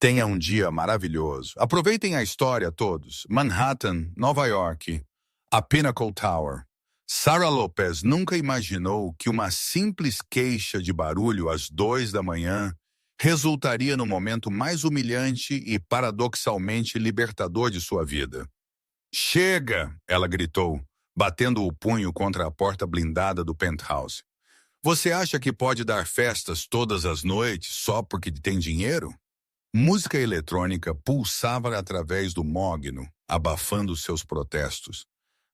Tenha um dia maravilhoso. Aproveitem a história todos. Manhattan, Nova York, a Pinnacle Tower. Sarah Lopez nunca imaginou que uma simples queixa de barulho às 2 da manhã resultaria no momento mais humilhante e paradoxalmente libertador de sua vida. Chega! Ela gritou, batendo o punho contra a porta blindada do penthouse. Você acha que pode dar festas todas as noites só porque tem dinheiro? Música eletrônica pulsava através do mogno, abafando seus protestos.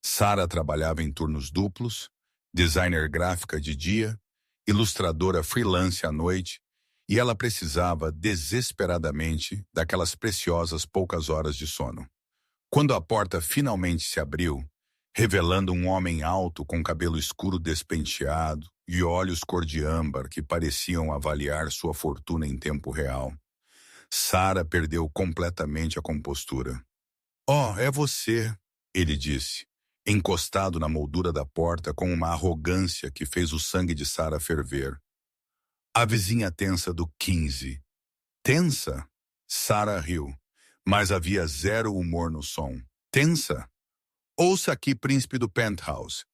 Sarah trabalhava em turnos duplos, designer gráfica de dia, ilustradora freelance à noite, e ela precisava desesperadamente daquelas preciosas poucas horas de sono. Quando a porta finalmente se abriu, revelando um homem alto com cabelo escuro despenteado e olhos cor de âmbar que pareciam avaliar sua fortuna em tempo real, Sarah perdeu completamente a compostura. "Oh, é você", ele disse, encostado na moldura da porta com uma arrogância que fez o sangue de Sarah ferver. A vizinha tensa do 15. Tensa? Sarah riu, mas havia zero humor no som. Tensa? Ouça aqui, príncipe do penthouse.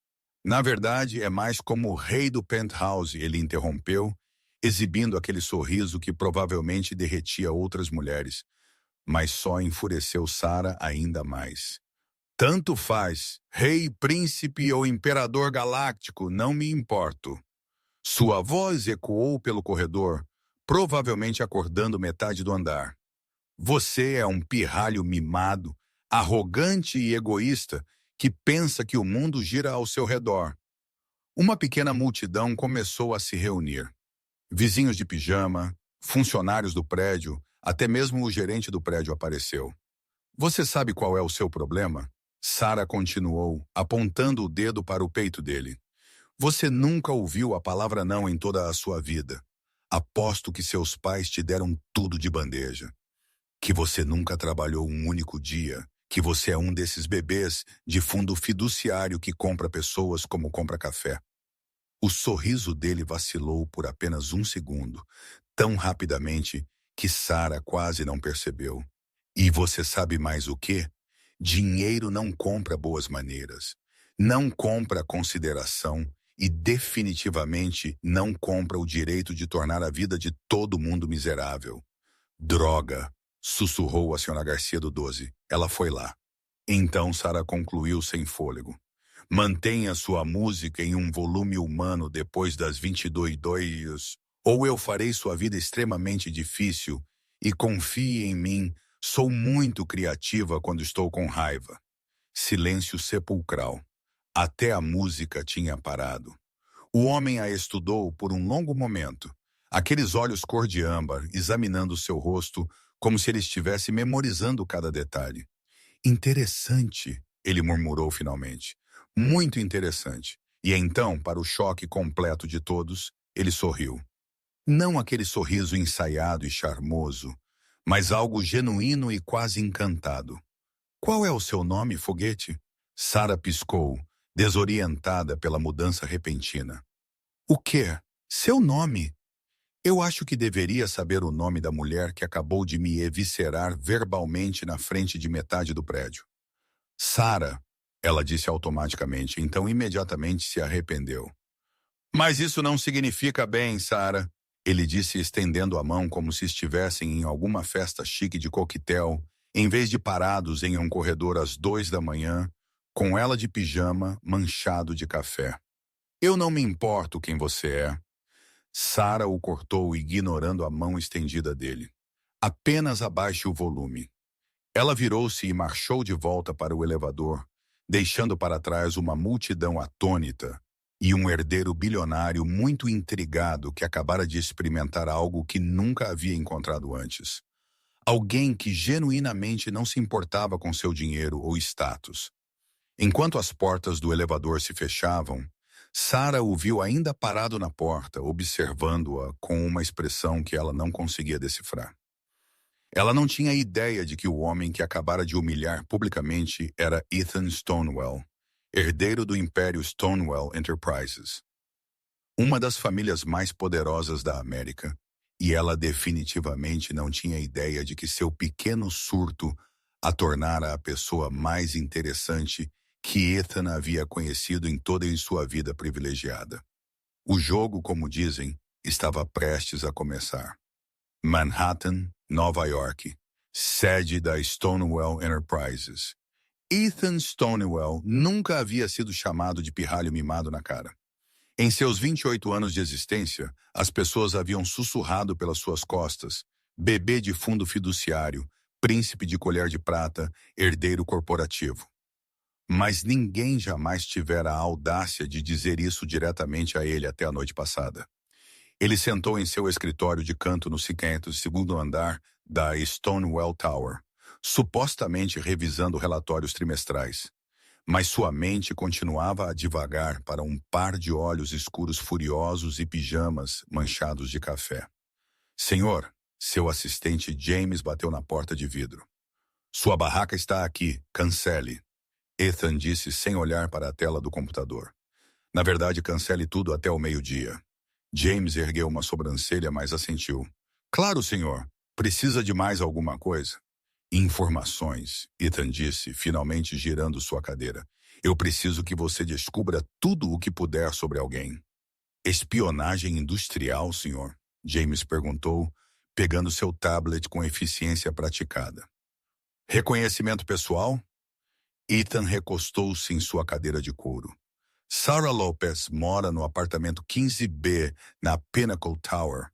Na verdade, é mais como o rei do penthouse, ele interrompeu, exibindo aquele sorriso que provavelmente derretia outras mulheres, mas só enfureceu Sarah ainda mais. Tanto faz, rei, príncipe ou imperador galáctico, não me importo. Sua voz ecoou pelo corredor, provavelmente acordando metade do andar. Você é um pirralho mimado, arrogante e egoísta que pensa que o mundo gira ao seu redor. Uma pequena multidão começou a se reunir. Vizinhos de pijama, funcionários do prédio, até mesmo o gerente do prédio apareceu. Você sabe qual é o seu problema? Sarah continuou, apontando o dedo para o peito dele. Você nunca ouviu a palavra não em toda a sua vida. Aposto que seus pais te deram tudo de bandeja. Que você nunca trabalhou um único dia. Que você é um desses bebês de fundo fiduciário que compra pessoas como compra café. O sorriso dele vacilou por apenas um segundo, tão rapidamente que Sarah quase não percebeu. E você sabe mais o quê? Dinheiro não compra boas maneiras, não compra consideração e definitivamente não compra o direito de tornar a vida de todo mundo miserável. Droga, sussurrou a senhora Garcia do 12. Ela foi lá. Então Sarah concluiu sem fôlego. Mantenha sua música em um volume humano depois das 22, ou eu farei sua vida extremamente difícil e confie em mim, sou muito criativa quando estou com raiva. Silêncio sepulcral. Até a música tinha parado. O homem a estudou por um longo momento, aqueles olhos cor de âmbar examinando seu rosto como se ele estivesse memorizando cada detalhe. Interessante, ele murmurou finalmente. Muito interessante. E então, para o choque completo de todos, ele sorriu. Não aquele sorriso ensaiado e charmoso, mas algo genuíno e quase encantado. Qual é o seu nome, foguete? Sarah piscou, desorientada pela mudança repentina. O quê? Seu nome? Eu acho que deveria saber o nome da mulher que acabou de me eviscerar verbalmente na frente de metade do prédio. Sarah, ela disse automaticamente, então imediatamente se arrependeu. Mas isso não significa bem, Sarah, ele disse estendendo a mão como se estivessem em alguma festa chique de coquetel, em vez de parados em um corredor às 2 da manhã, com ela de pijama, manchado de café. Eu não me importo quem você é. Sarah o cortou, ignorando a mão estendida dele. Apenas abaixe o volume. Ela virou-se e marchou de volta para o elevador, deixando para trás uma multidão atônita e um herdeiro bilionário muito intrigado que acabara de experimentar algo que nunca havia encontrado antes. Alguém que genuinamente não se importava com seu dinheiro ou status. Enquanto as portas do elevador se fechavam, Sarah o viu ainda parado na porta, observando-a com uma expressão que ela não conseguia decifrar. Ela não tinha ideia de que o homem que acabara de humilhar publicamente era Ethan Stonewall, herdeiro do império Stonewall Enterprises. Uma das famílias mais poderosas da América, E ela definitivamente não tinha ideia de que seu pequeno surto a tornara a pessoa mais interessante que Ethan havia conhecido em toda em sua vida privilegiada. O jogo, como dizem, estava prestes a começar. Manhattan, Nova York, sede da Stonewall Enterprises. Ethan Stonewall nunca havia sido chamado de pirralho mimado na cara. Em seus 28 anos de existência, as pessoas haviam sussurrado pelas suas costas: bebê de fundo fiduciário, príncipe de colher de prata, herdeiro corporativo. Mas ninguém jamais tivera a audácia de dizer isso diretamente a ele até a noite passada. Ele sentou em seu escritório de canto no 52º andar da Stonewall Tower, supostamente revisando relatórios trimestrais. Mas sua mente continuava a divagar para um par de olhos escuros furiosos e pijamas manchados de café. Senhor, seu assistente James bateu na porta de vidro. Sua barraca está aqui, cancele. Ethan disse sem olhar para a tela do computador. Na verdade, cancele tudo até o meio-dia. James ergueu uma sobrancelha, mas assentiu. Claro, senhor. Precisa de mais alguma coisa? Informações, Ethan disse, finalmente girando sua cadeira. Eu preciso que você descubra tudo o que puder sobre alguém. Espionagem industrial, senhor? James perguntou, pegando seu tablet com eficiência praticada. Reconhecimento pessoal? Ethan recostou-se em sua cadeira de couro. Sarah Lopez mora no apartamento 15B, na Pinnacle Tower.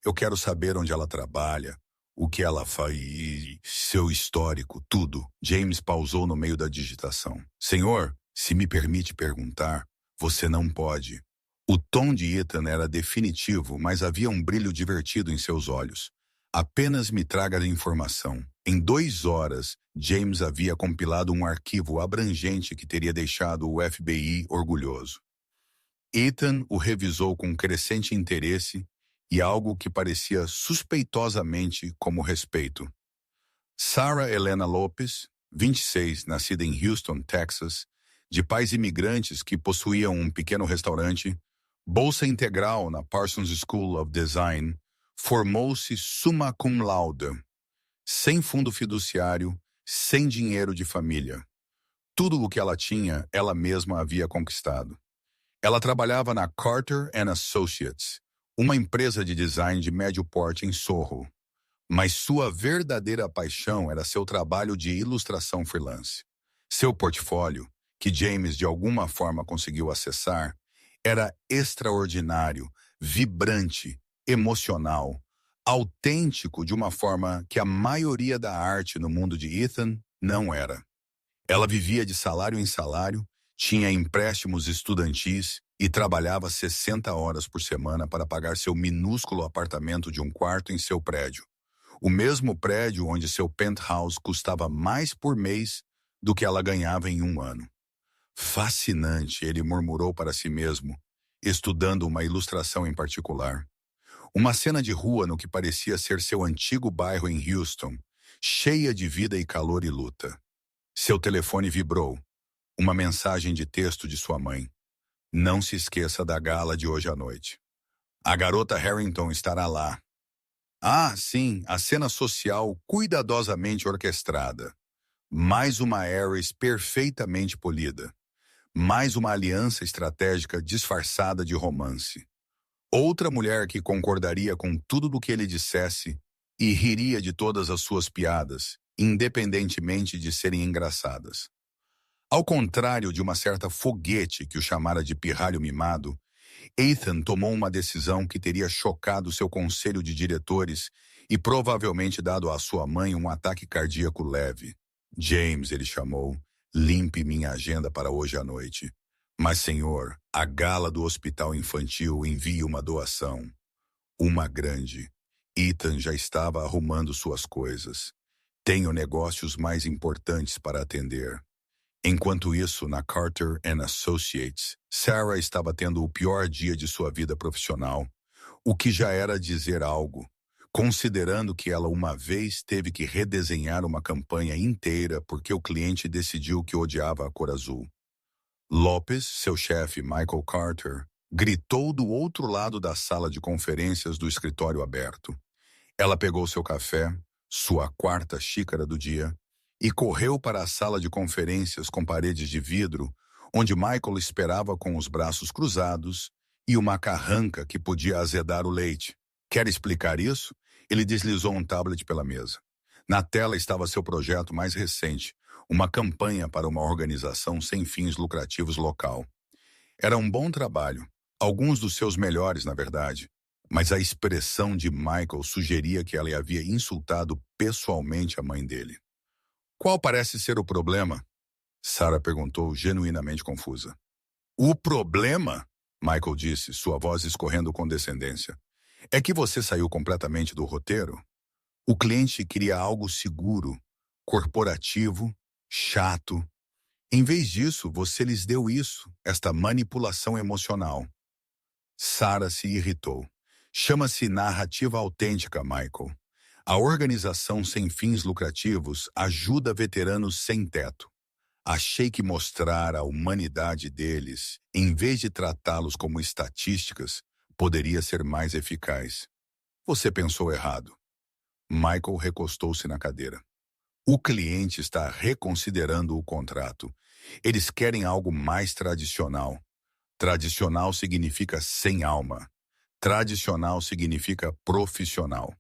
Eu quero saber onde ela trabalha, o que ela faz, seu histórico, tudo. James pausou no meio da digitação. Senhor, se me permite perguntar, você não pode. O tom de Ethan era definitivo, mas havia um brilho divertido em seus olhos. Apenas me traga a informação. Em 2 horas, James havia compilado um arquivo abrangente que teria deixado o FBI orgulhoso. Ethan o revisou com crescente interesse e algo que parecia suspeitosamente como respeito. Sarah Helena Lopes, 26, nascida em Houston, Texas, de pais imigrantes que possuíam um pequeno restaurante, bolsa integral na Parsons School of Design, formou-se summa cum laude, sem fundo fiduciário, sem dinheiro de família. Tudo o que ela tinha, ela mesma havia conquistado. Ela trabalhava na Carter & Associates, uma empresa de design de médio porte em Soho, mas sua verdadeira paixão era seu trabalho de ilustração freelance. Seu portfólio, que James de alguma forma conseguiu acessar, era extraordinário, vibrante, emocional, autêntico de uma forma que a maioria da arte no mundo de Ethan não era. Ela vivia de salário em salário, tinha empréstimos estudantis e trabalhava 60 horas por semana para pagar seu minúsculo apartamento de 1 quarto em seu prédio. O mesmo prédio onde seu penthouse custava mais por mês do que ela ganhava em 1 ano. Fascinante, ele murmurou para si mesmo, estudando uma ilustração em particular. Uma cena de rua no que parecia ser seu antigo bairro em Houston, cheia de vida e calor e luta. Seu telefone vibrou. Uma mensagem de texto de sua mãe. Não se esqueça da gala de hoje à noite. A garota Harrington estará lá. Ah, sim, a cena social cuidadosamente orquestrada. Mais uma Ares perfeitamente polida. Mais uma aliança estratégica disfarçada de romance. Outra mulher que concordaria com tudo do que ele dissesse e riria de todas as suas piadas, independentemente de serem engraçadas. Ao contrário de uma certa foguete que o chamara de pirralho mimado, Ethan tomou uma decisão que teria chocado seu conselho de diretores e provavelmente dado à sua mãe um ataque cardíaco leve. James, ele chamou, limpe minha agenda para hoje à noite. Mas, senhor, a gala do hospital infantil envia uma doação. Uma grande. Ethan já estava arrumando suas coisas. Tenho negócios mais importantes para atender. Enquanto isso, na Carter & Associates, Sarah estava tendo o pior dia de sua vida profissional, o que já era dizer algo, considerando que ela uma vez teve que redesenhar uma campanha inteira porque o cliente decidiu que odiava a cor azul. Lopes, seu chefe Michael Carter, Gritou do outro lado da sala de conferências do escritório aberto. Ela pegou seu café, sua quarta xícara do dia, e correu para a sala de conferências com paredes de vidro, onde Michael esperava com os braços cruzados e uma carranca que podia azedar o leite. Quer explicar isso? Ele deslizou um tablet pela mesa. Na tela estava seu projeto mais recente, uma campanha para uma organização sem fins lucrativos local. Era um bom trabalho, alguns dos seus melhores, na verdade, mas a expressão de Michael sugeria que ela havia insultado pessoalmente a mãe dele. Qual parece ser o problema? Sarah perguntou, genuinamente confusa. O problema? Michael disse, sua voz escorrendo com descendência. É que você saiu completamente do roteiro? O cliente queria algo seguro, corporativo, chato. Em vez disso, você lhes deu isso, esta manipulação emocional. Sarah se irritou. Chama-se narrativa autêntica, Michael. A organização sem fins lucrativos ajuda veteranos sem teto. Achei que mostrar a humanidade deles, em vez de tratá-los como estatísticas, poderia ser mais eficaz. Você pensou errado. Michael recostou-se na cadeira. O cliente está reconsiderando o contrato. Eles querem algo mais tradicional. Tradicional significa sem alma. Tradicional significa profissional.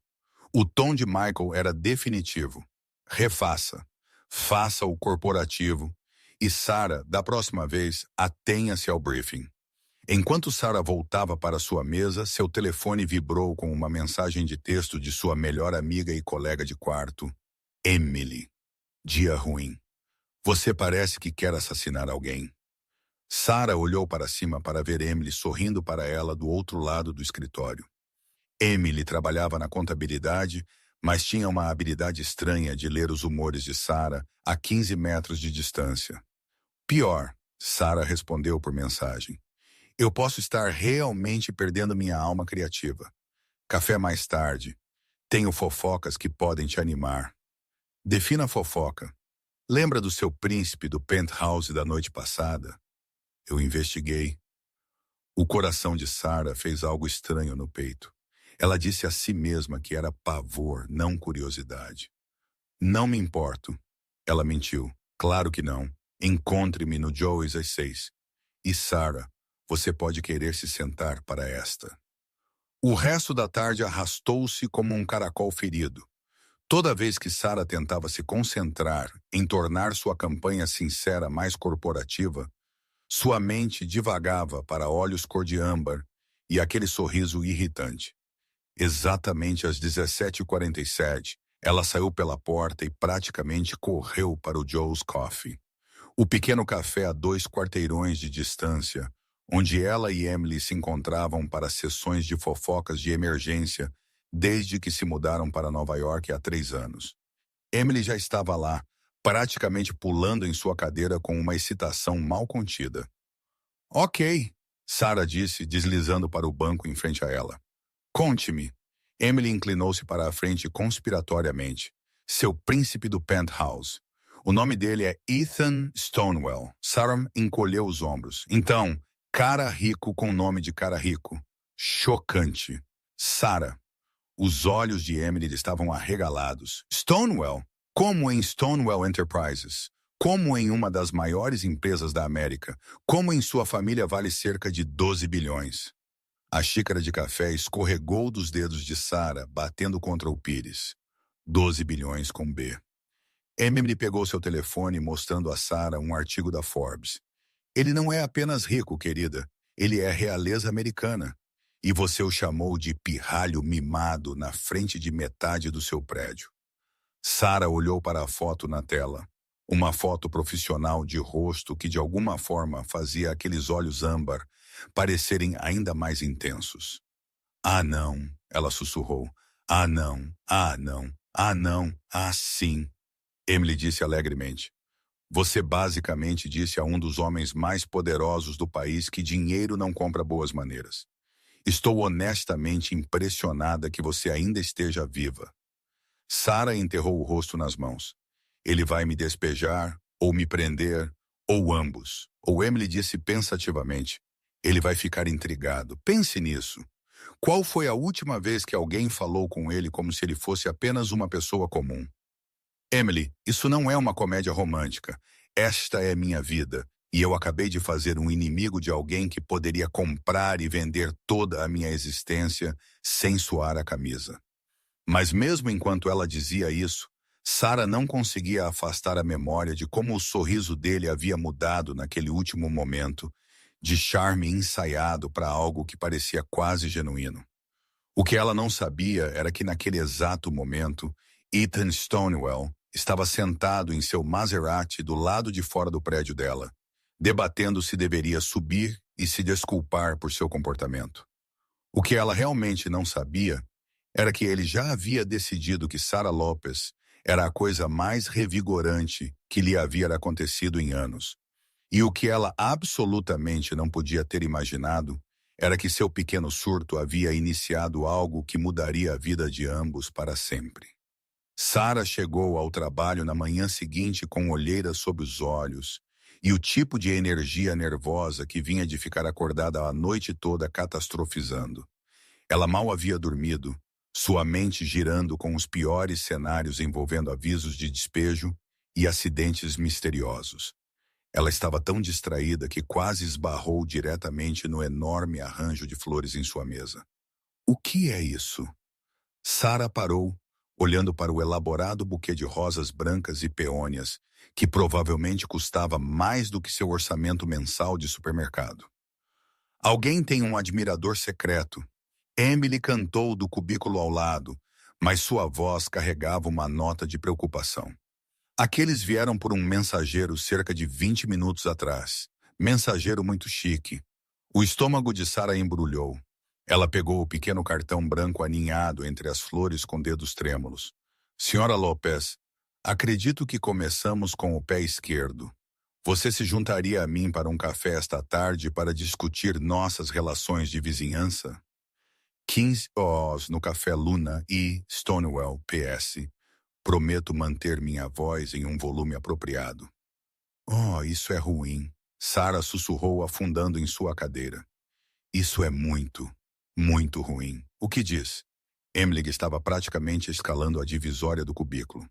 O tom de Michael era definitivo. Refaça. Faça o corporativo. E Sarah, da próxima vez, atenha-se ao briefing. Enquanto Sarah voltava para sua mesa, seu telefone vibrou com uma mensagem de texto de sua melhor amiga e colega de quarto. Emily. Dia ruim. Você parece que quer assassinar alguém. Sarah olhou para cima para ver Emily sorrindo para ela do outro lado do escritório. Emily trabalhava na contabilidade, mas tinha uma habilidade estranha de ler os humores de Sarah a 15 metros de distância. Pior, Sarah respondeu por mensagem. Eu posso estar realmente perdendo minha alma criativa. Café mais tarde. Tenho fofocas que podem te animar. Defina a fofoca. Lembra do seu príncipe do penthouse da noite passada? Eu investiguei. O coração de Sarah fez algo estranho no peito. Ela disse a si mesma que era pavor, não curiosidade. Não me importo. Ela mentiu. Claro que não. Encontre-me no Joey's às 6. E Sarah, você pode querer se sentar para esta. O resto da tarde arrastou-se como um caracol ferido. Toda vez que Sarah tentava se concentrar em tornar sua campanha sincera mais corporativa, sua mente divagava para olhos cor de âmbar e aquele sorriso irritante. Exatamente às 17h47, ela saiu pela porta e praticamente correu para o Joe's Coffee. O pequeno café a 2 quarteirões de distância, onde ela e Emily se encontravam para sessões de fofocas de emergência desde que se mudaram para Nova York há 3 anos. Emily já estava lá, praticamente pulando em sua cadeira com uma excitação mal contida. Ok, Sarah disse, deslizando para o banco em frente a ela. Conte-me. Emily inclinou-se para a frente conspiratoriamente. Seu príncipe do penthouse. O nome dele é Ethan Stonewell. Sarah encolheu os ombros. Então, cara rico com nome de cara rico. Chocante. Sarah. Os olhos de Emily estavam arregalados. Stonewell? Como em Stonewell Enterprises? Como em uma das maiores empresas da América? Como em sua família vale cerca de 12 bilhões? A xícara de café escorregou dos dedos de Sarah, batendo contra o pires. 12 bilhões com B. Emily pegou seu telefone, mostrando a Sarah um artigo da Forbes. Ele não é apenas rico, querida. Ele é realeza americana. E você o chamou de pirralho mimado na frente de metade do seu prédio. Sarah olhou para a foto na tela. Uma foto profissional de rosto que de alguma forma fazia aqueles olhos âmbar parecerem ainda mais intensos. Ah, não, ela sussurrou. Ah, não, ah, não, ah, não, ah, sim. Emily disse alegremente. Você basicamente disse a um dos homens mais poderosos do país que dinheiro não compra boas maneiras. Estou honestamente impressionada que você ainda esteja viva. Sarah enterrou o rosto nas mãos. Ele vai me despejar, ou me prender, ou ambos. Ou Emily disse pensativamente. Ele vai ficar intrigado. Pense nisso. Qual foi a última vez que alguém falou com ele como se ele fosse apenas uma pessoa comum? Emily, isso não é uma comédia romântica. Esta é minha vida. E eu acabei de fazer um inimigo de alguém que poderia comprar e vender toda a minha existência sem suar a camisa. Mas mesmo enquanto ela dizia isso, Sarah não conseguia afastar a memória de como o sorriso dele havia mudado naquele último momento, de charme ensaiado para algo que parecia quase genuíno. O que ela não sabia era que naquele exato momento, Ethan Stonewall estava sentado em seu Maserati do lado de fora do prédio dela, debatendo se deveria subir e se desculpar por seu comportamento. O que ela realmente não sabia era que ele já havia decidido que Sarah Lopes era a coisa mais revigorante que lhe havia acontecido em anos. E o que ela absolutamente não podia ter imaginado era que seu pequeno surto havia iniciado algo que mudaria a vida de ambos para sempre. Sarah chegou ao trabalho na manhã seguinte com olheiras sob os olhos e o tipo de energia nervosa que vinha de ficar acordada a noite toda catastrofizando. Ela mal havia dormido, sua mente girando com os piores cenários envolvendo avisos de despejo e acidentes misteriosos. Ela estava tão distraída que quase esbarrou diretamente no enorme arranjo de flores em sua mesa. O que é isso? Sarah parou, olhando para o elaborado buquê de rosas brancas e peônias, que provavelmente custava mais do que seu orçamento mensal de supermercado. Alguém tem um admirador secreto. Emily cantou do cubículo ao lado, mas sua voz carregava uma nota de preocupação. Aqueles vieram por um mensageiro cerca de 20 minutos atrás. Mensageiro muito chique. O estômago de Sarah embrulhou. Ela pegou o pequeno cartão branco aninhado entre as flores com dedos trêmulos. Senhora Lopes, acredito que começamos com o pé esquerdo. Você se juntaria a mim para um café esta tarde para discutir nossas relações de vizinhança? 15 horas no Café Luna e Stonewall, PS. Prometo manter minha voz em um volume apropriado. Oh, isso é ruim. Sarah sussurrou afundando em sua cadeira. Isso é muito, muito ruim. O que diz? Emily estava praticamente escalando a divisória do cubículo.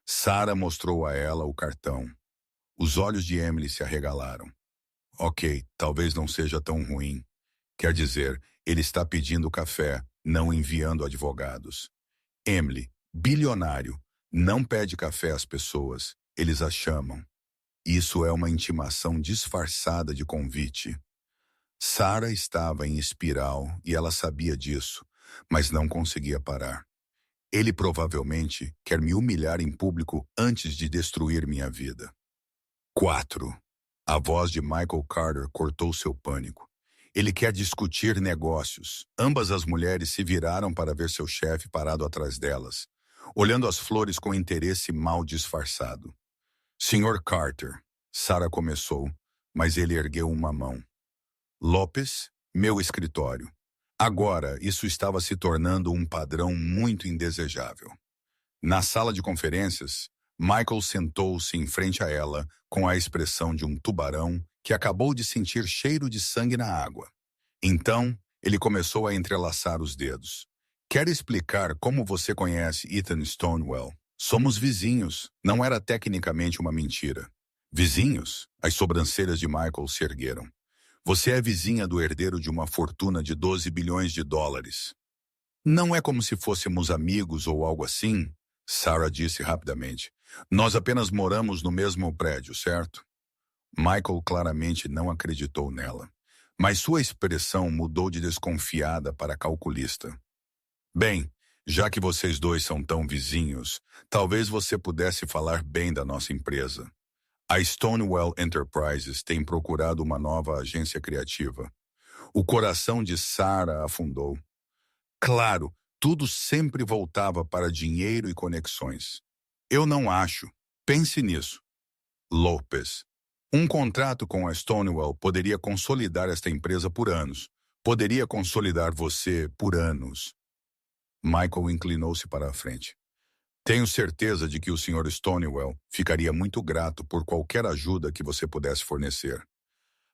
Sarah mostrou a ela o cartão. Os olhos de Emily se arregalaram. Ok, talvez não seja tão ruim. Quer dizer, ele está pedindo café, não enviando advogados. Emily, bilionário, não pede café às pessoas, eles a chamam. Isso é uma intimação disfarçada de convite. Sarah estava em espiral e ela sabia disso, mas não conseguia parar. Ele provavelmente quer me humilhar em público antes de destruir minha vida. 4. A voz de Michael Carter cortou seu pânico. Ele quer discutir negócios. Ambas as mulheres se viraram para ver seu chefe parado atrás delas, olhando as flores com interesse mal disfarçado. Sr. Carter, Sarah começou, mas ele ergueu uma mão. Lopes, meu escritório. Agora, isso estava se tornando um padrão muito indesejável. Na sala de conferências, Michael sentou-se em frente a ela com a expressão de um tubarão que acabou de sentir cheiro de sangue na água. Então, ele começou a entrelaçar os dedos. Quer explicar como você conhece Ethan Stonewall? Somos vizinhos. Não era tecnicamente uma mentira. Vizinhos? As sobrancelhas de Michael se ergueram. Você é vizinha do herdeiro de uma fortuna de 12 bilhões de dólares. Não é como se fôssemos amigos ou algo assim, Sarah disse rapidamente. Nós apenas moramos no mesmo prédio, certo? Michael claramente não acreditou nela, mas sua expressão mudou de desconfiada para calculista. Bem, já que vocês dois são tão vizinhos, talvez você pudesse falar bem da nossa empresa. A Stonewall Enterprises tem procurado uma nova agência criativa. O coração de Sarah afundou. Claro, tudo sempre voltava para dinheiro e conexões. Eu não acho. Pense nisso. Lopes. Um contrato com a Stonewall poderia consolidar esta empresa por anos. Poderia consolidar você por anos. Michael inclinou-se para a frente. Tenho certeza de que o Sr. Stonewall ficaria muito grato por qualquer ajuda que você pudesse fornecer.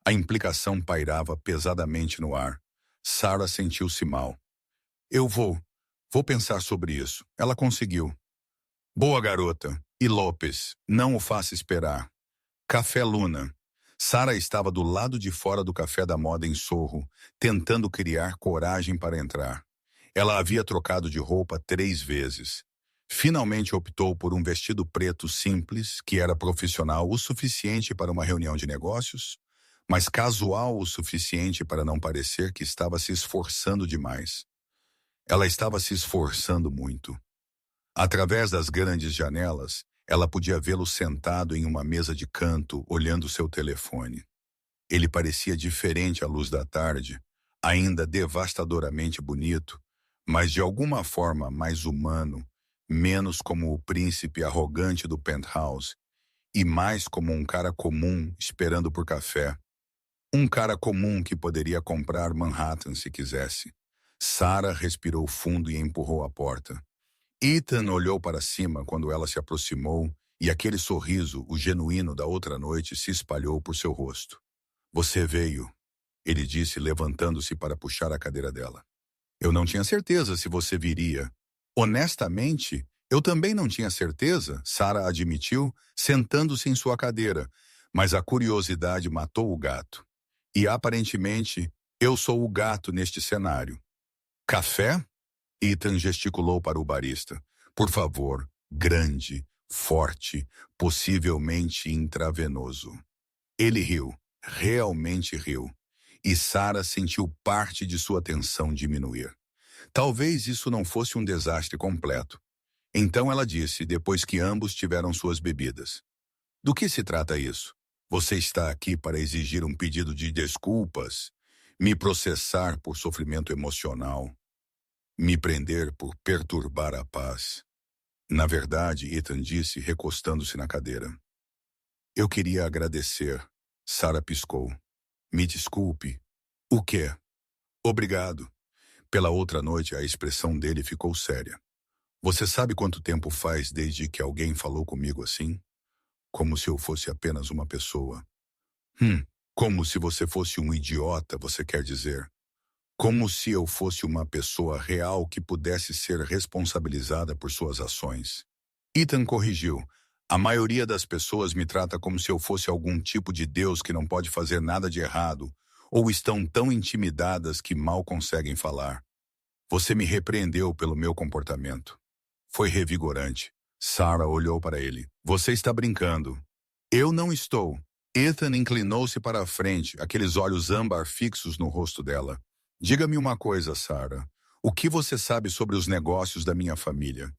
A implicação pairava pesadamente no ar. Sarah sentiu-se mal. Eu vou pensar sobre isso. Ela conseguiu. Boa garota. E Lopes, não o faça esperar. Café Luna. Sarah estava do lado de fora do café da moda em Sorro, tentando criar coragem para entrar. Ela havia trocado de roupa 3 vezes. Finalmente optou por um vestido preto simples, que era profissional o suficiente para uma reunião de negócios, mas casual o suficiente para não parecer que estava se esforçando demais. Ela estava se esforçando muito. Através das grandes janelas, ela podia vê-lo sentado em uma mesa de canto, olhando seu telefone. Ele parecia diferente à luz da tarde, ainda devastadoramente bonito, mas de alguma forma mais humano, menos como o príncipe arrogante do penthouse e mais como um cara comum esperando por café. Um cara comum que poderia comprar Manhattan se quisesse. Sarah respirou fundo e empurrou a porta. Ethan olhou para cima quando ela se aproximou e aquele sorriso, o genuíno da outra noite, se espalhou por seu rosto. Você veio, ele disse, levantando-se para puxar a cadeira dela. Eu não tinha certeza se você viria. Honestamente, eu também não tinha certeza, Sarah admitiu, sentando-se em sua cadeira, mas a curiosidade matou o gato. E aparentemente, eu sou o gato neste cenário. Café? Ethan gesticulou para o barista. Por favor, grande, forte, possivelmente intravenoso. Ele riu, realmente riu, e Sarah sentiu parte de sua tensão diminuir. Talvez isso não fosse um desastre completo. Então ela disse, depois que ambos tiveram suas bebidas. Do que se trata isso? Você está aqui para exigir um pedido de desculpas? Me processar por sofrimento emocional? Me prender por perturbar a paz? Na verdade, Ethan disse, recostando-se na cadeira. Eu queria agradecer. Sarah piscou. Me desculpe. O quê? Obrigado. Pela outra noite, a expressão dele ficou séria. Você sabe quanto tempo faz desde que alguém falou comigo assim? Como se eu fosse apenas uma pessoa. Como se você fosse um idiota, você quer dizer? Como se eu fosse uma pessoa real que pudesse ser responsabilizada por suas ações. Ethan corrigiu. A maioria das pessoas me trata como se eu fosse algum tipo de Deus que não pode fazer nada de errado, ou estão tão intimidadas que mal conseguem falar. Você me repreendeu pelo meu comportamento. Foi revigorante. Sarah olhou para ele. Você está brincando. Eu não estou. Ethan inclinou-se para a frente, aqueles olhos âmbar fixos no rosto dela. Diga-me uma coisa, Sarah. O que você sabe sobre os negócios da minha família?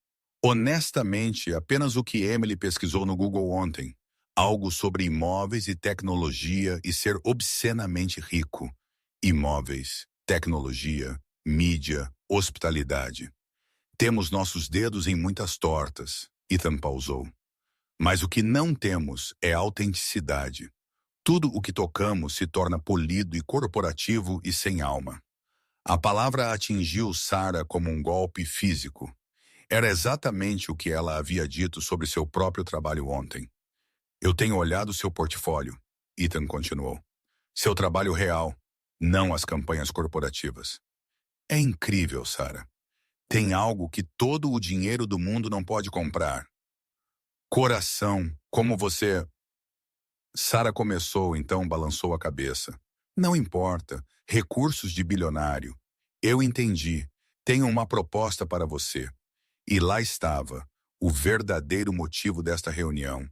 Honestamente, apenas o que Emily pesquisou no Google ontem. Algo sobre imóveis e tecnologia e ser obscenamente rico. Imóveis, tecnologia, mídia, hospitalidade. Temos nossos dedos em muitas tortas. Ethan pausou. Mas o que não temos é autenticidade. Tudo o que tocamos se torna polido e corporativo e sem alma. A palavra atingiu Sarah como um golpe físico. Era exatamente o que ela havia dito sobre seu próprio trabalho ontem. Eu tenho olhado seu portfólio, Ethan continuou. Seu trabalho real, não as campanhas corporativas. É incrível, Sarah. Tem algo que todo o dinheiro do mundo não pode comprar. Coração, como você... Sarah começou, então balançou a cabeça. Não importa, recursos de bilionário. Eu entendi. Tenho uma proposta para você. E lá estava, o verdadeiro motivo desta reunião.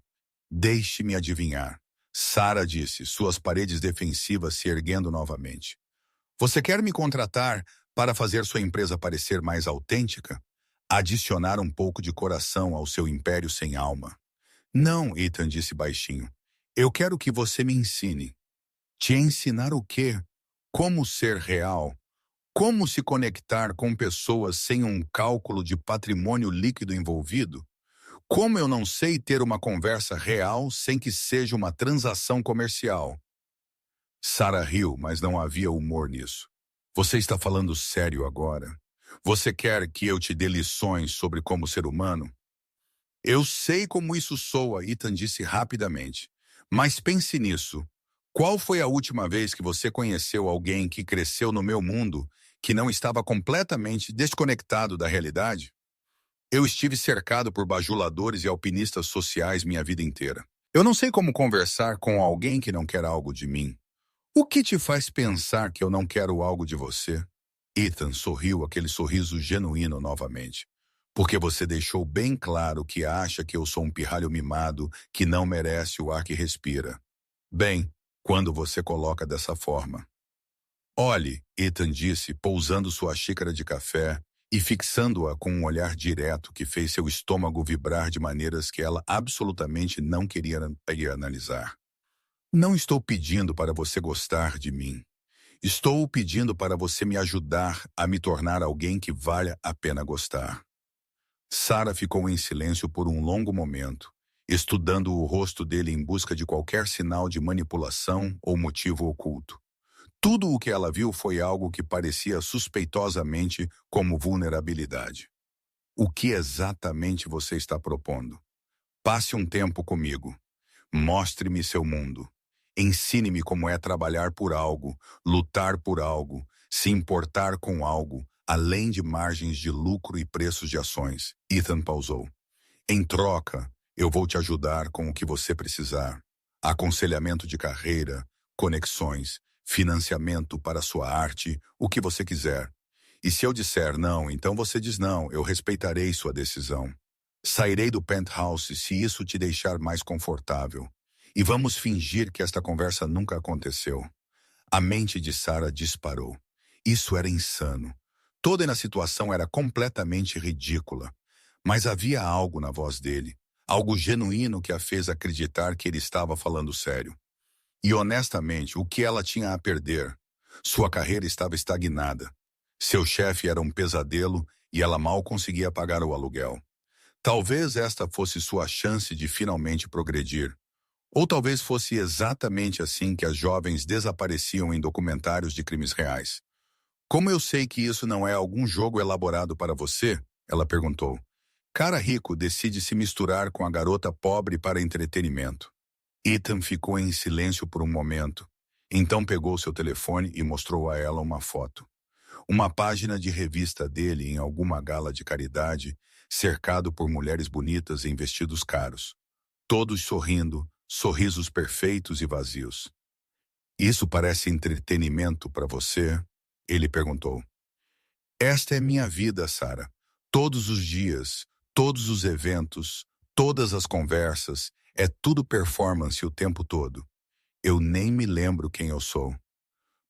Deixe-me adivinhar. Sarah disse, suas paredes defensivas se erguendo novamente. Você quer me contratar para fazer sua empresa parecer mais autêntica? Adicionar um pouco de coração ao seu império sem alma? Não, Ethan disse baixinho. Eu quero que você me ensine. Te ensinar o quê? Como ser real? Como se conectar com pessoas sem um cálculo de patrimônio líquido envolvido? Como eu não sei ter uma conversa real sem que seja uma transação comercial? Sarah riu, mas não havia humor nisso. Você está falando sério agora? Você quer que eu te dê lições sobre como ser humano? Eu sei como isso soa, Ethan disse rapidamente. Mas pense nisso. Qual foi a última vez que você conheceu alguém que cresceu no meu mundo, que não estava completamente desconectado da realidade? Eu estive cercado por bajuladores e alpinistas sociais minha vida inteira. Eu não sei como conversar com alguém que não quer algo de mim. O que te faz pensar que eu não quero algo de você? Ethan sorriu aquele sorriso genuíno novamente. Porque você deixou bem claro que acha que eu sou um pirralho mimado que não merece o ar que respira. Bem, quando você coloca dessa forma. Olhe, Ethan disse, pousando sua xícara de café e fixando-a com um olhar direto que fez seu estômago vibrar de maneiras que ela absolutamente não queria analisar. Não estou pedindo para você gostar de mim. Estou pedindo para você me ajudar a me tornar alguém que valha a pena gostar. Sarah ficou em silêncio por um longo momento, estudando o rosto dele em busca de qualquer sinal de manipulação ou motivo oculto. Tudo o que ela viu foi algo que parecia suspeitosamente como vulnerabilidade. O que exatamente você está propondo? Passe um tempo comigo. Mostre-me seu mundo. Ensine-me como é trabalhar por algo, lutar por algo, se importar com algo, além de margens de lucro e preços de ações. Ethan pausou. Em troca, eu vou te ajudar com o que você precisar. Aconselhamento de carreira, conexões, financiamento para sua arte, o que você quiser. E se eu disser não, então você diz não, eu respeitarei sua decisão. Sairei do penthouse se isso te deixar mais confortável. E vamos fingir que esta conversa nunca aconteceu. A mente de Sarah disparou. Isso era insano. Toda na situação era completamente ridícula. Mas havia algo na voz dele, algo genuíno que a fez acreditar que ele estava falando sério. E honestamente, o que ela tinha a perder? Sua carreira estava estagnada. Seu chefe era um pesadelo e ela mal conseguia pagar o aluguel. Talvez esta fosse sua chance de finalmente progredir. Ou talvez fosse exatamente assim que as jovens desapareciam em documentários de crimes reais. Como eu sei que isso não é algum jogo elaborado para você? Ela perguntou. Cara rico decide se misturar com a garota pobre para entretenimento. Ethan ficou em silêncio por um momento. Então pegou seu telefone e mostrou a ela uma foto. Uma página de revista dele em alguma gala de caridade, cercado por mulheres bonitas em vestidos caros. Todos sorrindo, sorrisos perfeitos e vazios. Isso parece entretenimento para você? Ele perguntou. Esta é minha vida, Sarah. Todos os dias, todos os eventos, todas as conversas, é tudo performance o tempo todo. Eu nem me lembro quem eu sou.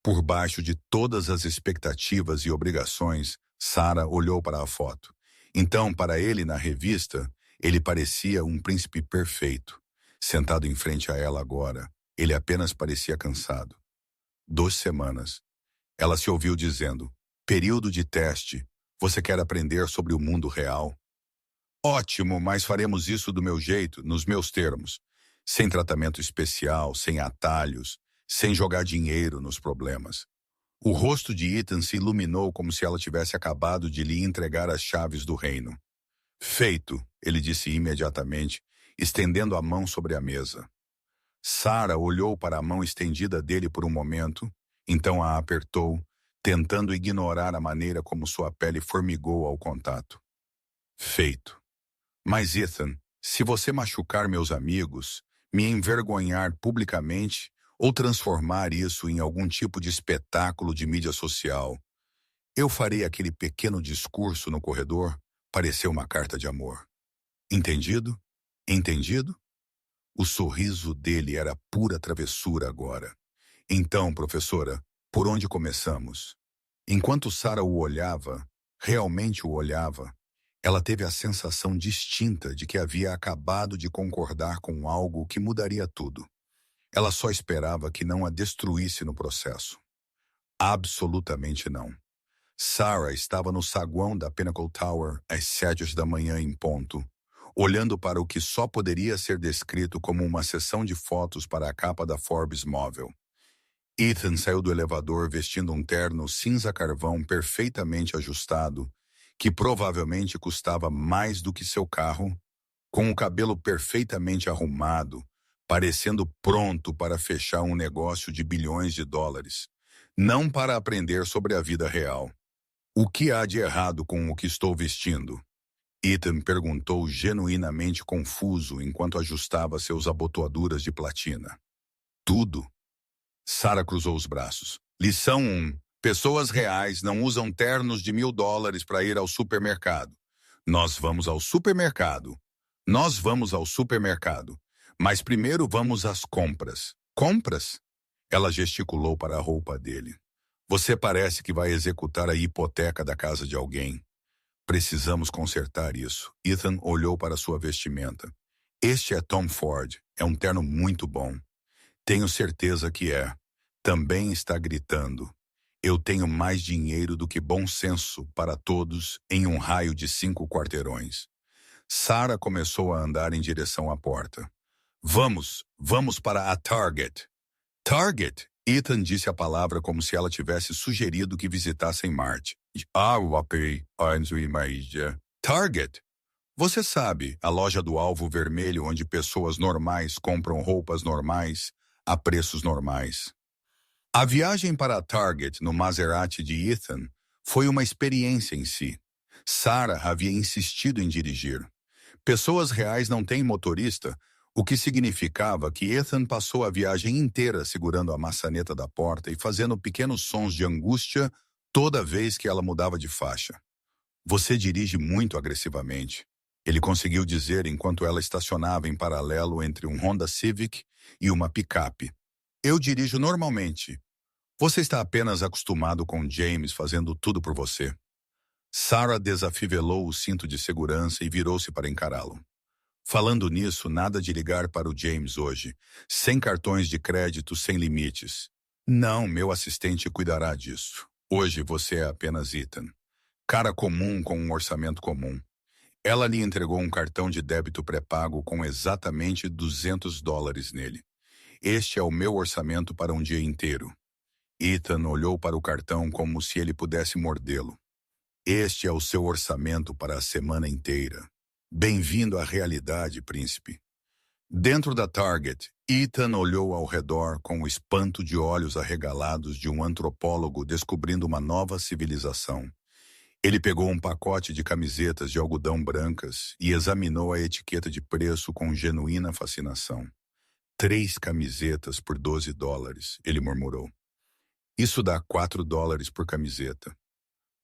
Por baixo de todas as expectativas e obrigações, Sarah olhou para a foto. Então, para ele na revista, ele parecia um príncipe perfeito. Sentado em frente a ela agora, ele apenas parecia cansado. 2 semanas. Ela se ouviu dizendo, período de teste, você quer aprender sobre o mundo real? Ótimo, mas faremos isso do meu jeito, nos meus termos. Sem tratamento especial, sem atalhos, sem jogar dinheiro nos problemas. O rosto de Ethan se iluminou como se ela tivesse acabado de lhe entregar as chaves do reino. Feito, ele disse imediatamente, estendendo a mão sobre a mesa. Sarah olhou para a mão estendida dele por um momento, então a apertou, tentando ignorar a maneira como sua pele formigou ao contato. Feito. Mas, Ethan, se você machucar meus amigos, me envergonhar publicamente ou transformar isso em algum tipo de espetáculo de mídia social, eu farei aquele pequeno discurso no corredor parecer uma carta de amor. Entendido? Entendido? O sorriso dele era pura travessura agora. Então, professora, por onde começamos? Enquanto Sarah o olhava, realmente o olhava, ela teve a sensação distinta de que havia acabado de concordar com algo que mudaria tudo. Ela só esperava que não a destruísse no processo. Absolutamente não. Sarah estava no saguão da Pinnacle Tower às 7 da manhã em ponto, olhando para o que só poderia ser descrito como uma sessão de fotos para a capa da Forbes Móvel. Ethan saiu do elevador vestindo um terno cinza-carvão perfeitamente ajustado, que provavelmente custava mais do que seu carro, com o cabelo perfeitamente arrumado, parecendo pronto para fechar um negócio de bilhões de dólares, não para aprender sobre a vida real. O que há de errado com o que estou vestindo? Ethan perguntou genuinamente confuso enquanto ajustava seus abotoaduras de platina. Tudo. Sarah cruzou os braços. Lição 1. Pessoas reais não usam ternos de $1.000 para ir ao supermercado. Nós vamos ao supermercado. Nós vamos ao supermercado. Mas primeiro vamos às compras. Compras? Ela gesticulou para a roupa dele. Você parece que vai executar a hipoteca da casa de alguém. Precisamos consertar isso. Ethan olhou para sua vestimenta. Este é Tom Ford. É um terno muito bom. Tenho certeza que é. Também está gritando. Eu tenho mais dinheiro do que bom senso para todos em um raio de 5 quarteirões. Sarah começou a andar em direção à porta. Vamos para a Target. Target? Ethan disse a palavra como se ela tivesse sugerido que visitassem Marte. Target? Você sabe, a loja do alvo vermelho onde pessoas normais compram roupas normais a preços normais. A viagem para a Target no Maserati de Ethan foi uma experiência em si. Sarah havia insistido em dirigir. Pessoas reais não têm motorista, o que significava que Ethan passou a viagem inteira segurando a maçaneta da porta e fazendo pequenos sons de angústia toda vez que ela mudava de faixa. Você dirige muito agressivamente. Ele conseguiu dizer enquanto ela estacionava em paralelo entre um Honda Civic e uma picape. Eu dirijo normalmente. Você está apenas acostumado com James fazendo tudo por você. Sarah desafivelou o cinto de segurança e virou-se para encará-lo. Falando nisso, nada de ligar para o James hoje. Sem cartões de crédito, sem limites. Não, meu assistente cuidará disso. Hoje você é apenas Ethan. Cara comum com um orçamento comum. Ela lhe entregou um cartão de débito pré-pago com exatamente $200 nele. Este é o meu orçamento para um dia inteiro. Ethan olhou para o cartão como se ele pudesse mordê-lo. Este é o seu orçamento para a semana inteira. Bem-vindo à realidade, príncipe. Dentro da Target, Ethan olhou ao redor com o espanto de olhos arregalados de um antropólogo descobrindo uma nova civilização. Ele pegou um pacote de camisetas de algodão brancas e examinou a etiqueta de preço com genuína fascinação. 3 camisetas por $12, ele murmurou. Isso dá $4 por camiseta.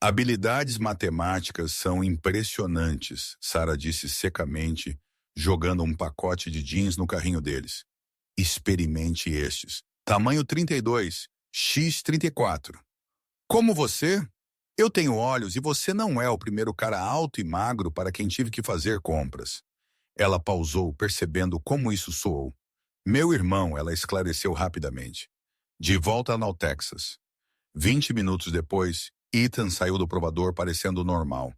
Habilidades matemáticas são impressionantes, Sarah disse secamente, jogando um pacote de jeans no carrinho deles. Experimente estes. Tamanho 32, x 34. Como você? Eu tenho olhos e você não é o primeiro cara alto e magro para quem tive que fazer compras. Ela pausou, percebendo como isso soou. Meu irmão, ela esclareceu rapidamente. De volta ao Texas. 20 minutos depois, Ethan saiu do provador parecendo normal.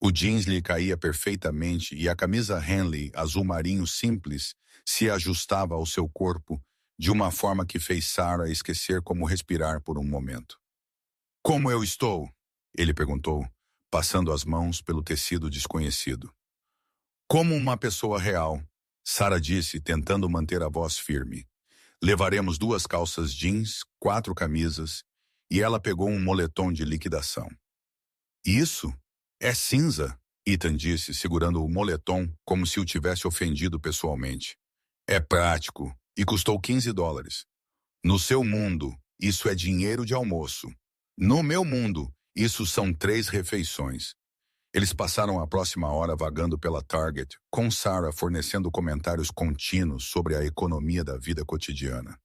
O jeans lhe caía perfeitamente e a camisa Henley azul marinho simples se ajustava ao seu corpo de uma forma que fez Sarah esquecer como respirar por um momento. Como eu estou? Ele perguntou, passando as mãos pelo tecido desconhecido. Como uma pessoa real, Sarah disse, tentando manter a voz firme. Levaremos 2 calças jeans, 4 camisas, e ela pegou um moletom de liquidação. Isso? É cinza, Ethan disse, segurando o moletom como se o tivesse ofendido pessoalmente. É prático, e custou $15. No seu mundo, isso é dinheiro de almoço. No meu mundo, isso são 3 refeições. Eles passaram a próxima hora vagando pela Target, com Sarah fornecendo comentários contínuos sobre a economia da vida cotidiana.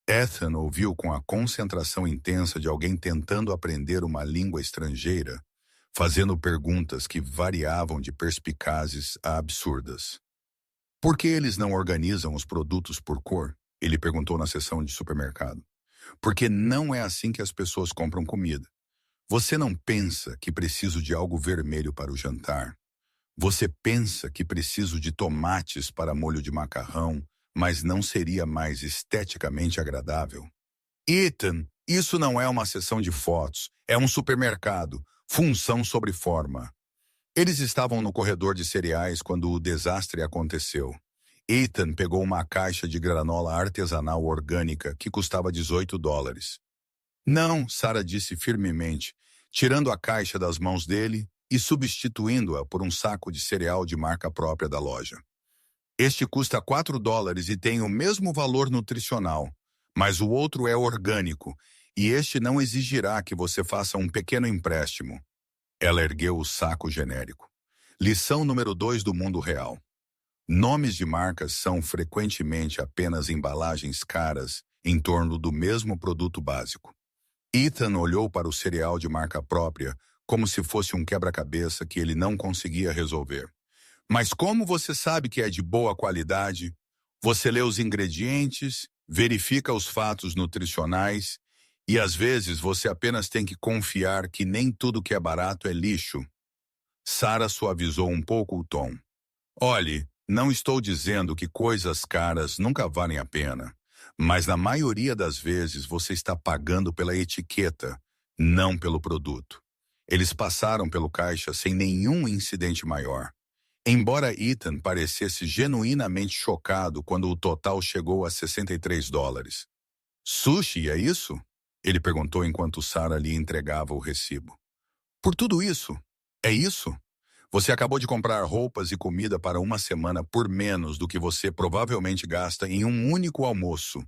Ethan ouviu com a concentração intensa de alguém tentando aprender uma língua estrangeira, fazendo perguntas que variavam de perspicazes a absurdas. Por que eles não organizam os produtos por cor? Ele perguntou na seção de supermercado. Porque não é assim que as pessoas compram comida. Você não pensa que preciso de algo vermelho para o jantar. Você pensa que preciso de tomates para molho de macarrão, mas não seria mais esteticamente agradável? Ethan, isso não é uma sessão de fotos, é um supermercado, função sobre forma. Eles estavam no corredor de cereais quando o desastre aconteceu. Ethan pegou uma caixa de granola artesanal orgânica que custava $18. Não, Sarah disse firmemente, tirando a caixa das mãos dele e substituindo-a por um saco de cereal de marca própria da loja. Este custa $4 e tem o mesmo valor nutricional, mas o outro é orgânico e este não exigirá que você faça um pequeno empréstimo. Ela ergueu o saco genérico. Lição número 2 do mundo real. Nomes de marcas são frequentemente apenas embalagens caras em torno do mesmo produto básico. Ethan olhou para o cereal de marca própria como se fosse um quebra-cabeça que ele não conseguia resolver. Mas como você sabe que é de boa qualidade? Você lê os ingredientes, verifica os fatos nutricionais e às vezes você apenas tem que confiar que nem tudo que é barato é lixo. Sarah suavizou um pouco o tom. Olhe, não estou dizendo que coisas caras nunca valem a pena, mas na maioria das vezes você está pagando pela etiqueta, não pelo produto. Eles passaram pelo caixa sem nenhum incidente maior. Embora Ethan parecesse genuinamente chocado quando o total chegou a $63. Sushi, é isso? Ele perguntou enquanto Sarah lhe entregava o recibo. Por tudo isso? É isso? Você acabou de comprar roupas e comida para uma semana por menos do que você provavelmente gasta em um único almoço.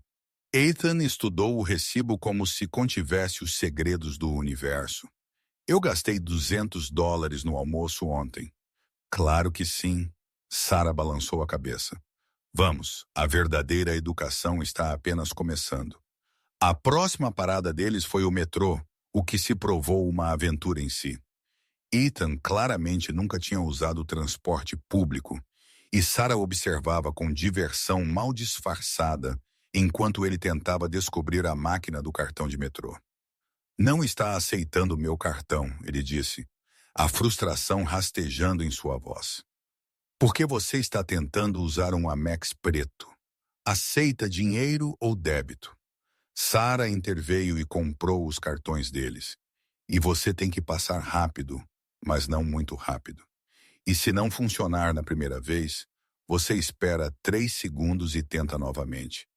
Ethan estudou o recibo como se contivesse os segredos do universo. Eu gastei $200 no almoço ontem. Claro que sim. Sarah balançou a cabeça. Vamos, a verdadeira educação está apenas começando. A próxima parada deles foi o metrô, o que se provou uma aventura em si. Ethan claramente nunca tinha usado o transporte público, e Sarah observava com diversão mal disfarçada enquanto ele tentava descobrir a máquina do cartão de metrô. Não está aceitando meu cartão, ele disse, a frustração rastejando em sua voz. Por que você está tentando usar um Amex preto? Aceita dinheiro ou débito? Sarah interveio e comprou os cartões deles. E você tem que passar rápido, mas não muito rápido. E se não funcionar na primeira vez, você espera 3 segundos e tenta novamente.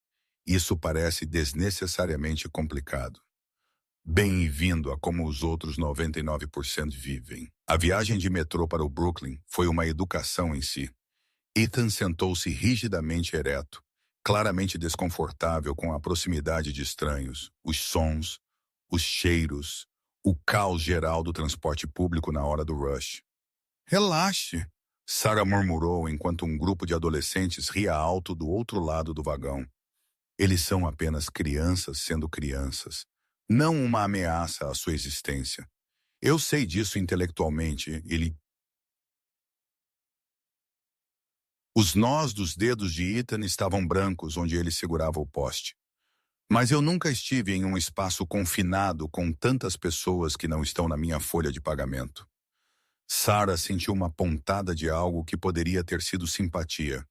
Isso parece desnecessariamente complicado. Bem-vindo a como os outros 99% vivem. A viagem de metrô para o Brooklyn foi uma educação em si. Ethan sentou-se rigidamente ereto, claramente desconfortável com a proximidade de estranhos, os sons, os cheiros, o caos geral do transporte público na hora do rush. Relaxe, Sarah murmurou enquanto um grupo de adolescentes ria alto do outro lado do vagão. Eles são apenas crianças sendo crianças, não uma ameaça à sua existência. Eu sei disso intelectualmente, Os nós dos dedos de Ethan estavam brancos onde ele segurava o poste. Mas eu nunca estive em um espaço confinado com tantas pessoas que não estão na minha folha de pagamento. Sarah sentiu uma pontada de algo que poderia ter sido simpatia.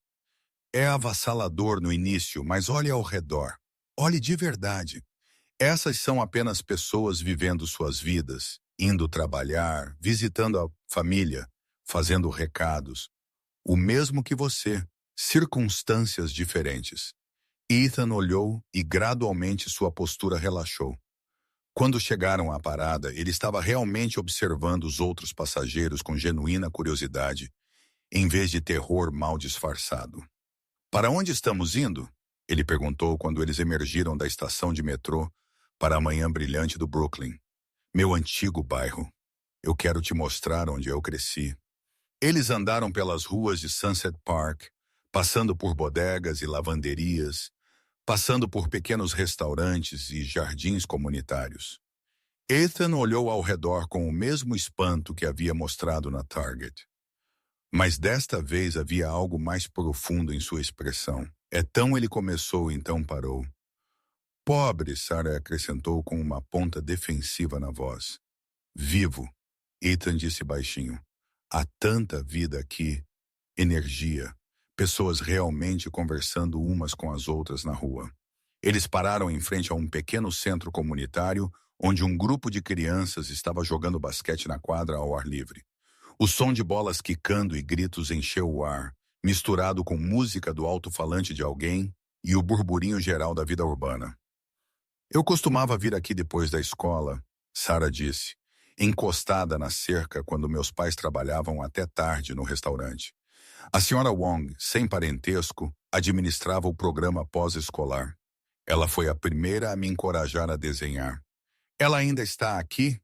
É avassalador no início, mas olhe ao redor. Olhe de verdade. Essas são apenas pessoas vivendo suas vidas, indo trabalhar, visitando a família, fazendo recados. O mesmo que você, circunstâncias diferentes. Ethan olhou e gradualmente sua postura relaxou. Quando chegaram à parada, ele estava realmente observando os outros passageiros com genuína curiosidade, em vez de terror mal disfarçado. Para onde estamos indo? Ele perguntou quando eles emergiram da estação de metrô para a manhã brilhante do Brooklyn. Meu antigo bairro. Eu quero te mostrar onde eu cresci. Eles andaram pelas ruas de Sunset Park, passando por bodegas e lavanderias, passando por pequenos restaurantes e jardins comunitários. Ethan olhou ao redor com o mesmo espanto que havia mostrado na Target. Mas desta vez havia algo mais profundo em sua expressão. Então ele começou, então parou. Pobre, Sarah acrescentou com uma ponta defensiva na voz. Vivo, Ethan disse baixinho. Há tanta vida aqui, energia, pessoas realmente conversando umas com as outras na rua. Eles pararam em frente a um pequeno centro comunitário onde um grupo de crianças estava jogando basquete na quadra ao ar livre. O som de bolas quicando e gritos encheu o ar, misturado com música do alto-falante de alguém e o burburinho geral da vida urbana. Eu costumava vir aqui depois da escola, Sarah disse, encostada na cerca quando meus pais trabalhavam até tarde no restaurante. A senhora Wong, sem parentesco, administrava o programa pós-escolar. Ela foi a primeira a me encorajar a desenhar. Ela ainda está aqui?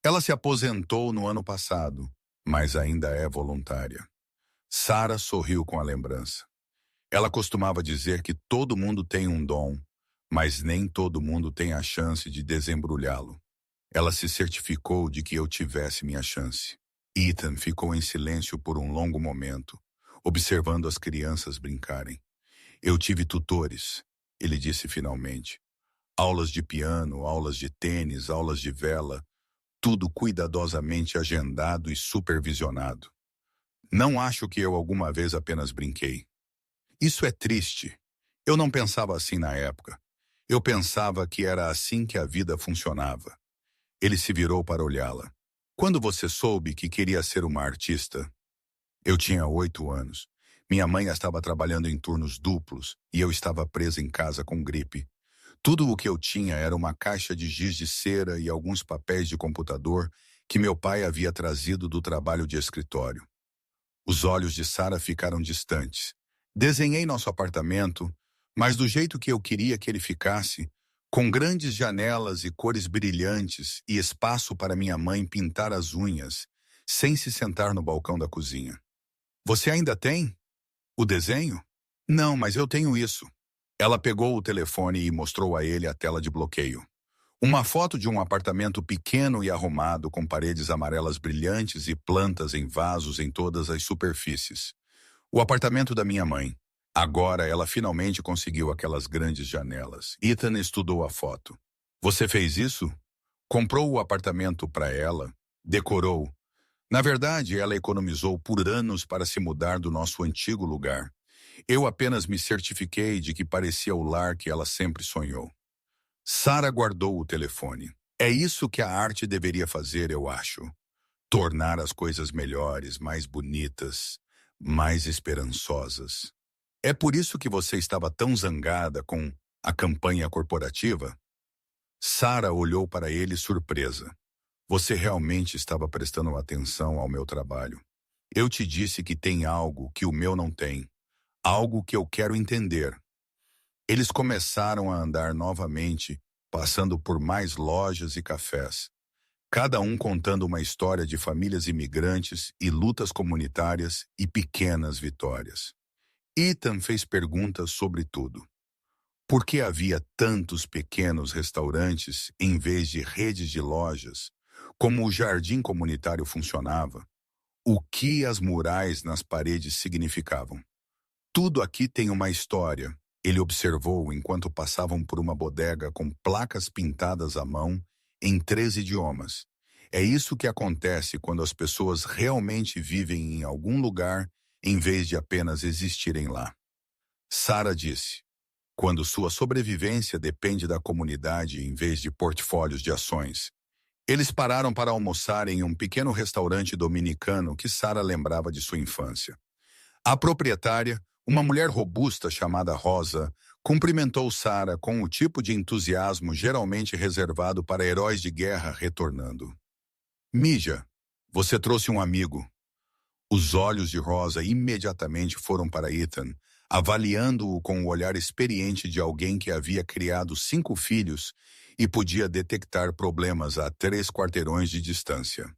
Ela se aposentou no ano passado, mas ainda é voluntária. Sarah sorriu com a lembrança. Ela costumava dizer que todo mundo tem um dom, mas nem todo mundo tem a chance de desembrulhá-lo. Ela se certificou de que eu tivesse minha chance. Ethan ficou em silêncio por um longo momento, observando as crianças brincarem. Eu tive tutores, ele disse finalmente. Aulas de piano, aulas de tênis, aulas de vela, tudo cuidadosamente agendado e supervisionado. Não acho que eu alguma vez apenas brinquei. Isso é triste. Eu não pensava assim na época. Eu pensava que era assim que a vida funcionava. Ele se virou para olhá-la. Quando você soube que queria ser uma artista? Eu tinha 8 anos. Minha mãe estava trabalhando em turnos duplos e eu estava presa em casa com gripe. Tudo o que eu tinha era uma caixa de giz de cera e alguns papéis de computador que meu pai havia trazido do trabalho de escritório. Os olhos de Sarah ficaram distantes. Desenhei nosso apartamento, mas do jeito que eu queria que ele ficasse, com grandes janelas e cores brilhantes e espaço para minha mãe pintar as unhas, sem se sentar no balcão da cozinha. Você ainda tem o desenho? Não, mas eu tenho isso. Ela pegou o telefone e mostrou a ele a tela de bloqueio. Uma foto de um apartamento pequeno e arrumado com paredes amarelas brilhantes e plantas em vasos em todas as superfícies. O apartamento da minha mãe. Agora ela finalmente conseguiu aquelas grandes janelas. Ethan estudou a foto. Você fez isso? Comprou o apartamento para ela? Decorou? Na verdade, ela economizou por anos para se mudar do nosso antigo lugar. Eu apenas me certifiquei de que parecia o lar que ela sempre sonhou. Sarah guardou o telefone. É isso que a arte deveria fazer, eu acho. Tornar as coisas melhores, mais bonitas, mais esperançosas. É por isso que você estava tão zangada com a campanha corporativa? Sarah olhou para ele surpresa. Você realmente estava prestando atenção ao meu trabalho. Eu te disse que tem algo que o meu não tem. Algo que eu quero entender. Eles começaram a andar novamente, passando por mais lojas e cafés. Cada um contando uma história de famílias imigrantes e lutas comunitárias e pequenas vitórias. Ethan fez perguntas sobre tudo. Por que havia tantos pequenos restaurantes em vez de redes de lojas? Como o jardim comunitário funcionava? O que as murais nas paredes significavam? Tudo aqui tem uma história, ele observou enquanto passavam por uma bodega com placas pintadas à mão em 3 idiomas. É isso que acontece quando as pessoas realmente vivem em algum lugar em vez de apenas existirem lá. Sarah disse, quando sua sobrevivência depende da comunidade em vez de portfólios de ações. Eles pararam para almoçar em um pequeno restaurante dominicano que Sarah lembrava de sua infância. A proprietária, uma mulher robusta chamada Rosa, cumprimentou Sarah com o tipo de entusiasmo geralmente reservado para heróis de guerra retornando. Mija, você trouxe um amigo. Os olhos de Rosa imediatamente foram para Ethan, avaliando-o com o olhar experiente de alguém que havia criado 5 filhos e podia detectar problemas a 3 quarteirões de distância.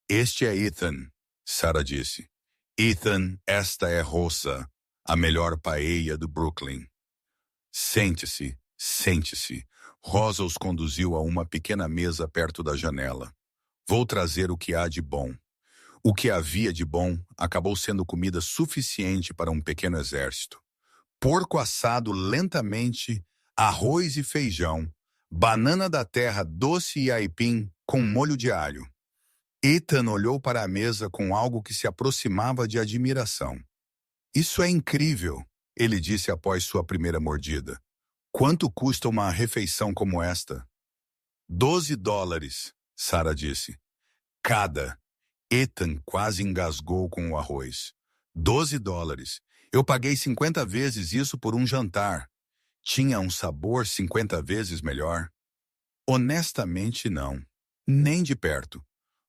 Este é Ethan, Sarah disse. Ethan, esta é Rosa, a melhor paella do Brooklyn. Sente-se, sente-se. Rosa os conduziu a uma pequena mesa perto da janela. Vou trazer o que há de bom. O que havia de bom acabou sendo comida suficiente para um pequeno exército. Porco assado lentamente, arroz e feijão, banana da terra doce e aipim com molho de alho. Ethan olhou para a mesa com algo que se aproximava de admiração. Isso é incrível, ele disse após sua primeira mordida. Quanto custa uma refeição como esta? $12, Sarah disse. Cada. Ethan quase engasgou com o arroz. US$ 12. Eu paguei 50 vezes isso por um jantar. Tinha um sabor 50 vezes melhor? Honestamente, não. Nem de perto.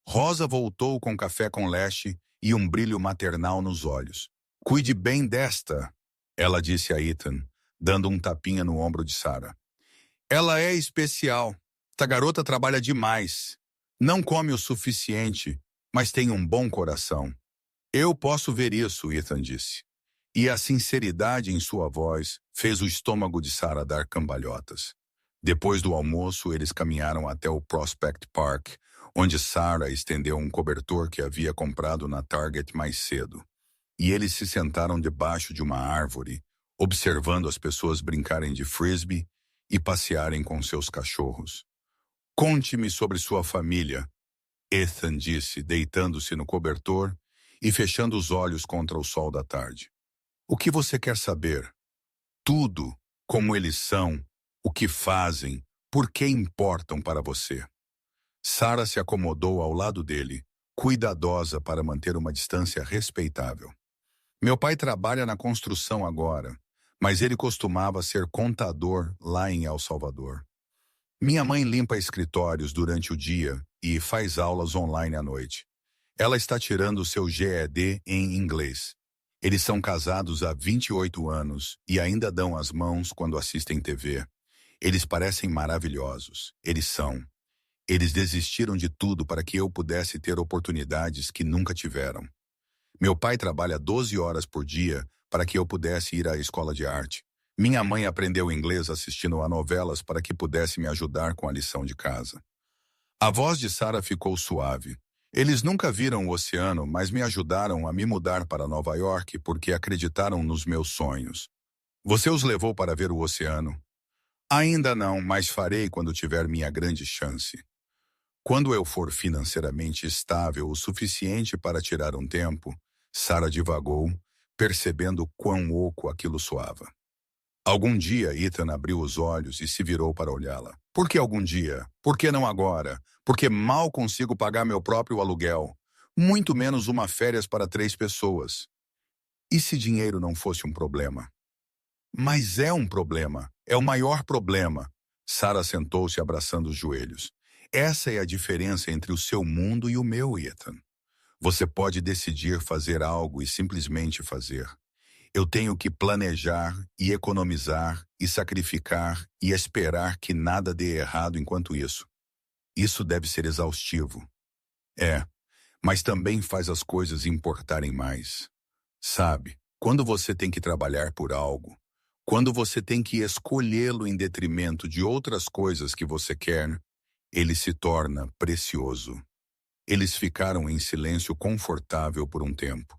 Rosa voltou com café com leite e um brilho maternal nos olhos. Cuide bem desta, ela disse a Ethan, dando um tapinha no ombro de Sarah. Ela é especial. Esta garota trabalha demais. Não come o suficiente, mas tem um bom coração. Eu posso ver isso, Ethan disse. E a sinceridade em sua voz fez o estômago de Sarah dar cambalhotas. Depois do almoço, eles caminharam até o Prospect Park, onde Sarah estendeu um cobertor que havia comprado na Target mais cedo. E eles se sentaram debaixo de uma árvore, observando as pessoas brincarem de frisbee e passearem com seus cachorros. Conte-me sobre sua família, Ethan disse, deitando-se no cobertor e fechando os olhos contra o sol da tarde. O que você quer saber? Tudo, como eles são, o que fazem, por que importam para você. Sarah se acomodou ao lado dele, cuidadosa para manter uma distância respeitável. Meu pai trabalha na construção agora, mas ele costumava ser contador lá em El Salvador. Minha mãe limpa escritórios durante o dia e faz aulas online à noite. Ela está tirando seu GED em inglês. Eles são casados há 28 anos e ainda dão as mãos quando assistem TV. Eles parecem maravilhosos. Eles são. Eles desistiram de tudo para que eu pudesse ter oportunidades que nunca tiveram. Meu pai trabalha 12 horas por dia para que eu pudesse ir à escola de arte. Minha mãe aprendeu inglês assistindo a novelas para que pudesse me ajudar com a lição de casa. A voz de Sarah ficou suave. Eles nunca viram o oceano, mas me ajudaram a me mudar para Nova York porque acreditaram nos meus sonhos. Você os levou para ver o oceano? Ainda não, mas farei quando tiver minha grande chance. Quando eu for financeiramente estável o suficiente para tirar um tempo, Sarah divagou, percebendo quão oco aquilo soava. Algum dia, Ethan abriu os olhos e se virou para olhá-la. Por que algum dia? Por que não agora? Porque mal consigo pagar meu próprio aluguel. Muito menos uma férias para 3 pessoas. E se dinheiro não fosse um problema? Mas é um problema. É o maior problema. Sarah sentou-se abraçando os joelhos. Essa é a diferença entre o seu mundo e o meu, Ethan. Você pode decidir fazer algo e simplesmente fazer. Eu tenho que planejar e economizar e sacrificar e esperar que nada dê errado enquanto isso. Isso deve ser exaustivo. É, mas também faz as coisas importarem mais. Sabe, quando você tem que trabalhar por algo, quando você tem que escolhê-lo em detrimento de outras coisas que você quer, ele se torna precioso. Eles ficaram em silêncio confortável por um tempo,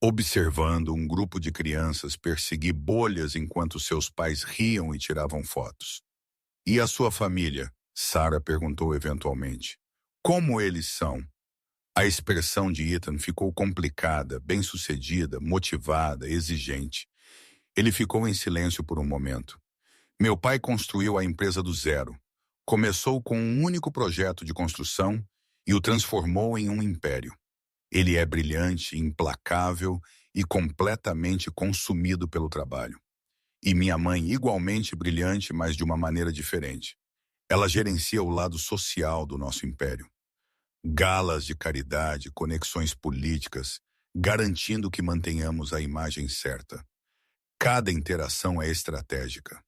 observando um grupo de crianças perseguir bolhas enquanto seus pais riam e tiravam fotos. E a sua família? Sarah perguntou eventualmente. Como eles são? A expressão de Ethan ficou complicada, bem-sucedida, motivada, exigente. Ele ficou em silêncio por um momento. Meu pai construiu a empresa do zero. Começou com um único projeto de construção e o transformou em um império. Ele é brilhante, implacável e completamente consumido pelo trabalho. E minha mãe igualmente brilhante, mas de uma maneira diferente. Ela gerencia o lado social do nosso império. Galas de caridade, conexões políticas, garantindo que mantenhamos a imagem certa. Cada interação é estratégica.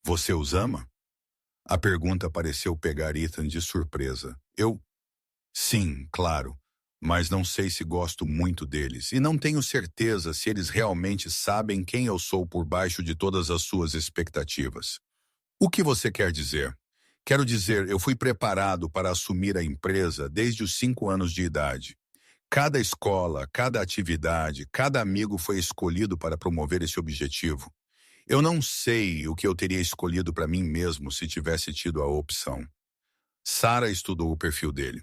Você os ama? A pergunta pareceu pegar Ethan de surpresa. Sim, claro, mas não sei se gosto muito deles e não tenho certeza se eles realmente sabem quem eu sou por baixo de todas as suas expectativas. O que você quer dizer? Quero dizer, eu fui preparado para assumir a empresa desde os 5 anos de idade. Cada escola, cada atividade, cada amigo foi escolhido para promover esse objetivo. Eu não sei o que eu teria escolhido para mim mesmo se tivesse tido a opção. Sarah estudou o perfil dele.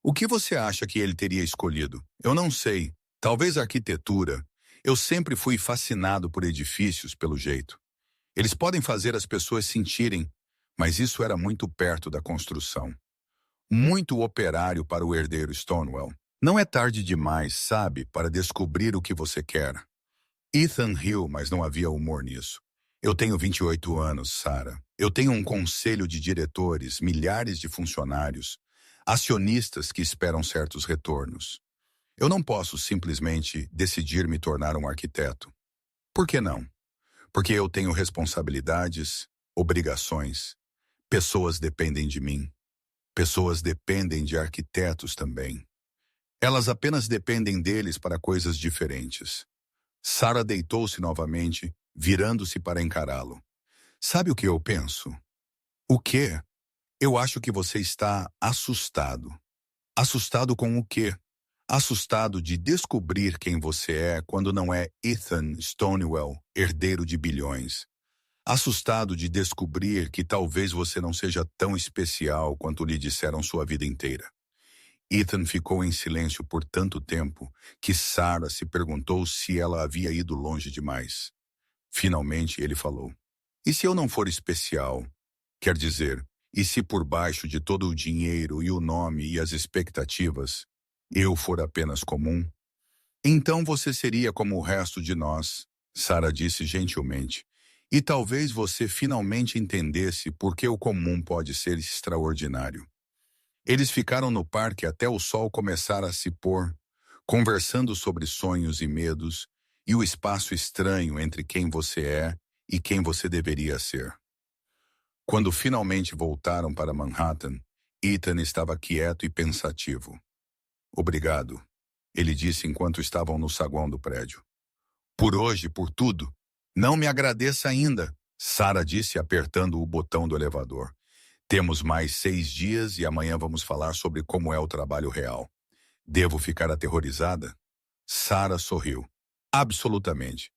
O que você acha que ele teria escolhido? Eu não sei. Talvez arquitetura. Eu sempre fui fascinado por edifícios, pelo jeito. Eles podem fazer as pessoas sentirem, mas isso era muito perto da construção. Muito operário para o herdeiro Stonewall. Não é tarde demais, sabe, para descobrir o que você quer. Ethan riu, mas não havia humor nisso. Eu tenho 28 anos, Sarah. Eu tenho um conselho de diretores, milhares de funcionários, acionistas que esperam certos retornos. Eu não posso simplesmente decidir me tornar um arquiteto. Por que não? Porque eu tenho responsabilidades, obrigações. Pessoas dependem de mim. Pessoas dependem de arquitetos também. Elas apenas dependem deles para coisas diferentes. Sarah deitou-se novamente, virando-se para encará-lo. Sabe o que eu penso? O quê? Eu acho que você está assustado. Assustado com o quê? Assustado de descobrir quem você é quando não é Ethan Stonewall, herdeiro de bilhões. Assustado de descobrir que talvez você não seja tão especial quanto lhe disseram sua vida inteira. Ethan ficou em silêncio por tanto tempo que Sarah se perguntou se ela havia ido longe demais. Finalmente ele falou: "E se eu não for especial? Quer dizer, e se por baixo de todo o dinheiro e o nome e as expectativas, eu for apenas comum? Então você seria como o resto de nós", Sarah disse gentilmente. "E talvez você finalmente entendesse por que o comum pode ser extraordinário." Eles ficaram no parque até o sol começar a se pôr, conversando sobre sonhos e medos e o espaço estranho entre quem você é e quem você deveria ser. Quando finalmente voltaram para Manhattan, Ethan estava quieto e pensativo. "Obrigado", ele disse enquanto estavam no saguão do prédio. "Por hoje, por tudo. Não me agradeça ainda", Sarah disse apertando o botão do elevador. "Temos mais 6 dias e amanhã vamos falar sobre como é o trabalho real." "Devo ficar aterrorizada?" Sarah sorriu. "Absolutamente."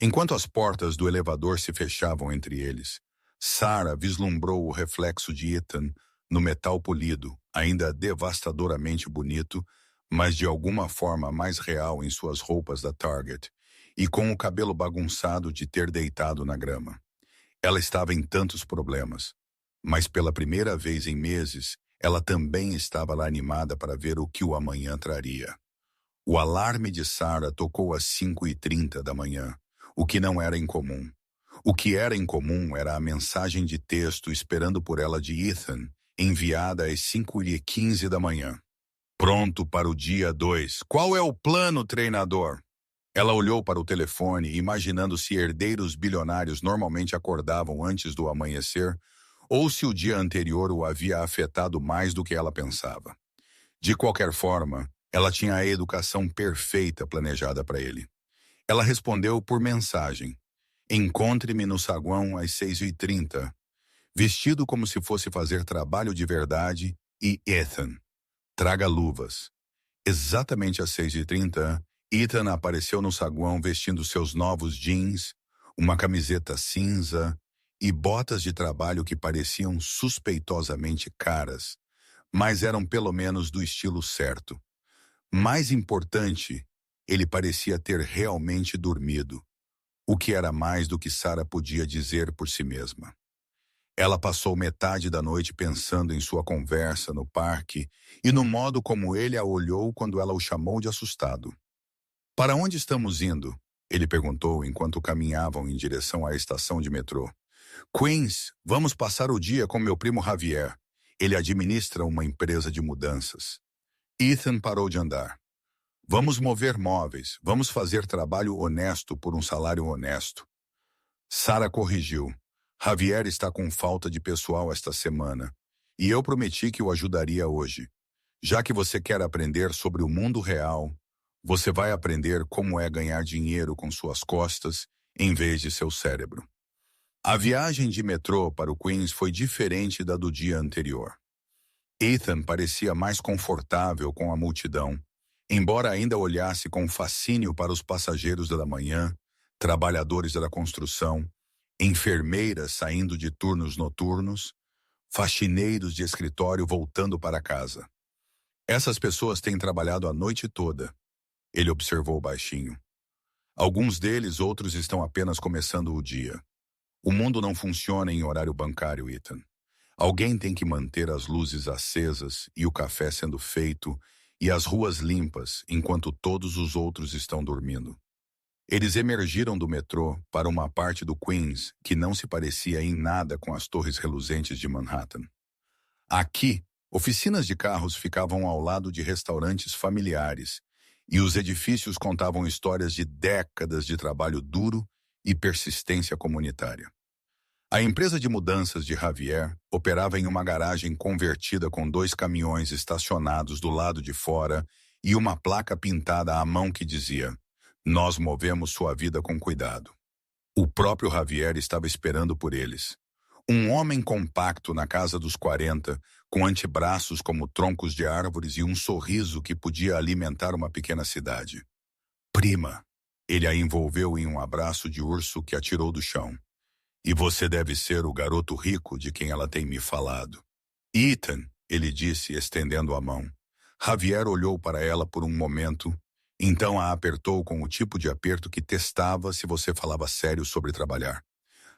Enquanto as portas do elevador se fechavam entre eles, Sarah vislumbrou o reflexo de Ethan no metal polido, ainda devastadoramente bonito, mas de alguma forma mais real em suas roupas da Target, e com o cabelo bagunçado de ter deitado na grama. Ela estava em tantos problemas, mas pela primeira vez em meses, ela também estava lá animada para ver o que o amanhã traria. O alarme de Sarah tocou às 5h30 da manhã, o que não era incomum. O que era incomum era a mensagem de texto esperando por ela de Ethan, enviada às 5h15 da manhã. "Pronto para o dia 2. Qual é o plano, treinador?" Ela olhou para o telefone, imaginando se herdeiros bilionários normalmente acordavam antes do amanhecer, ou se o dia anterior o havia afetado mais do que ela pensava. De qualquer forma, ela tinha a educação perfeita planejada para ele. Ela respondeu por mensagem: "Encontre-me no saguão às 6h30, vestido como se fosse fazer trabalho de verdade, e Ethan. Traga luvas." Exatamente às 6h30, Ethan apareceu no saguão vestindo seus novos jeans, uma camiseta cinza e botas de trabalho que pareciam suspeitosamente caras, mas eram pelo menos do estilo certo. Mais importante, ele parecia ter realmente dormido, o que era mais do que Sarah podia dizer por si mesma. Ela passou metade da noite pensando em sua conversa no parque e no modo como ele a olhou quando ela o chamou de assustado. "Para onde estamos indo?" ele perguntou enquanto caminhavam em direção à estação de metrô. "Queens, vamos passar o dia com meu primo Javier. Ele administra uma empresa de mudanças." Ethan parou de andar. "Vamos mover móveis, vamos fazer trabalho honesto por um salário honesto." Sarah corrigiu: "Javier está com falta de pessoal esta semana, e eu prometi que o ajudaria hoje. Já que você quer aprender sobre o mundo real, você vai aprender como é ganhar dinheiro com suas costas em vez de seu cérebro." A viagem de metrô para o Queens foi diferente da do dia anterior. Ethan parecia mais confortável com a multidão, embora ainda olhasse com fascínio para os passageiros da manhã, trabalhadores da construção, enfermeiras saindo de turnos noturnos, faxineiros de escritório voltando para casa. "Essas pessoas têm trabalhado a noite toda", ele observou baixinho. "Alguns deles, outros estão apenas começando o dia. O mundo não funciona em horário bancário, Ethan. Alguém tem que manter as luzes acesas e o café sendo feito e as ruas limpas enquanto todos os outros estão dormindo. Eles emergiram do metrô para uma parte do Queens que não se parecia em nada com as torres reluzentes de Manhattan. Aqui, oficinas de carros ficavam ao lado de restaurantes familiares e os edifícios contavam histórias de décadas de trabalho duro e persistência comunitária. A empresa de mudanças de Javier operava em uma garagem convertida com 2 caminhões estacionados do lado de fora e uma placa pintada à mão que dizia: "Nós movemos sua vida com cuidado." O próprio Javier estava esperando por eles. Um homem compacto na casa dos 40, com antebraços como troncos de árvores e um sorriso que podia alimentar uma pequena cidade. "Prima." Ele a envolveu em um abraço de urso que a tirou do chão. "E você deve ser o garoto rico de quem ela tem me falado." "Ethan," ele disse, estendendo a mão. Javier olhou para ela por um momento, então a apertou com o tipo de aperto que testava se você falava sério sobre trabalhar.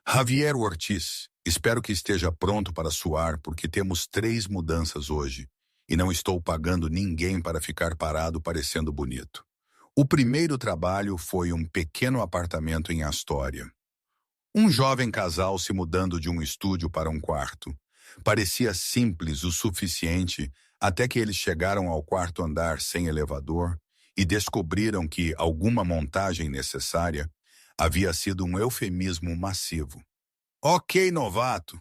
"Javier Ortiz, espero que esteja pronto para suar porque temos 3 mudanças hoje e não estou pagando ninguém para ficar parado parecendo bonito." O primeiro trabalho foi um pequeno apartamento em Astoria. Um jovem casal se mudando de um estúdio para um quarto. Parecia simples o suficiente até que eles chegaram ao quarto andar sem elevador e descobriram que alguma montagem necessária havia sido um eufemismo massivo. "Ok, novato,"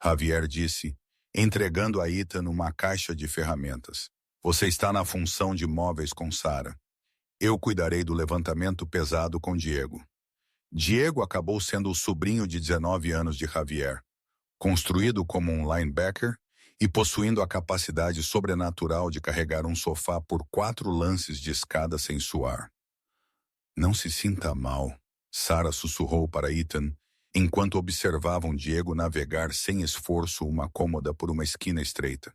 Javier disse, entregando a Ethan uma caixa de ferramentas. "Você está na função de móveis com Sarah. Eu cuidarei do levantamento pesado com Diego." Diego acabou sendo o sobrinho de 19 anos de Javier, construído como um linebacker e possuindo a capacidade sobrenatural de carregar um sofá por 4 lances de escada sem suar. "Não se sinta mal," Sarah sussurrou para Ethan, enquanto observavam Diego navegar sem esforço uma cômoda por uma esquina estreita.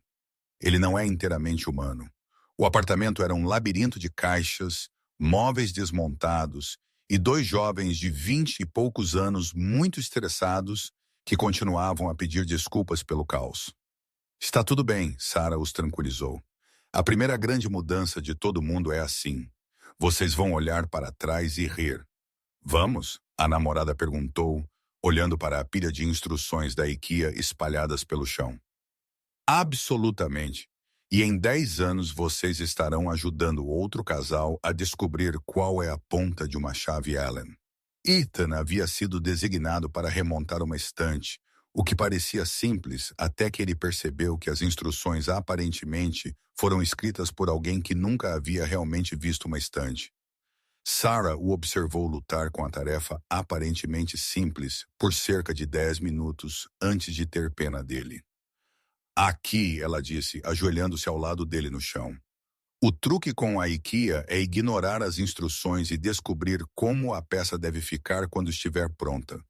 "Ele não é inteiramente humano." O apartamento era um labirinto de caixas, móveis desmontados e 2 jovens de 20 e poucos anos muito estressados que continuavam a pedir desculpas pelo caos. "Está tudo bem," Sarah os tranquilizou. "A primeira grande mudança de todo mundo é assim. Vocês vão olhar para trás e rir." "Vamos?" a namorada perguntou, olhando para a pilha de instruções da IKEA espalhadas pelo chão. "Absolutamente. E em 10 anos vocês estarão ajudando outro casal a descobrir qual é a ponta de uma chave Allen." Ethan havia sido designado para remontar uma estante, o que parecia simples até que ele percebeu que as instruções aparentemente foram escritas por alguém que nunca havia realmente visto uma estante. Sarah o observou lutar com a tarefa aparentemente simples por cerca de 10 minutos antes de ter pena dele. "Aqui," ela disse, ajoelhando-se ao lado dele no chão. "O truque com a IKEA é ignorar as instruções e descobrir como a peça deve ficar quando estiver pronta.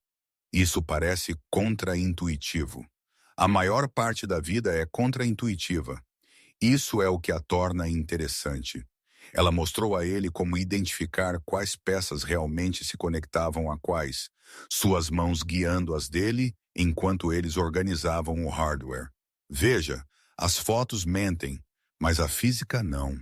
Isso parece contraintuitivo. A maior parte da vida é contraintuitiva. Isso é o que a torna interessante." Ela mostrou a ele como identificar quais peças realmente se conectavam a quais, suas mãos guiando as dele enquanto eles organizavam o hardware. "Veja, as fotos mentem, mas a física não."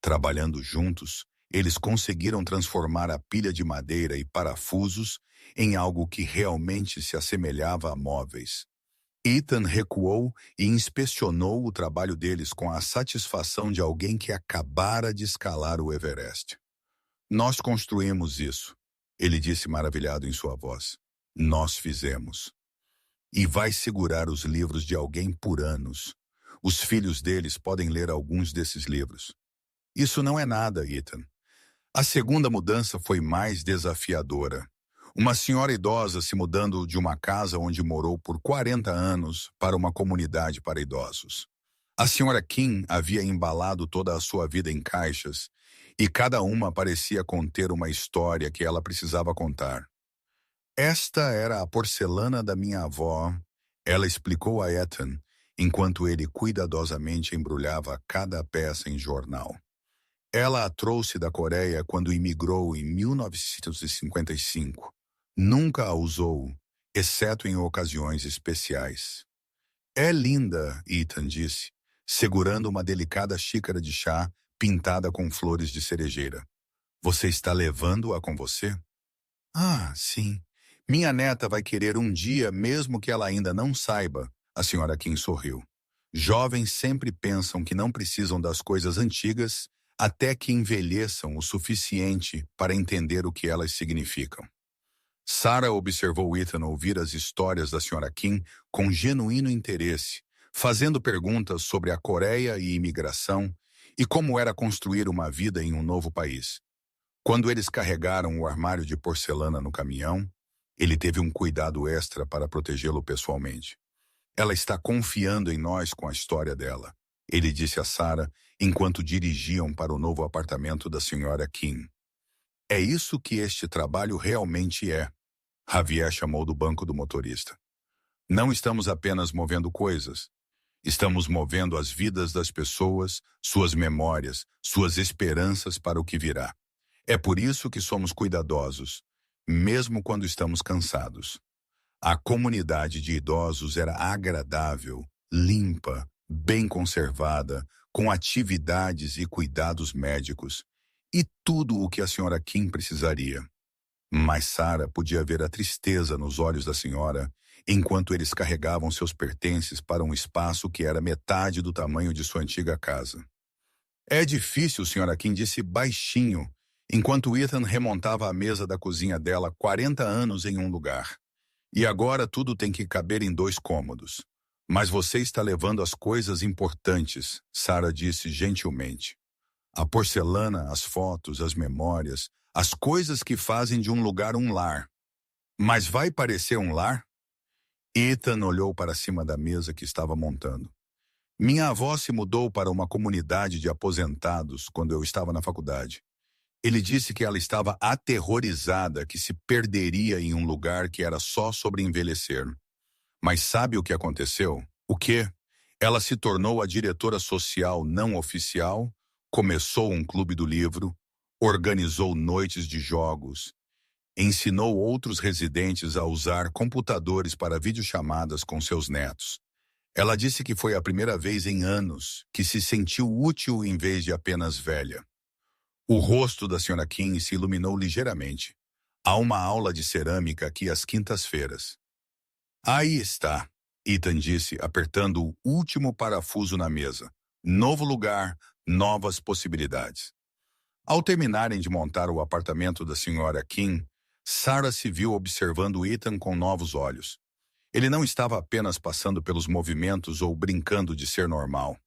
Trabalhando juntos, eles conseguiram transformar a pilha de madeira e parafusos em algo que realmente se assemelhava a móveis. Ethan recuou e inspecionou o trabalho deles com a satisfação de alguém que acabara de escalar o Everest. "Nós construímos isso," ele disse maravilhado em sua voz. "Nós fizemos." "E vai segurar os livros de alguém por anos. Os filhos deles podem ler alguns desses livros." "Isso não é nada, Ethan." A segunda mudança foi mais desafiadora. Uma senhora idosa se mudando de uma casa onde morou por 40 anos para uma comunidade para idosos. A senhora Kim havia embalado toda a sua vida em caixas e cada uma parecia conter uma história que ela precisava contar. "Esta era a porcelana da minha avó," ela explicou a Ethan, enquanto ele cuidadosamente embrulhava cada peça em jornal. "Ela a trouxe da Coreia quando imigrou em 1955. Nunca a usou, exceto em ocasiões especiais." "É linda," Ethan disse, segurando uma delicada xícara de chá pintada com flores de cerejeira. Você está levando-a com você? Ah, sim. Minha neta vai querer um dia, mesmo que ela ainda não saiba, a senhora Kim sorriu. Jovens sempre pensam que não precisam das coisas antigas até que envelheçam o suficiente para entender o que elas significam. Sarah observou Ethan ouvir as histórias da senhora Kim com genuíno interesse, fazendo perguntas sobre a Coreia e imigração e como era construir uma vida em um novo país. Quando eles carregaram o armário de porcelana no caminhão, ele teve um cuidado extra para protegê-lo pessoalmente. Ela está confiando em nós com a história dela, ele disse a Sarah enquanto dirigiam para o novo apartamento da senhora Kim. É isso que este trabalho realmente é, Javier chamou do banco do motorista. Não estamos apenas movendo coisas. Estamos movendo as vidas das pessoas, suas memórias, suas esperanças para o que virá. É por isso que somos cuidadosos, mesmo quando estamos cansados. A comunidade de idosos era agradável, limpa, bem conservada, com atividades e cuidados médicos, e tudo o que a senhora Kim precisaria. Mas Sarah podia ver a tristeza nos olhos da senhora enquanto eles carregavam seus pertences para um espaço que era metade do tamanho de sua antiga casa. É difícil, senhora Kim disse baixinho, enquanto Ethan remontava a mesa da cozinha dela 40 anos em um lugar. E agora tudo tem que caber em 2 cômodos. Mas você está levando as coisas importantes, Sarah disse gentilmente. A porcelana, as fotos, as memórias, as coisas que fazem de um lugar um lar. Mas vai parecer um lar? Ethan olhou para cima da mesa que estava montando. Minha avó se mudou para uma comunidade de aposentados quando eu estava na faculdade. Ele disse que ela estava aterrorizada que se perderia em um lugar que era só sobre envelhecer. Mas sabe o que aconteceu? O quê? Ela se tornou a diretora social não oficial, começou um clube do livro, organizou noites de jogos, ensinou outros residentes a usar computadores para videochamadas com seus netos. Ela disse que foi a primeira vez em anos que se sentiu útil em vez de apenas velha. O rosto da senhora Kim se iluminou ligeiramente. Há uma aula de cerâmica aqui às quintas-feiras. Aí está, Ethan disse, apertando o último parafuso na mesa. Novo lugar, novas possibilidades. Ao terminarem de montar o apartamento da senhora Kim, Sarah se viu observando Ethan com novos olhos. Ele não estava apenas passando pelos movimentos ou brincando de ser normal.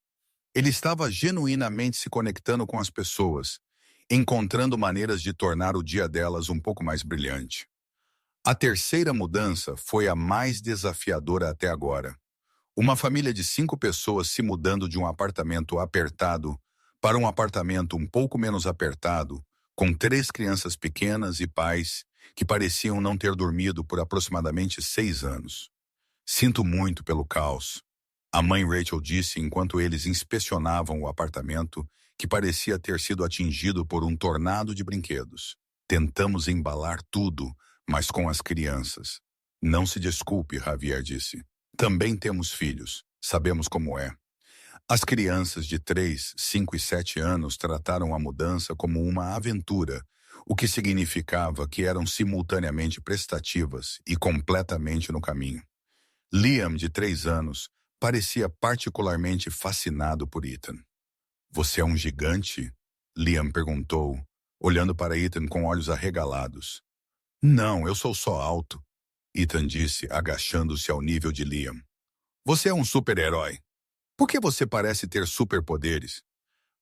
Ele estava genuinamente se conectando com as pessoas, encontrando maneiras de tornar o dia delas um pouco mais brilhante. A terceira mudança foi a mais desafiadora até agora. Uma família de 5 pessoas se mudando de um apartamento apertado para um apartamento um pouco menos apertado, com 3 crianças pequenas e pais que pareciam não ter dormido por aproximadamente 6 anos. Sinto muito pelo caos, a mãe Rachel disse enquanto eles inspecionavam o apartamento que parecia ter sido atingido por um tornado de brinquedos. Tentamos embalar tudo, mas com as crianças. Não se desculpe, Javier disse. Também temos filhos, sabemos como é. As crianças de 3, 5 e 7 anos trataram a mudança como uma aventura, o que significava que eram simultaneamente prestativas e completamente no caminho. Liam, de 3 anos, parecia particularmente fascinado por Ethan. Você é um gigante? Liam perguntou, olhando para Ethan com olhos arregalados. Não, eu sou só alto, Ethan disse, agachando-se ao nível de Liam. Você é um super-herói. Por que você parece ter superpoderes?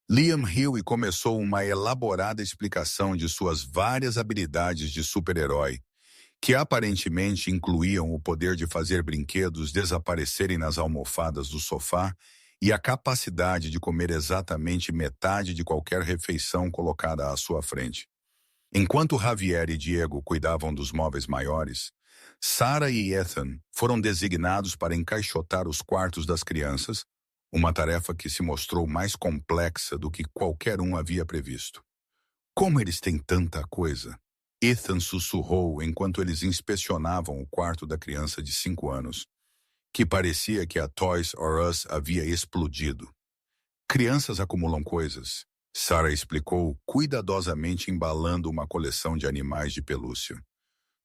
Liam riu e começou uma elaborada explicação de suas várias habilidades de super-herói, que aparentemente incluíam o poder de fazer brinquedos desaparecerem nas almofadas do sofá e a capacidade de comer exatamente metade de qualquer refeição colocada à sua frente. Enquanto Javier e Diego cuidavam dos móveis maiores, Sarah e Ethan foram designados para encaixotar os quartos das crianças, uma tarefa que se mostrou mais complexa do que qualquer um havia previsto. Como eles têm tanta coisa? Ethan sussurrou enquanto eles inspecionavam o quarto da criança de 5 anos, que parecia que a Toys R Us havia explodido. Crianças acumulam coisas, Sarah explicou, cuidadosamente embalando uma coleção de animais de pelúcia.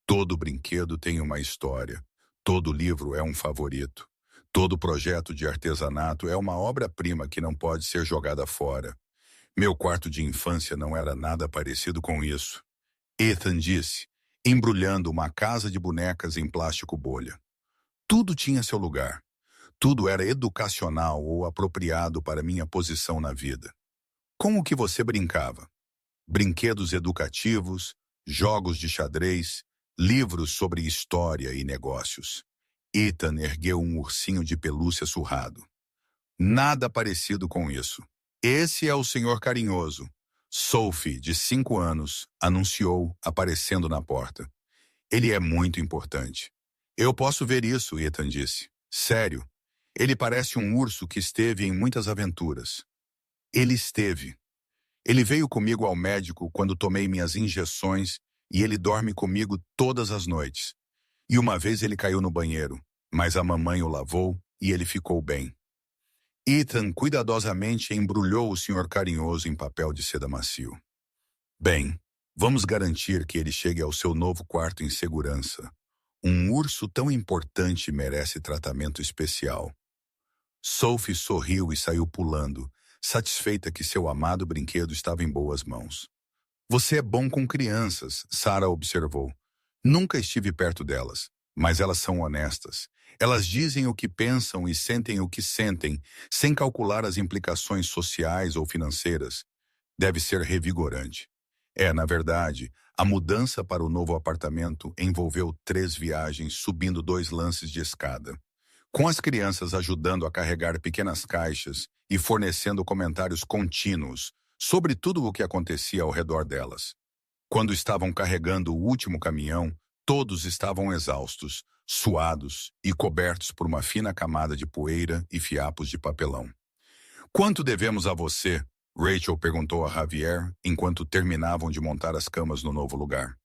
Todo brinquedo tem uma história. Todo livro é um favorito. Todo projeto de artesanato é uma obra-prima que não pode ser jogada fora. Meu quarto de infância não era nada parecido com isso. Ethan disse, embrulhando uma casa de bonecas em plástico bolha. Tudo tinha seu lugar. Tudo era educacional ou apropriado para minha posição na vida. Com o que você brincava? Brinquedos educativos, jogos de xadrez, livros sobre história e negócios. Ethan ergueu um ursinho de pelúcia surrado. Nada parecido com isso. Esse é o senhor carinhoso. Sophie, de 5 anos, anunciou, aparecendo na porta. Ele é muito importante. Eu posso ver isso, Ethan disse. Sério. Ele parece um urso que esteve em muitas aventuras. Ele esteve. Ele veio comigo ao médico quando tomei minhas injeções e ele dorme comigo todas as noites. E uma vez ele caiu no banheiro, mas a mamãe o lavou e ele ficou bem. Ethan cuidadosamente embrulhou o senhor carinhoso em papel de seda macio. Bem, vamos garantir que ele chegue ao seu novo quarto em segurança. Um urso tão importante merece tratamento especial. Sophie sorriu e saiu pulando, satisfeita que seu amado brinquedo estava em boas mãos. Você é bom com crianças, Sarah observou. Nunca estive perto delas, mas elas são honestas. Elas dizem o que pensam e sentem o que sentem, sem calcular as implicações sociais ou financeiras. Deve ser revigorante. Na verdade, a mudança para o novo apartamento envolveu 3 viagens subindo 2 lances de escada. Com as crianças ajudando a carregar pequenas caixas e fornecendo comentários contínuos sobre tudo o que acontecia ao redor delas. Quando estavam carregando o último caminhão, todos estavam exaustos, suados e cobertos por uma fina camada de poeira e fiapos de papelão. Quanto devemos a você? Rachel perguntou a Javier enquanto terminavam de montar as camas no novo lugar.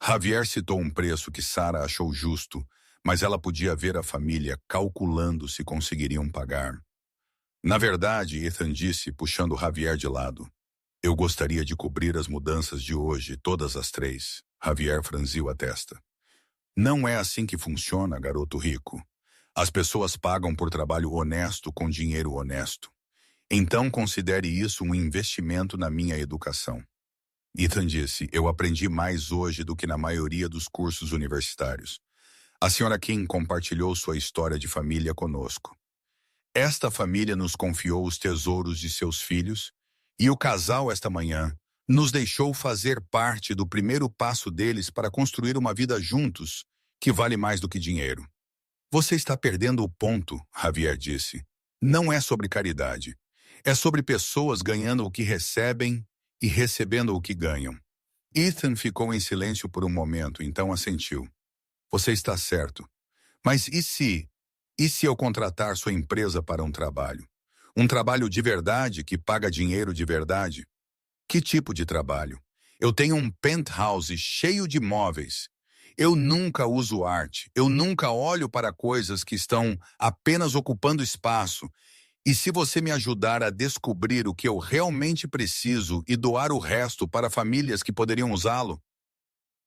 Javier citou um preço que Sarah achou justo, mas ela podia ver a família calculando se conseguiriam pagar. Na verdade, Ethan disse, puxando Javier de lado. Eu gostaria de cobrir as mudanças de hoje, todas as 3. Javier franziu a testa. Não é assim que funciona, garoto rico. As pessoas pagam por trabalho honesto com dinheiro honesto. Então considere isso um investimento na minha educação. Ethan disse, eu aprendi mais hoje do que na maioria dos cursos universitários. A senhora Kim compartilhou sua história de família conosco. Esta família nos confiou os tesouros de seus filhos e o casal esta manhã nos deixou fazer parte do primeiro passo deles para construir uma vida juntos que vale mais do que dinheiro. Você está perdendo o ponto, Javier disse. Não é sobre caridade. É sobre pessoas ganhando o que recebem e recebendo o que ganham. Ethan ficou em silêncio por um momento, então assentiu. Você está certo. Mas e se eu contratar sua empresa para um trabalho? Um trabalho de verdade que paga dinheiro de verdade? Que tipo de trabalho? Eu tenho um penthouse cheio de móveis. Eu nunca uso arte. Eu nunca olho para coisas que estão apenas ocupando espaço. E se você me ajudar a descobrir o que eu realmente preciso e doar o resto para famílias que poderiam usá-lo?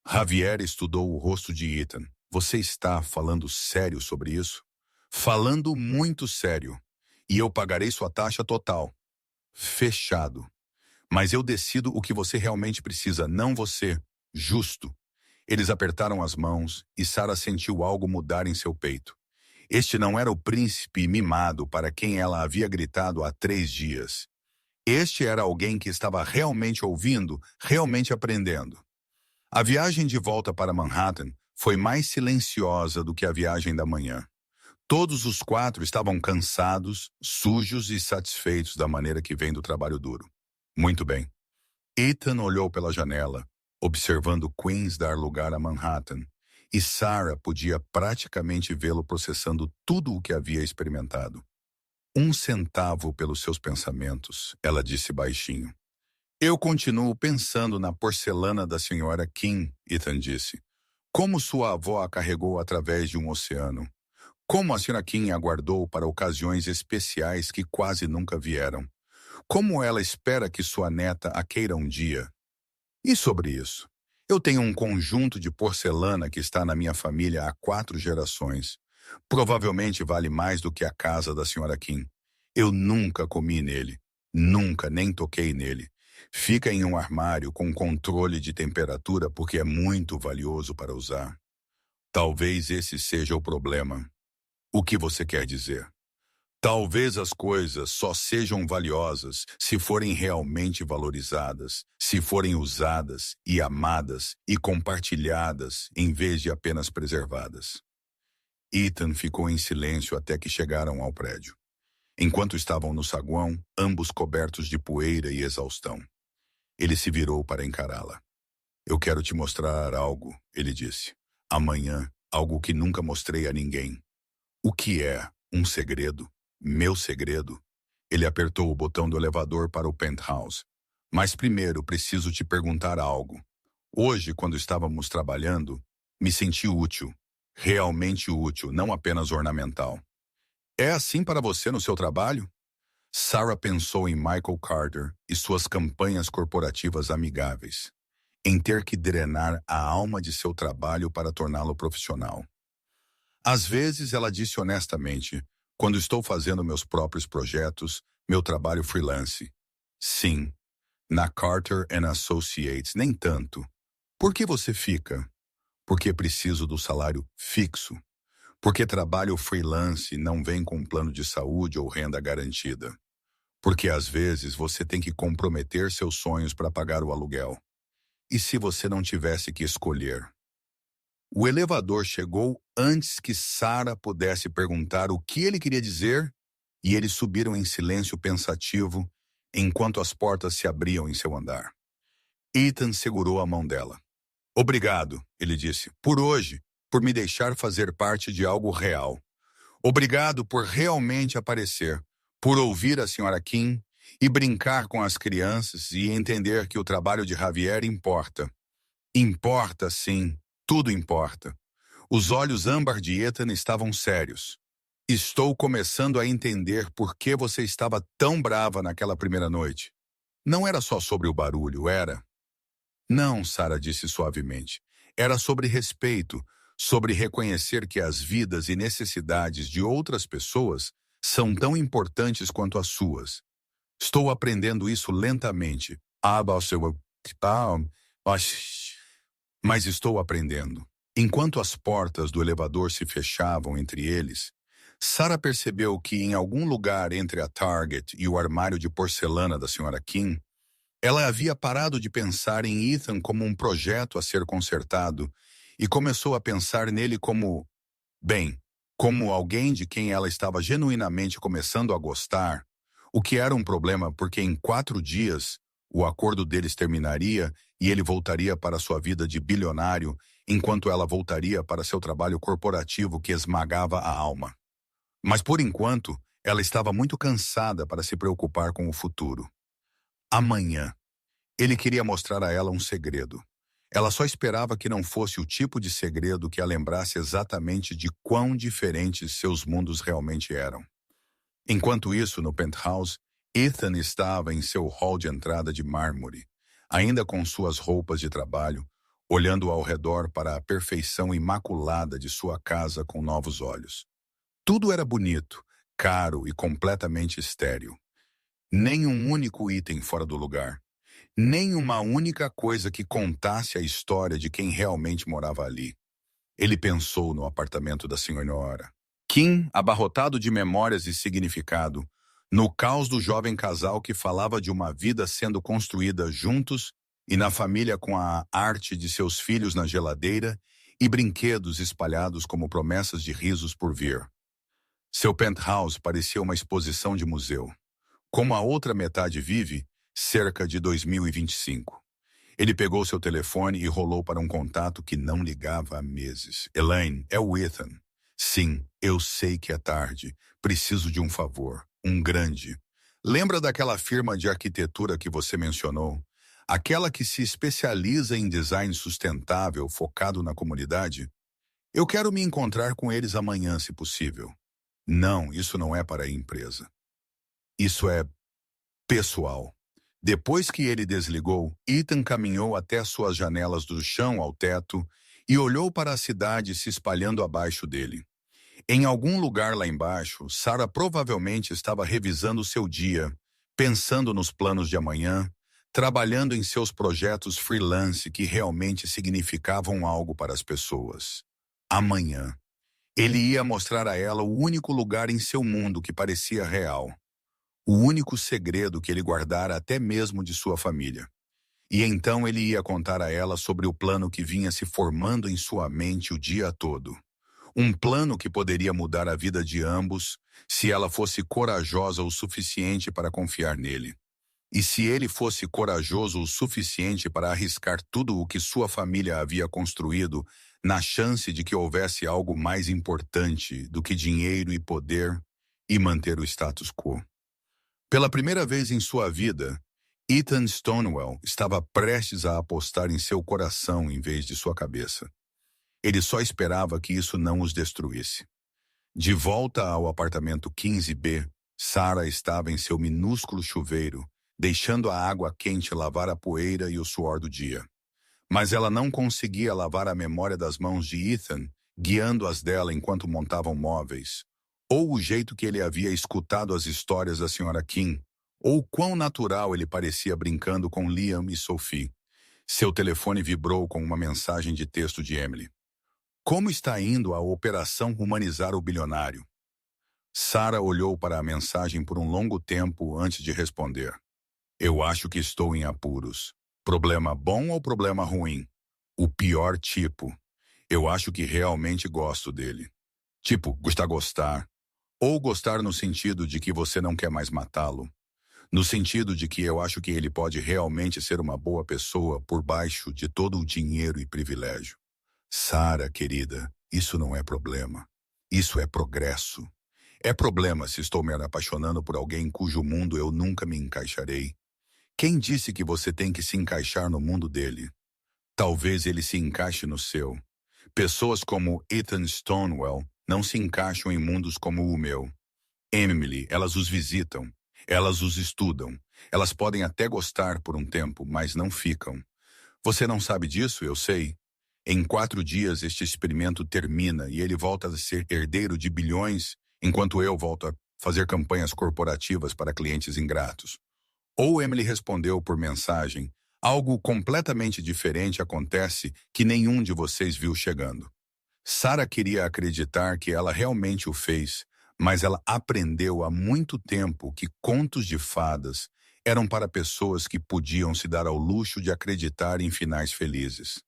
Javier estudou o rosto de Ethan. Você está falando sério sobre isso? Falando muito sério. E eu pagarei sua taxa total. Fechado. Mas eu decido o que você realmente precisa, não você. Justo. Eles apertaram as mãos e Sarah sentiu algo mudar em seu peito. Este não era o príncipe mimado para quem ela havia gritado há 3 dias. Este era alguém que estava realmente ouvindo, realmente aprendendo. A viagem de volta para Manhattan foi mais silenciosa do que a viagem da manhã. Todos os 4 estavam cansados, sujos e satisfeitos da maneira que vem do trabalho duro. Muito bem. Ethan olhou pela janela, observando Queens dar lugar a Manhattan, e Sarah podia praticamente vê-lo processando tudo o que havia experimentado. 1 centavo pelos seus pensamentos, ela disse baixinho. Eu continuo pensando na porcelana da senhora Kim, Ethan disse. Como sua avó a carregou através de um oceano. Como a senhora Kim a guardou para ocasiões especiais que quase nunca vieram. Como ela espera que sua neta a queira um dia. E sobre isso? Eu tenho um conjunto de porcelana que está na minha família há 4 gerações. Provavelmente vale mais do que a casa da senhora Kim. Eu nunca comi nele. Nunca, nem toquei nele. Fica em um armário com controle de temperatura porque é muito valioso para usar. Talvez esse seja o problema. O que você quer dizer? Talvez as coisas só sejam valiosas se forem realmente valorizadas, se forem usadas e amadas e compartilhadas em vez de apenas preservadas. Ethan ficou em silêncio até que chegaram ao prédio. Enquanto estavam no saguão, ambos cobertos de poeira e exaustão. Ele se virou para encará-la. Eu quero te mostrar algo, ele disse. Amanhã, algo que nunca mostrei a ninguém. O que é um segredo? Meu segredo? Ele apertou o botão do elevador para o penthouse. Mas primeiro preciso te perguntar algo. Hoje, quando estávamos trabalhando, me senti útil. Realmente útil, não apenas ornamental. É assim para você no seu trabalho? Sarah pensou em Michael Carter e suas campanhas corporativas amigáveis, em ter que drenar a alma de seu trabalho para torná-lo profissional. Às vezes, ela disse honestamente, quando estou fazendo meus próprios projetos, meu trabalho freelance. Sim, na Carter Associates, nem tanto. Por que você fica? Porque preciso do salário fixo. Porque trabalho freelance não vem com plano de saúde ou renda garantida. Porque às vezes você tem que comprometer seus sonhos para pagar o aluguel. E se você não tivesse que escolher? O elevador chegou antes que Sarah pudesse perguntar o que ele queria dizer, e eles subiram em silêncio pensativo enquanto as portas se abriam em seu andar. Ethan segurou a mão dela. Obrigado, ele disse, por hoje, por me deixar fazer parte de algo real. Obrigado por realmente aparecer, por ouvir a senhora Kim e brincar com as crianças e entender que o trabalho de Javier importa. Importa, sim, tudo importa. Os olhos âmbar de Ethan estavam sérios. Estou começando a entender por que você estava tão brava naquela primeira noite. Não era só sobre o barulho, era? Não, Sarah disse suavemente. Era sobre respeito, sobre reconhecer que as vidas e necessidades de outras pessoas são tão importantes quanto as suas. Estou aprendendo isso lentamente. Mas estou aprendendo. Enquanto as portas do elevador se fechavam entre eles, Sarah percebeu que em algum lugar entre a Target e o armário de porcelana da senhora Kim, ela havia parado de pensar em Ethan como um projeto a ser consertado e começou a pensar nele como, bem, como alguém de quem ela estava genuinamente começando a gostar, o que era um problema porque em 4 dias o acordo deles terminaria e ele voltaria para sua vida de bilionário, enquanto ela voltaria para seu trabalho corporativo que esmagava a alma. Mas por enquanto, ela estava muito cansada para se preocupar com o futuro. Amanhã. Ele queria mostrar a ela um segredo. Ela só esperava que não fosse o tipo de segredo que a lembrasse exatamente de quão diferentes seus mundos realmente eram. Enquanto isso, no penthouse, Ethan estava em seu hall de entrada de mármore, ainda com suas roupas de trabalho, olhando ao redor para a perfeição imaculada de sua casa com novos olhos. Tudo era bonito, caro e completamente estéril. Nem um único item fora do lugar. Nem uma única coisa que contasse a história de quem realmente morava ali. Ele pensou no apartamento da senhora Kim, abarrotado de memórias e significado, no caos do jovem casal que falava de uma vida sendo construída juntos e na família com a arte de seus filhos na geladeira e brinquedos espalhados como promessas de risos por vir. Seu penthouse parecia uma exposição de museu. Como a outra metade vive, cerca de 2025. Ele pegou seu telefone e rolou para um contato que não ligava há meses. Elaine, é o Ethan. Sim, eu sei que é tarde. Preciso de um favor. Um grande. Lembra daquela firma de arquitetura que você mencionou? Aquela que se especializa em design sustentável focado na comunidade? Eu quero me encontrar com eles amanhã, se possível. Não, isso não é para a empresa. Isso é pessoal. Depois que ele desligou, Ethan caminhou até suas janelas do chão ao teto e olhou para a cidade se espalhando abaixo dele. Em algum lugar lá embaixo, Sarah provavelmente estava revisando seu dia, pensando nos planos de amanhã, trabalhando em seus projetos freelance que realmente significavam algo para as pessoas. Amanhã, ele ia mostrar a ela o único lugar em seu mundo que parecia real, o único segredo que ele guardara até mesmo de sua família. E então ele ia contar a ela sobre o plano que vinha se formando em sua mente o dia todo. Um plano que poderia mudar a vida de ambos se ela fosse corajosa o suficiente para confiar nele. E se ele fosse corajoso o suficiente para arriscar tudo o que sua família havia construído, na chance de que houvesse algo mais importante do que dinheiro e poder e manter o status quo. Pela primeira vez em sua vida, Ethan Stonewall estava prestes a apostar em seu coração em vez de sua cabeça. Ele só esperava que isso não os destruísse. De volta ao apartamento 15B, Sarah estava em seu minúsculo chuveiro, deixando a água quente lavar a poeira e o suor do dia. Mas ela não conseguia lavar a memória das mãos de Ethan, guiando as dela enquanto montavam móveis, ou o jeito que ele havia escutado as histórias da Sra. Kim, ou quão natural ele parecia brincando com Liam e Sophie. Seu telefone vibrou com uma mensagem de texto de Emily. Como está indo a operação Humanizar o Bilionário? Sarah olhou para a mensagem por um longo tempo antes de responder. Eu acho que estou em apuros. Problema bom ou problema ruim? O pior tipo. Eu acho que realmente gosto dele. Tipo, gostar. Ou gostar no sentido de que você não quer mais matá-lo. No sentido de que eu acho que ele pode realmente ser uma boa pessoa por baixo de todo o dinheiro e privilégio. Sarah, querida, isso não é problema. Isso é progresso. É problema se estou me apaixonando por alguém cujo mundo eu nunca me encaixarei. Quem disse que você tem que se encaixar no mundo dele? Talvez ele se encaixe no seu. Pessoas como Ethan Stonewall não se encaixam em mundos como o meu. Emily, elas os visitam. Elas os estudam. Elas podem até gostar por um tempo, mas não ficam. Você não sabe disso, eu sei. Em 4 dias este experimento termina e ele volta a ser herdeiro de bilhões, enquanto eu volto a fazer campanhas corporativas para clientes ingratos. Ou Emily respondeu por mensagem, algo completamente diferente acontece que nenhum de vocês viu chegando. Sarah queria acreditar que ela realmente o fez, mas ela aprendeu há muito tempo que contos de fadas eram para pessoas que podiam se dar ao luxo de acreditar em finais felizes.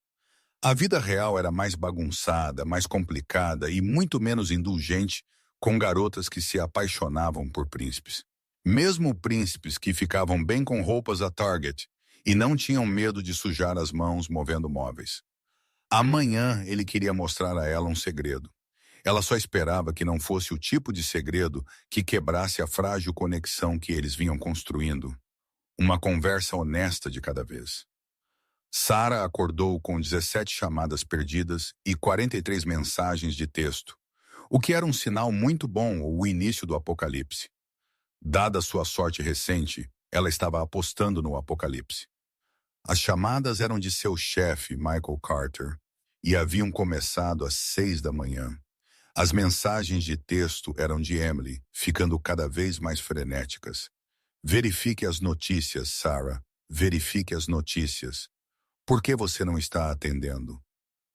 A vida real era mais bagunçada, mais complicada e muito menos indulgente com garotas que se apaixonavam por príncipes. Mesmo príncipes que ficavam bem com roupas da Target e não tinham medo de sujar as mãos movendo móveis. Amanhã ele queria mostrar a ela um segredo. Ela só esperava que não fosse o tipo de segredo que quebrasse a frágil conexão que eles vinham construindo. Uma conversa honesta de cada vez. Sarah acordou com 17 chamadas perdidas e 43 mensagens de texto, o que era um sinal muito bom ou o início do apocalipse. Dada sua sorte recente, ela estava apostando no apocalipse. As chamadas eram de seu chefe, Michael Carter, e haviam começado às 6 da manhã. As mensagens de texto eram de Emily, ficando cada vez mais frenéticas. Verifique as notícias, Sarah. Verifique as notícias. Por que você não está atendendo?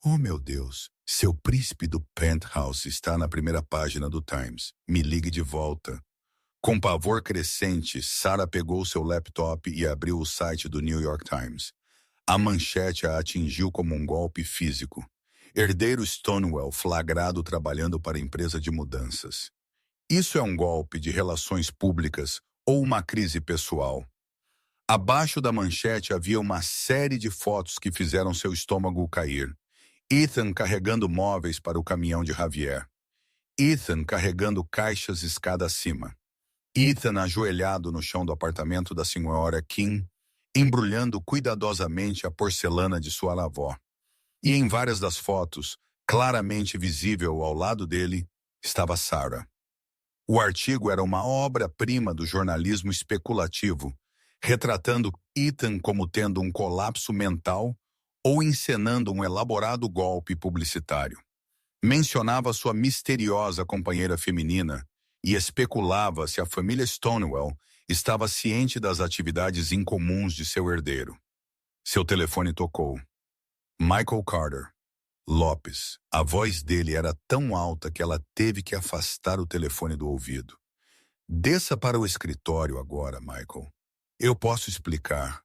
Oh, meu Deus, seu príncipe do penthouse está na primeira página do Times. Me ligue de volta. Com pavor crescente, Sarah pegou seu laptop e abriu o site do New York Times. A manchete a atingiu como um golpe físico. Herdeiro Stonewall flagrado trabalhando para empresa de mudanças. Isso é um golpe de relações públicas ou uma crise pessoal? Abaixo da manchete havia uma série de fotos que fizeram seu estômago cair. Ethan carregando móveis para o caminhão de Javier. Ethan carregando caixas escada acima. Ethan ajoelhado no chão do apartamento da Sra. Kim, embrulhando cuidadosamente a porcelana de sua avó. E em várias das fotos, claramente visível ao lado dele, estava Sarah. O artigo era uma obra-prima do jornalismo especulativo, retratando Ethan como tendo um colapso mental ou encenando um elaborado golpe publicitário. Mencionava sua misteriosa companheira feminina e especulava se a família Stonewall estava ciente das atividades incomuns de seu herdeiro. Seu telefone tocou. Michael Carter. Lopes. A voz dele era tão alta que ela teve que afastar o telefone do ouvido. Desça para o escritório agora, Michael. Eu posso explicar.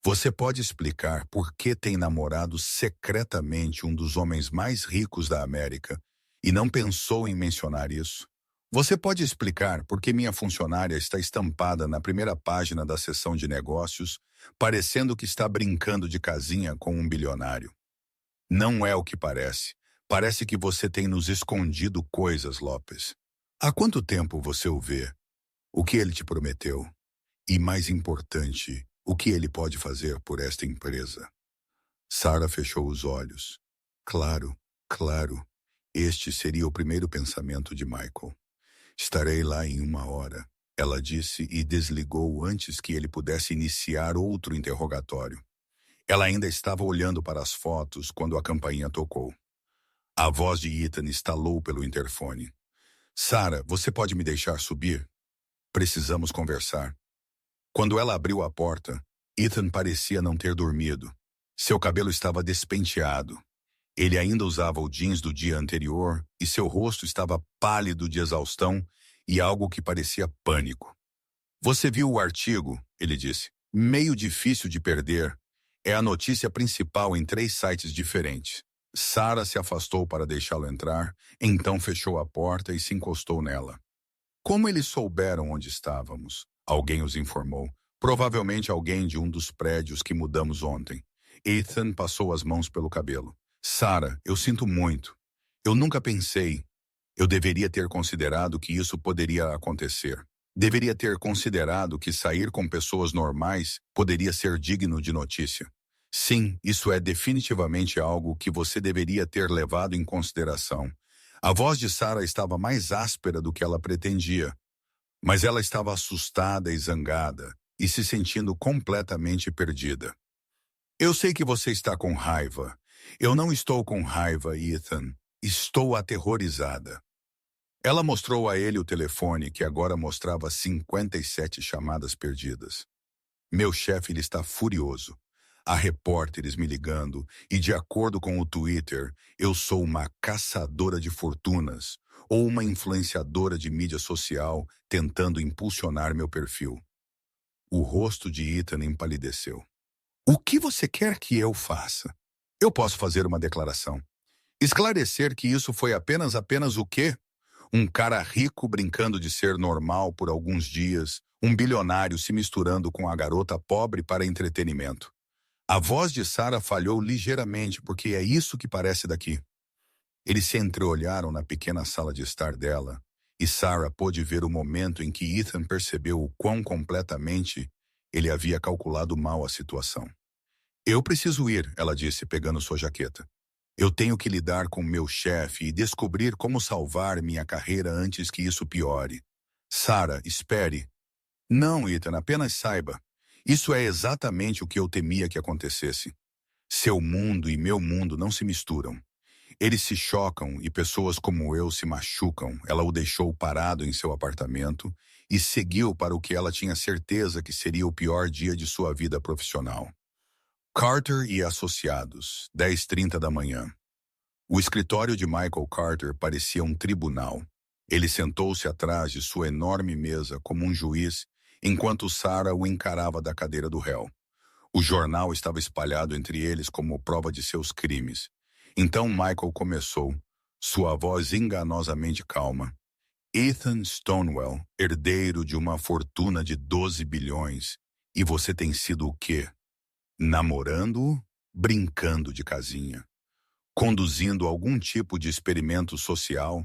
Você pode explicar por que tem namorado secretamente um dos homens mais ricos da América e não pensou em mencionar isso? Você pode explicar por que minha funcionária está estampada na primeira página da seção de negócios, parecendo que está brincando de casinha com um bilionário? Não é o que parece. Parece que você tem nos escondido coisas, Lopes. Há quanto tempo você o vê? O que ele te prometeu? E, mais importante, o que ele pode fazer por esta empresa? Sarah fechou os olhos. Claro, claro. Este seria o primeiro pensamento de Michael. Estarei lá em 1 hora, ela disse e desligou antes que ele pudesse iniciar outro interrogatório. Ela ainda estava olhando para as fotos quando a campainha tocou. A voz de Ethan estalou pelo interfone. Sarah, você pode me deixar subir? Precisamos conversar. Quando ela abriu a porta, Ethan parecia não ter dormido. Seu cabelo estava despenteado. Ele ainda usava o jeans do dia anterior e seu rosto estava pálido de exaustão e algo que parecia pânico. Você viu o artigo? Ele disse. Meio difícil de perder. É a notícia principal em 3 sites diferentes. Sarah se afastou para deixá-lo entrar, então fechou a porta e se encostou nela. Como eles souberam onde estávamos? Alguém os informou. Provavelmente alguém de um dos prédios que mudamos ontem. Ethan passou as mãos pelo cabelo. Sarah, eu sinto muito. Eu nunca pensei. Eu deveria ter considerado que isso poderia acontecer. Deveria ter considerado que sair com pessoas normais poderia ser digno de notícia. Sim, isso é definitivamente algo que você deveria ter levado em consideração. A voz de Sarah estava mais áspera do que ela pretendia, mas ela estava assustada e zangada e se sentindo completamente perdida. Eu sei que você está com raiva. Eu não estou com raiva, Ethan. Estou aterrorizada. Ela mostrou a ele o telefone, que agora mostrava 57 chamadas perdidas. Meu chefe, ele está furioso. Há repórteres me ligando e, de acordo com o Twitter, eu sou uma caçadora de fortunas ou uma influenciadora de mídia social tentando impulsionar meu perfil. O rosto de Ethan empalideceu. O que você quer que eu faça? Eu posso fazer uma declaração. Esclarecer que isso foi apenas o quê? Um cara rico brincando de ser normal por alguns dias, um bilionário se misturando com a garota pobre para entretenimento. A voz de Sarah falhou ligeiramente, porque é isso que parece daqui. Eles se entreolharam na pequena sala de estar dela, e Sarah pôde ver o momento em que Ethan percebeu o quão completamente ele havia calculado mal a situação. Eu preciso ir, ela disse, pegando sua jaqueta. Eu tenho que lidar com meu chefe e descobrir como salvar minha carreira antes que isso piore. Sarah, espere. Não, Ethan, apenas saiba. Isso é exatamente o que eu temia que acontecesse. Seu mundo e meu mundo não se misturam. Eles se chocam e pessoas como eu se machucam. Ela o deixou parado em seu apartamento e seguiu para o que ela tinha certeza que seria o pior dia de sua vida profissional. Carter e Associados, 10h30 da manhã. O escritório de Michael Carter parecia um tribunal. Ele sentou-se atrás de sua enorme mesa como um juiz, enquanto Sarah o encarava da cadeira do réu. O jornal estava espalhado entre eles como prova de seus crimes. Então Michael começou, sua voz enganosamente calma. Ethan Stonewall, herdeiro de uma fortuna de 12 bilhões. E você tem sido o quê? Namorando-o? Brincando de casinha? Conduzindo algum tipo de experimento social?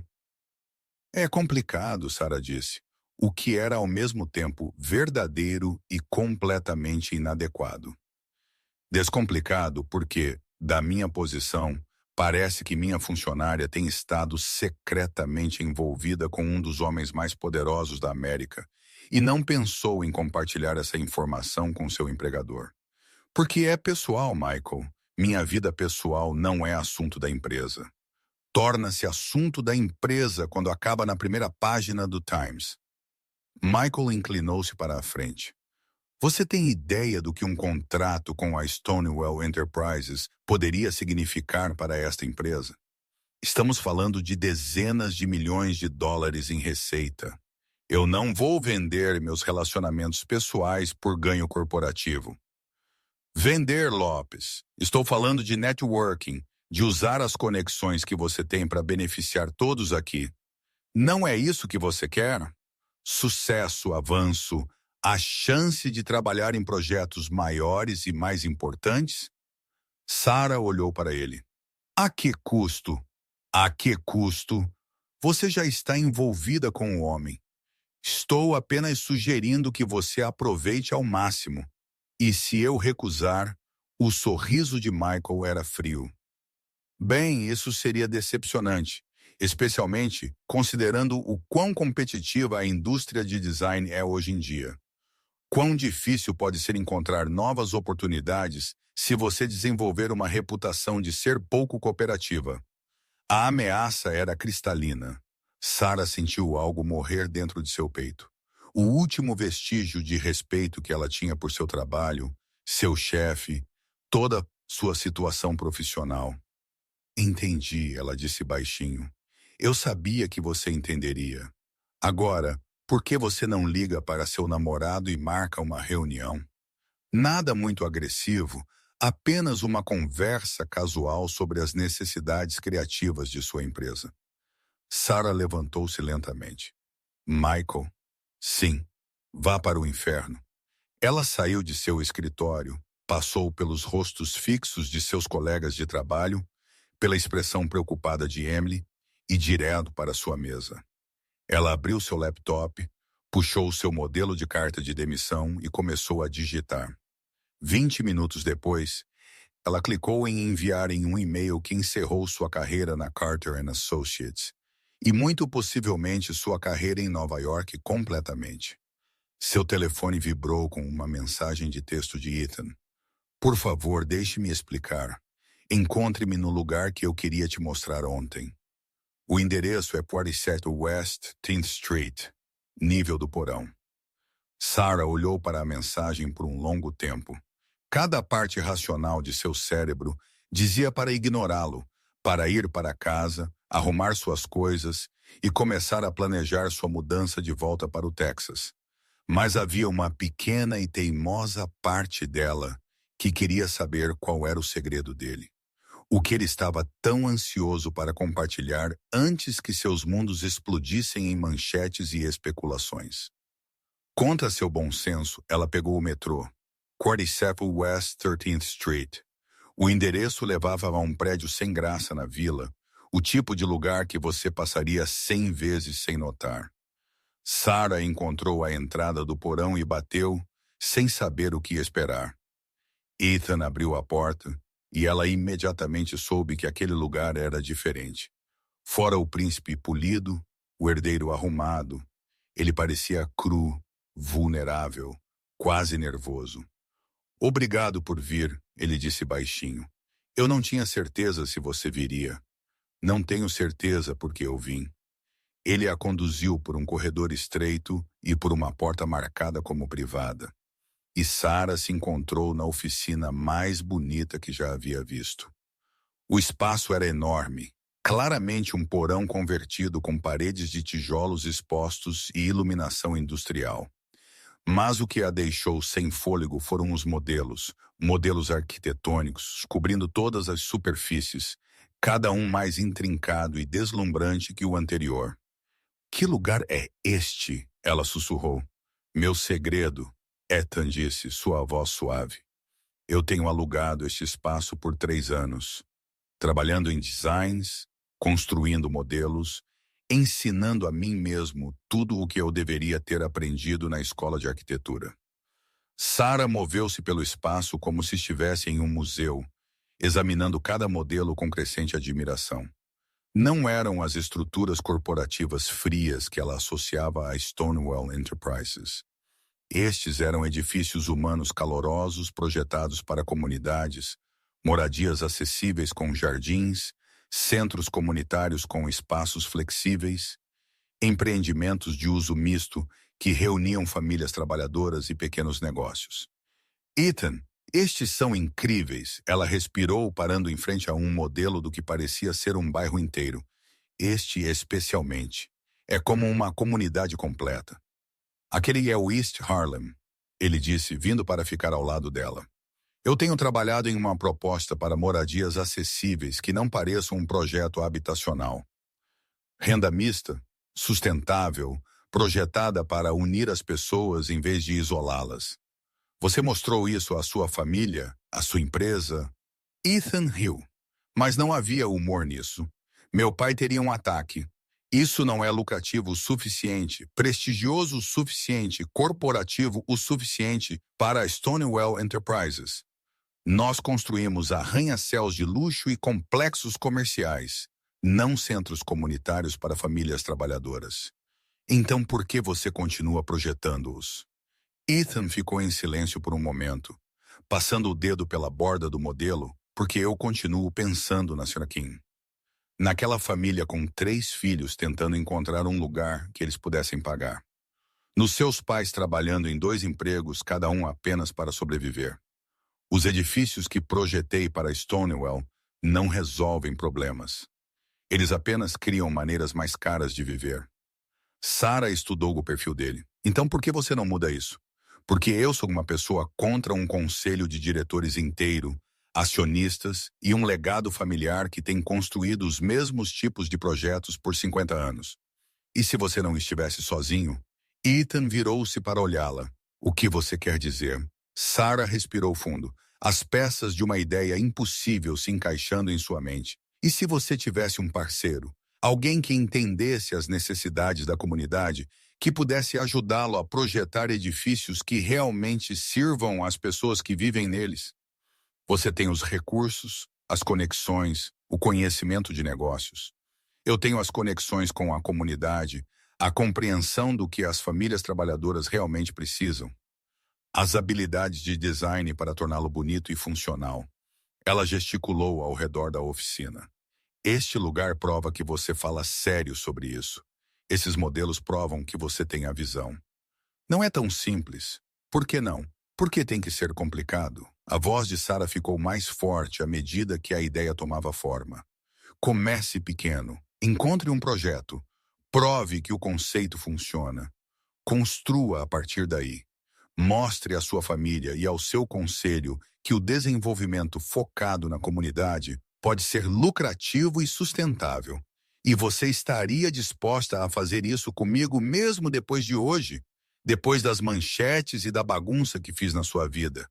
É complicado, Sarah disse, o que era ao mesmo tempo verdadeiro e completamente inadequado. Descomplicado porque, da minha posição, Parece que minha funcionária tem estado secretamente envolvida com um dos homens mais poderosos da América e não pensou em compartilhar essa informação com seu empregador. Porque é pessoal, Michael. Minha vida pessoal não é assunto da empresa. Torna-se assunto da empresa quando acaba na primeira página do Times. Michael inclinou-se para a frente. Você tem ideia do que um contrato com a Stonewall Enterprises poderia significar para esta empresa? Estamos falando de dezenas de milhões de dólares em receita. Eu não vou vender meus relacionamentos pessoais por ganho corporativo. Vender, Lopes. Estou falando de networking, de usar as conexões que você tem para beneficiar todos aqui. Não é isso que você quer? Sucesso, avanço, a chance de trabalhar em projetos maiores e mais importantes? Sarah olhou para ele. A que custo? A que custo? Você já está envolvida com o homem. Estou apenas sugerindo que você aproveite ao máximo. E se eu recusar, o sorriso de Michael era frio. Bem, isso seria decepcionante, especialmente considerando o quão competitiva a indústria de design é hoje em dia. Quão difícil pode ser encontrar novas oportunidades se você desenvolver uma reputação de ser pouco cooperativa. A ameaça era cristalina. Sarah sentiu algo morrer dentro de seu peito. O último vestígio de respeito que ela tinha por seu trabalho, seu chefe, toda sua situação profissional. Entendi, ela disse baixinho. Eu sabia que você entenderia. Agora, por que você não liga para seu namorado e marca uma reunião? Nada muito agressivo, apenas uma conversa casual sobre as necessidades criativas de sua empresa. Sarah levantou-se lentamente. Michael? Sim, vá para o inferno. Ela saiu de seu escritório, passou pelos rostos fixos de seus colegas de trabalho, pela expressão preocupada de Emily e direto para sua mesa. Ela abriu seu laptop, puxou seu modelo de carta de demissão e começou a digitar. 20 minutos depois, ela clicou em enviar em um e-mail que encerrou sua carreira na Carter Associates e muito possivelmente sua carreira em Nova York completamente. Seu telefone vibrou com uma mensagem de texto de Ethan. Por favor, deixe-me explicar. Encontre-me no lugar que eu queria te mostrar ontem. O endereço é 47 West 10th Street, nível do porão. Sarah olhou para a mensagem por um longo tempo. Cada parte racional de seu cérebro dizia para ignorá-lo, para ir para casa, arrumar suas coisas e começar a planejar sua mudança de volta para o Texas. Mas havia uma pequena e teimosa parte dela que queria saber qual era o segredo dele. O que ele estava tão ansioso para compartilhar antes que seus mundos explodissem em manchetes e especulações. Contra seu bom senso, ela pegou o metrô. 47 West 13th Street. O endereço levava a um prédio sem graça na vila, o tipo de lugar que você passaria 100 vezes sem notar. Sarah encontrou a entrada do porão e bateu, sem saber o que esperar. Ethan abriu a porta, e ela imediatamente soube que aquele lugar era diferente. Fora o príncipe polido, o herdeiro arrumado, ele parecia cru, vulnerável, quase nervoso. Obrigado por vir, ele disse baixinho. Eu não tinha certeza se você viria. Não tenho certeza porque eu vim. Ele a conduziu por um corredor estreito e por uma porta marcada como privada. E Sarah se encontrou na oficina mais bonita que já havia visto. O espaço era enorme, claramente um porão convertido com paredes de tijolos expostos e iluminação industrial. Mas o que a deixou sem fôlego foram os modelos arquitetônicos, cobrindo todas as superfícies, cada um mais intrincado e deslumbrante que o anterior. Que lugar é este? Ela sussurrou. Meu segredo, Ethan disse, sua voz suave. Eu tenho alugado este espaço por 3 anos, trabalhando em designs, construindo modelos, ensinando a mim mesmo tudo o que eu deveria ter aprendido na escola de arquitetura. Sarah moveu-se pelo espaço como se estivesse em um museu, examinando cada modelo com crescente admiração. Não eram as estruturas corporativas frias que ela associava a Stonewall Enterprises. Estes eram edifícios humanos calorosos projetados para comunidades, moradias acessíveis com jardins, centros comunitários com espaços flexíveis, empreendimentos de uso misto que reuniam famílias trabalhadoras e pequenos negócios. Ethan, estes são incríveis, ela respirou parando em frente a um modelo do que parecia ser um bairro inteiro. Este especialmente. É como uma comunidade completa. Aquele é o East Harlem, ele disse, vindo para ficar ao lado dela. Eu tenho trabalhado em uma proposta para moradias acessíveis que não pareçam um projeto habitacional. Renda mista, sustentável, projetada para unir as pessoas em vez de isolá-las. Você mostrou isso à sua família, à sua empresa? Ethan riu. Mas não havia humor nisso. Meu pai teria um ataque. Isso não é lucrativo o suficiente, prestigioso o suficiente, corporativo o suficiente para a Stonewall Enterprises. Nós construímos arranha-céus de luxo e complexos comerciais, não centros comunitários para famílias trabalhadoras. Então por que você continua projetando-os? Ethan ficou em silêncio por um momento, passando o dedo pela borda do modelo, porque eu continuo pensando na Sra. Kim. Naquela família com 3 filhos tentando encontrar um lugar que eles pudessem pagar. Nos seus pais trabalhando em 2 empregos, cada um apenas para sobreviver. Os edifícios que projetei para Stonewall não resolvem problemas. Eles apenas criam maneiras mais caras de viver. Sarah estudou o perfil dele. Então por que você não muda isso? Porque eu sou uma pessoa contra um conselho de diretores inteiro, acionistas e um legado familiar que tem construído os mesmos tipos de projetos por 50 anos. E se você não estivesse sozinho? Ethan virou-se para olhá-la. O que você quer dizer? Sarah respirou fundo. As peças de uma ideia impossível se encaixando em sua mente. E se você tivesse um parceiro? Alguém que entendesse as necessidades da comunidade, que pudesse ajudá-lo a projetar edifícios que realmente sirvam às pessoas que vivem neles? Você tem os recursos, as conexões, o conhecimento de negócios. Eu tenho as conexões com a comunidade, a compreensão do que as famílias trabalhadoras realmente precisam, as habilidades de design para torná-lo bonito e funcional. Ela gesticulou ao redor da oficina. Este lugar prova que você fala sério sobre isso. Esses modelos provam que você tem a visão. Não é tão simples. Por que não? Por que tem que ser complicado? A voz de Sarah ficou mais forte à medida que a ideia tomava forma. Comece pequeno. Encontre um projeto. Prove que o conceito funciona. Construa a partir daí. Mostre à sua família e ao seu conselho que o desenvolvimento focado na comunidade pode ser lucrativo e sustentável. E você estaria disposta a fazer isso comigo mesmo depois de hoje? Depois das manchetes e da bagunça que fiz na sua vida?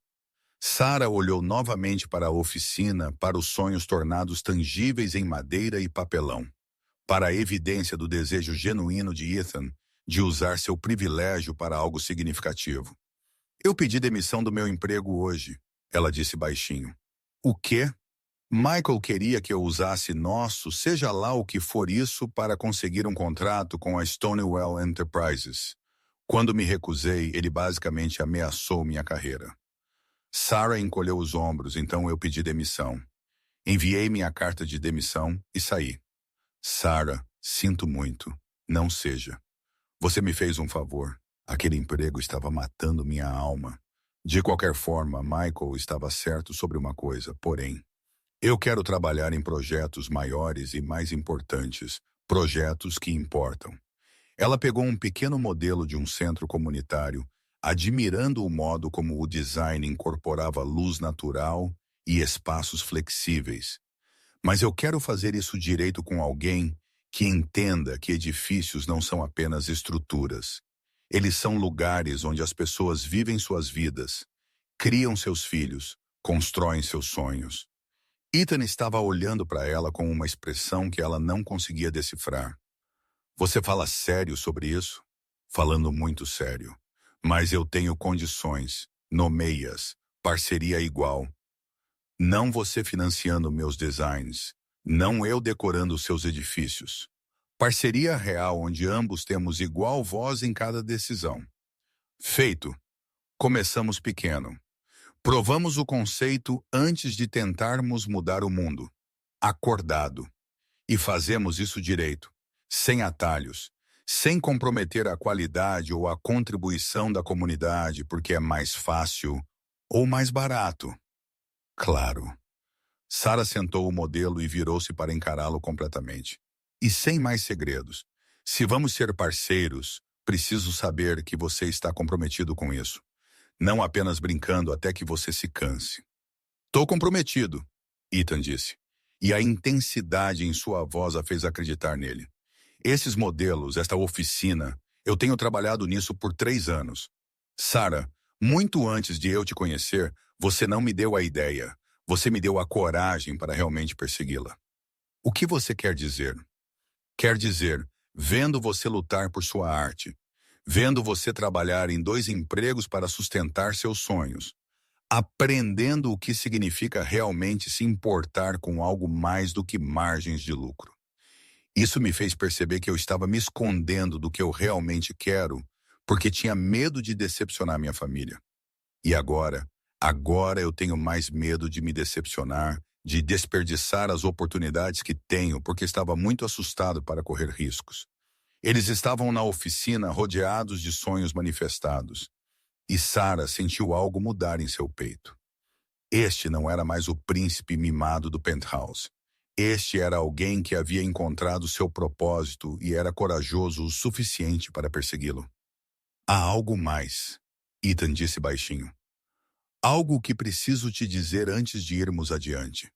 Sarah olhou novamente para a oficina, para os sonhos tornados tangíveis em madeira e papelão, para a evidência do desejo genuíno de Ethan de usar seu privilégio para algo significativo. Eu pedi demissão do meu emprego hoje, ela disse baixinho. O quê? Michael queria que eu usasse nosso, seja lá o que for isso, para conseguir um contrato com a Stonewall Enterprises. Quando me recusei, ele basicamente ameaçou minha carreira. Sarah encolheu os ombros, então eu pedi demissão. Enviei minha carta de demissão e saí. Sarah, sinto muito. Não seja. Você me fez um favor. Aquele emprego estava matando minha alma. De qualquer forma, Michael estava certo sobre uma coisa, porém, eu quero trabalhar em projetos maiores e mais importantes, projetos que importam. Ela pegou um pequeno modelo de um centro comunitário, admirando o modo como o design incorporava luz natural e espaços flexíveis. Mas eu quero fazer isso direito com alguém que entenda que edifícios não são apenas estruturas. Eles são lugares onde as pessoas vivem suas vidas, criam seus filhos, constroem seus sonhos. Ethan estava olhando para ela com uma expressão que ela não conseguia decifrar. Você fala sério sobre isso? Falando muito sério. Mas eu tenho condições, nomeie-as, parceria igual. Não você financiando meus designs, não eu decorando seus edifícios. Parceria real onde ambos temos igual voz em cada decisão. Feito. Começamos pequeno. Provamos o conceito antes de tentarmos mudar o mundo. Acordado. E fazemos isso direito, sem atalhos, sem comprometer a qualidade ou a contribuição da comunidade porque é mais fácil ou mais barato. Claro. Sara sentou o modelo e virou-se para encará-lo completamente. E sem mais segredos. Se vamos ser parceiros, preciso saber que você está comprometido com isso. Não apenas brincando até que você se canse. Tô comprometido, Ethan disse. E a intensidade em sua voz a fez acreditar nele. Esses modelos, esta oficina, eu tenho trabalhado nisso por 3 anos. Sara, muito antes de eu te conhecer, você não me deu a ideia. Você me deu a coragem para realmente persegui-la. O que você quer dizer? Quer dizer, vendo você lutar por sua arte, vendo você trabalhar em 2 empregos para sustentar seus sonhos, aprendendo o que significa realmente se importar com algo mais do que margens de lucro. Isso me fez perceber que eu estava me escondendo do que eu realmente quero, porque tinha medo de decepcionar minha família. E agora eu tenho mais medo de me decepcionar, de desperdiçar as oportunidades que tenho, porque estava muito assustado para correr riscos. Eles estavam na oficina rodeados de sonhos manifestados. E Sara sentiu algo mudar em seu peito. Este não era mais o príncipe mimado do penthouse. Este era alguém que havia encontrado seu propósito e era corajoso o suficiente para persegui-lo. Há algo mais, Ethan disse baixinho. Algo que preciso te dizer antes de irmos adiante.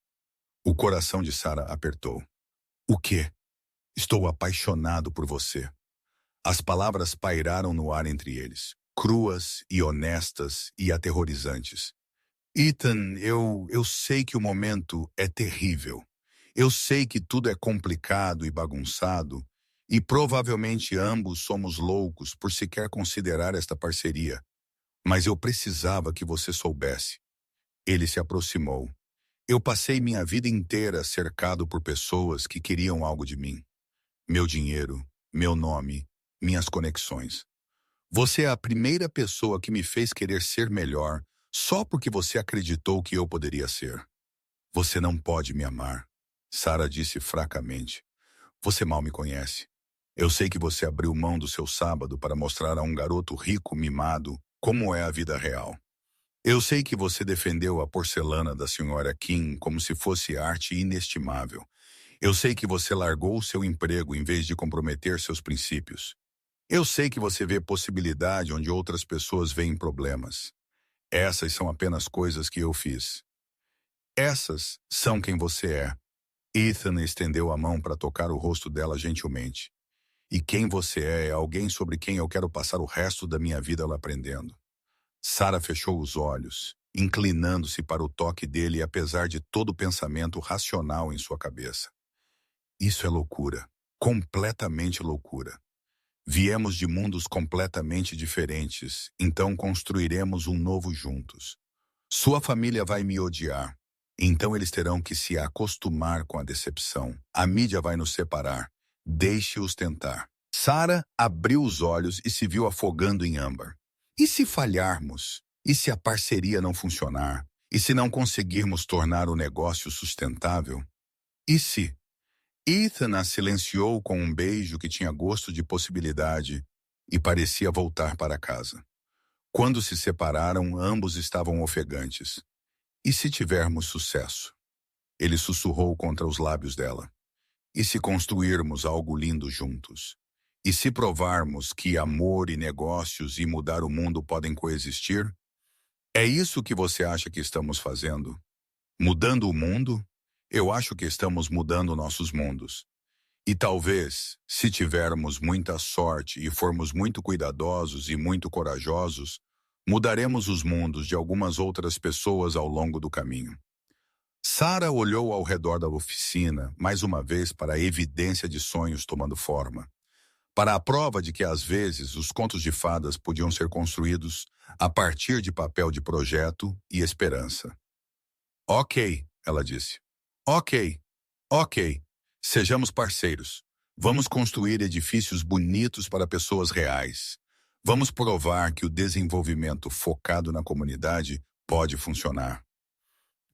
O coração de Sara apertou. O quê? Estou apaixonado por você. As palavras pairaram no ar entre eles, cruas e honestas e aterrorizantes. Ethan, eu sei que o momento é terrível. Eu sei que tudo é complicado e bagunçado, e provavelmente ambos somos loucos por sequer considerar esta parceria. Mas eu precisava que você soubesse. Ele se aproximou. Eu passei minha vida inteira cercado por pessoas que queriam algo de mim. Meu dinheiro, meu nome, minhas conexões. Você é a primeira pessoa que me fez querer ser melhor só porque você acreditou que eu poderia ser. Você não pode me amar, Sara disse fracamente. Você mal me conhece. Eu sei que você abriu mão do seu sábado para mostrar a um garoto rico mimado como é a vida real. Eu sei que você defendeu a porcelana da senhora Kim como se fosse arte inestimável. Eu sei que você largou o seu emprego em vez de comprometer seus princípios. Eu sei que você vê possibilidade onde outras pessoas veem problemas. Essas são apenas coisas que eu fiz. Essas são quem você é. Ethan estendeu a mão para tocar o rosto dela gentilmente. E quem você é alguém sobre quem eu quero passar o resto da minha vida aprendendo. Sara fechou os olhos, inclinando-se para o toque dele apesar de todo o pensamento racional em sua cabeça. Isso é loucura. Completamente loucura. Viemos de mundos completamente diferentes, então construiremos um novo juntos. Sua família vai me odiar, então eles terão que se acostumar com a decepção. A mídia vai nos separar. Deixe-os tentar. Sara abriu os olhos e se viu afogando em âmbar. E se falharmos? E se a parceria não funcionar? E se não conseguirmos tornar o negócio sustentável? E se? Ethan a silenciou com um beijo que tinha gosto de possibilidade e parecia voltar para casa. Quando se separaram, ambos estavam ofegantes. E se tivermos sucesso? Ele sussurrou contra os lábios dela. E se construirmos algo lindo juntos? E se provarmos que amor e negócios e mudar o mundo podem coexistir? É isso que você acha que estamos fazendo? Mudando o mundo? Eu acho que estamos mudando nossos mundos. E talvez, se tivermos muita sorte e formos muito cuidadosos e muito corajosos, mudaremos os mundos de algumas outras pessoas ao longo do caminho. Sara olhou ao redor da oficina, mais uma vez para a evidência de sonhos tomando forma. Para a prova de que, às vezes, os contos de fadas podiam ser construídos a partir de papel de projeto e esperança. Ok, ela disse. Ok, ok. Sejamos parceiros. Vamos construir edifícios bonitos para pessoas reais. Vamos provar que o desenvolvimento focado na comunidade pode funcionar.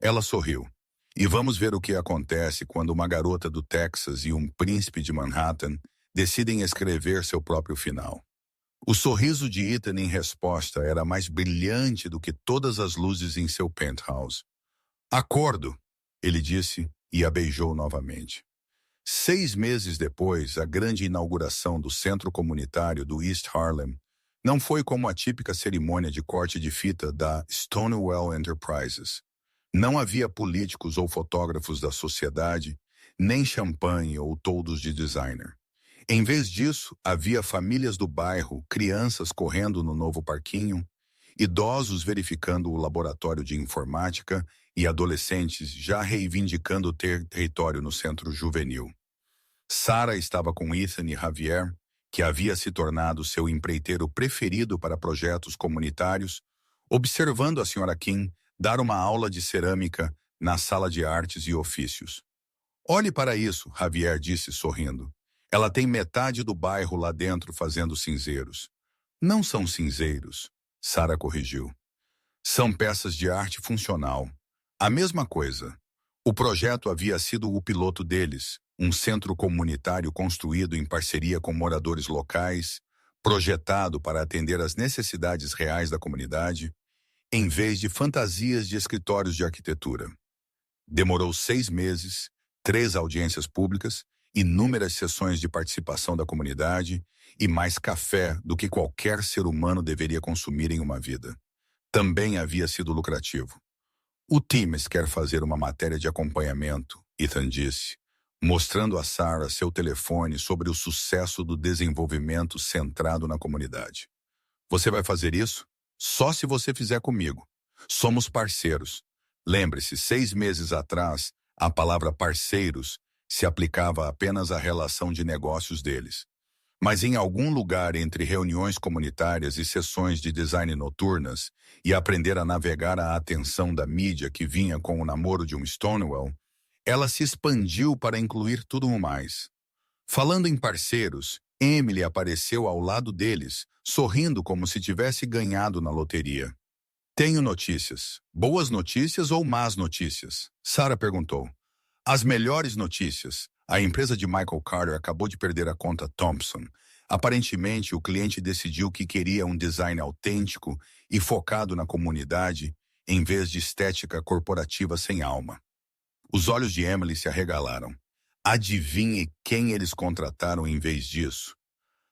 Ela sorriu. E vamos ver o que acontece quando uma garota do Texas e um príncipe de Manhattan decidem escrever seu próprio final. O sorriso de Ethan em resposta era mais brilhante do que todas as luzes em seu penthouse. Acordo, ele disse e a beijou novamente. 6 meses depois, a grande inauguração do centro comunitário do East Harlem não foi como a típica cerimônia de corte de fita da Stonewall Enterprises. Não havia políticos ou fotógrafos da sociedade, nem champanhe ou toldos de designer. Em vez disso, havia famílias do bairro, crianças correndo no novo parquinho, idosos verificando o laboratório de informática e adolescentes já reivindicando ter território no centro juvenil. Sarah estava com Ethan e Javier, que havia se tornado seu empreiteiro preferido para projetos comunitários, observando a Sra. Kim dar uma aula de cerâmica na sala de artes e ofícios. Olhe para isso, Javier disse sorrindo. Ela tem metade do bairro lá dentro fazendo cinzeiros. Não são cinzeiros, Sarah corrigiu. São peças de arte funcional. A mesma coisa. O projeto havia sido o piloto deles, um centro comunitário construído em parceria com moradores locais, projetado para atender às necessidades reais da comunidade, em vez de fantasias de escritórios de arquitetura. Demorou 6 meses, 3 audiências públicas, inúmeras sessões de participação da comunidade e mais café do que qualquer ser humano deveria consumir em uma vida. Também havia sido lucrativo. O Times quer fazer uma matéria de acompanhamento, Ethan disse, mostrando a Sarah seu telefone sobre o sucesso do desenvolvimento centrado na comunidade. Você vai fazer isso? Só se você fizer comigo. Somos parceiros. Lembre-se, 6 meses atrás, a palavra parceiros se aplicava apenas à relação de negócios deles. Mas em algum lugar entre reuniões comunitárias e sessões de design noturnas e aprender a navegar a atenção da mídia que vinha com o namoro de um Stonewall, ela se expandiu para incluir tudo o mais. Falando em parceiros, Emily apareceu ao lado deles, sorrindo como se tivesse ganhado na loteria. Tenho notícias. Boas notícias ou más notícias? Sarah perguntou. As melhores notícias. A empresa de Michael Carter acabou de perder a conta Thompson. Aparentemente, o cliente decidiu que queria um design autêntico e focado na comunidade, em vez de estética corporativa sem alma. Os olhos de Emily se arregalaram. Adivinhe quem eles contrataram em vez disso?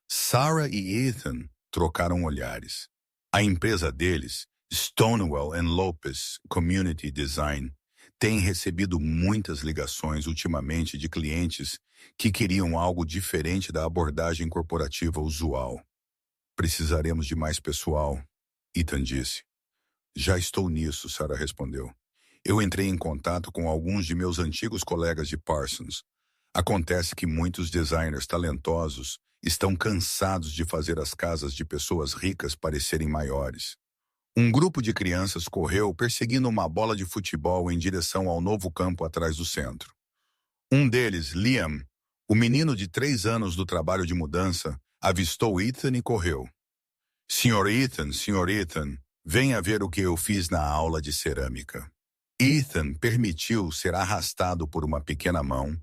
Sarah e Ethan trocaram olhares. A empresa deles, Stonewall Lopez Community Design, tem recebido muitas ligações ultimamente de clientes que queriam algo diferente da abordagem corporativa usual. Precisaremos de mais pessoal, Ethan disse. Já estou nisso, Sarah respondeu. Eu entrei em contato com alguns de meus antigos colegas de Parsons. Acontece que muitos designers talentosos estão cansados de fazer as casas de pessoas ricas parecerem maiores. Um grupo de crianças correu perseguindo uma bola de futebol em direção ao novo campo atrás do centro. Um deles, Liam, o menino de 3 anos do trabalho de mudança, avistou Ethan e correu. Sr. Ethan, venha ver o que eu fiz na aula de cerâmica. Ethan permitiu ser arrastado por uma pequena mão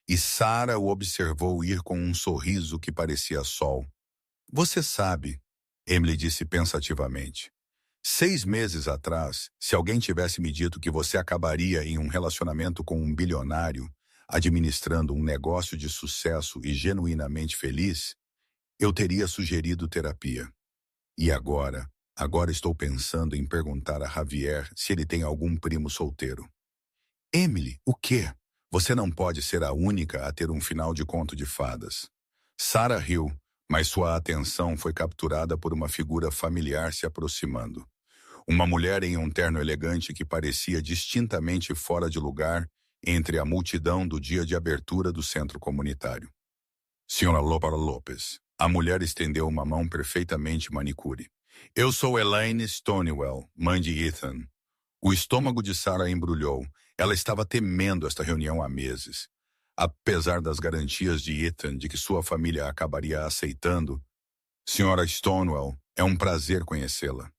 e Sarah o observou ir com um sorriso que parecia sol. Você sabe, Emily disse pensativamente. 6 meses atrás, se alguém tivesse me dito que você acabaria em um relacionamento com um bilionário, administrando um negócio de sucesso e genuinamente feliz, eu teria sugerido terapia. E agora estou pensando em perguntar a Javier se ele tem algum primo solteiro. Emily, o quê? Você não pode ser a única a ter um final de conto de fadas. Sarah riu, mas sua atenção foi capturada por uma figura familiar se aproximando. Uma mulher em um terno elegante que parecia distintamente fora de lugar entre a multidão do dia de abertura do centro comunitário. Sra. Lopez. A mulher estendeu uma mão perfeitamente manicure. Eu sou Elaine Stonewall, mãe de Ethan. O estômago de Sarah embrulhou. Ela estava temendo esta reunião há meses. Apesar das garantias de Ethan de que sua família acabaria aceitando, Senhora Stonewall, é um prazer conhecê-la.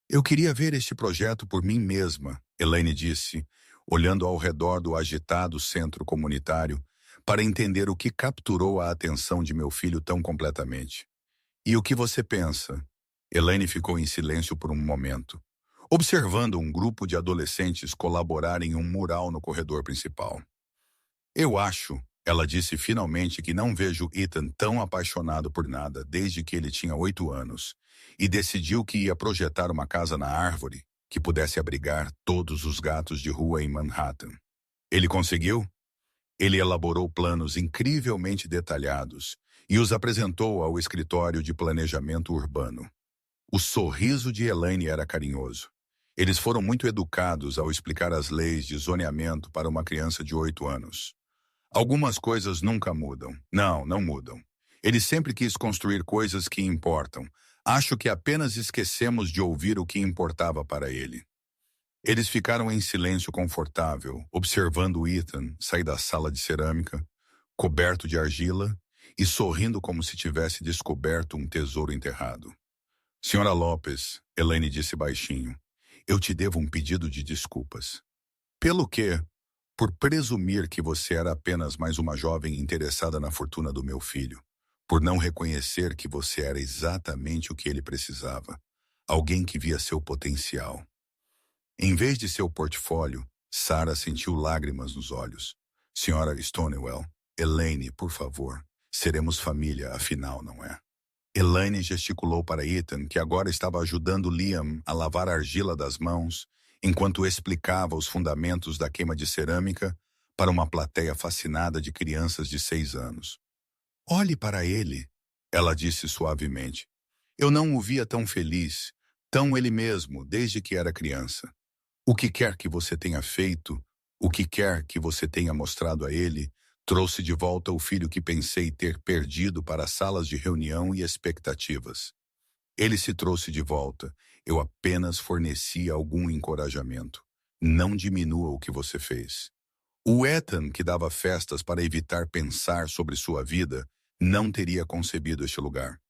Eu queria ver este projeto por mim mesma, Elaine disse, olhando ao redor do agitado centro comunitário para entender o que capturou a atenção de meu filho tão completamente. E o que você pensa? Elaine ficou em silêncio por um momento, observando um grupo de adolescentes colaborar em um mural no corredor principal. Eu acho, ela disse finalmente, que não vejo Ethan tão apaixonado por nada desde que ele tinha 8 anos e decidiu que ia projetar uma casa na árvore que pudesse abrigar todos os gatos de rua em Manhattan. Ele conseguiu? Ele elaborou planos incrivelmente detalhados e os apresentou ao escritório de planejamento urbano. O sorriso de Elaine era carinhoso. Eles foram muito educados ao explicar as leis de zoneamento para uma criança de 8 anos. Algumas coisas nunca mudam. Não, não mudam. Ele sempre quis construir coisas que importam. Acho que apenas esquecemos de ouvir o que importava para ele. Eles ficaram em silêncio confortável, observando Ethan sair da sala de cerâmica, coberto de argila, e sorrindo como se tivesse descoberto um tesouro enterrado. Senhora Lopes, Elaine disse baixinho, eu te devo um pedido de desculpas. Pelo quê? Por presumir que você era apenas mais uma jovem interessada na fortuna do meu filho. Por não reconhecer que você era exatamente o que ele precisava. Alguém que via seu potencial. Em vez de seu portfólio, Sarah sentiu lágrimas nos olhos. Senhora Stonewall, Elaine, por favor. Seremos família, afinal, não é? Elaine gesticulou para Ethan, que agora estava ajudando Liam a lavar a argila das mãos, enquanto explicava os fundamentos da queima de cerâmica para uma plateia fascinada de crianças de 6 anos. Olhe para ele, ela disse suavemente. Eu não o via tão feliz, tão ele mesmo, desde que era criança. O que quer que você tenha feito, o que quer que você tenha mostrado a ele, trouxe de volta o filho que pensei ter perdido para salas de reunião e expectativas. Ele se trouxe de volta. Eu apenas forneci algum encorajamento. Não diminua o que você fez. O Ethan, que dava festas para evitar pensar sobre sua vida, não teria concebido este lugar.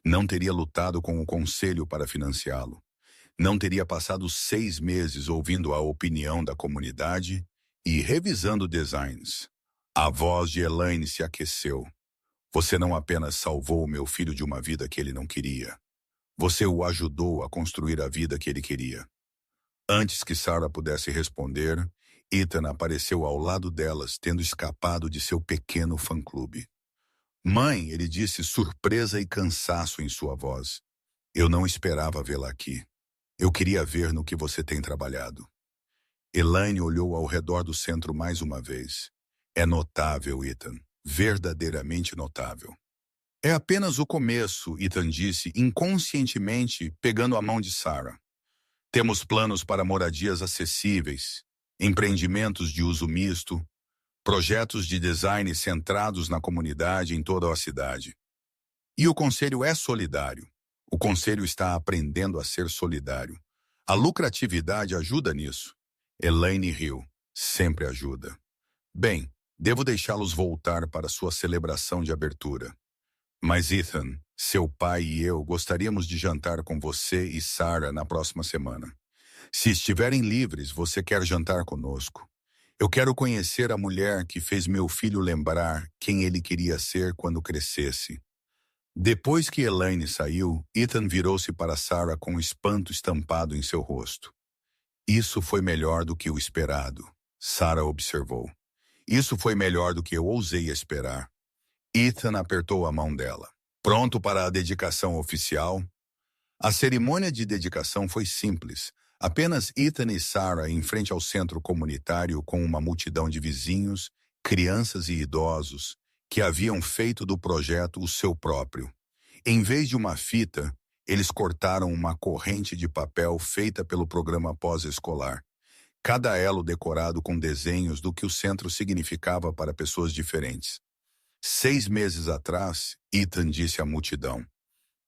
Não teria lutado com o conselho para financiá-lo. Não teria passado 6 meses ouvindo a opinião da comunidade e revisando designs. A voz de Elaine se aqueceu. Você não apenas salvou meu filho de uma vida que ele não queria. Você o ajudou a construir a vida que ele queria. Antes que Sarah pudesse responder, Ethan apareceu ao lado delas, tendo escapado de seu pequeno fã-clube. Mãe, ele disse, surpresa e cansaço em sua voz. Eu não esperava vê-la aqui. Eu queria ver no que você tem trabalhado. Elaine olhou ao redor do centro mais uma vez. É notável, Ethan. Verdadeiramente notável. É apenas o começo, Ethan disse, inconscientemente pegando a mão de Sarah. Temos planos para moradias acessíveis, empreendimentos de uso misto, projetos de design centrados na comunidade em toda a cidade. E o conselho é solidário. O conselho está aprendendo a ser solidário. A lucratividade ajuda nisso. Elaine riu. Sempre ajuda. Bem, devo deixá-los voltar para sua celebração de abertura. Mas Ethan, seu pai e eu gostaríamos de jantar com você e Sarah na próxima semana. Se estiverem livres, você quer jantar conosco. Eu quero conhecer a mulher que fez meu filho lembrar quem ele queria ser quando crescesse. Depois que Elaine saiu, Ethan virou-se para Sarah com espanto estampado em seu rosto. Isso foi melhor do que o esperado, Sarah observou. Isso foi melhor do que eu ousei esperar. Ethan apertou a mão dela. Pronto para a dedicação oficial? A cerimônia de dedicação foi simples. Apenas Ethan e Sarah em frente ao centro comunitário com uma multidão de vizinhos, crianças e idosos que haviam feito do projeto o seu próprio. Em vez de uma fita, eles cortaram uma corrente de papel feita pelo programa pós-escolar. Cada elo decorado com desenhos do que o centro significava para pessoas diferentes. 6 meses atrás, Ethan disse à multidão,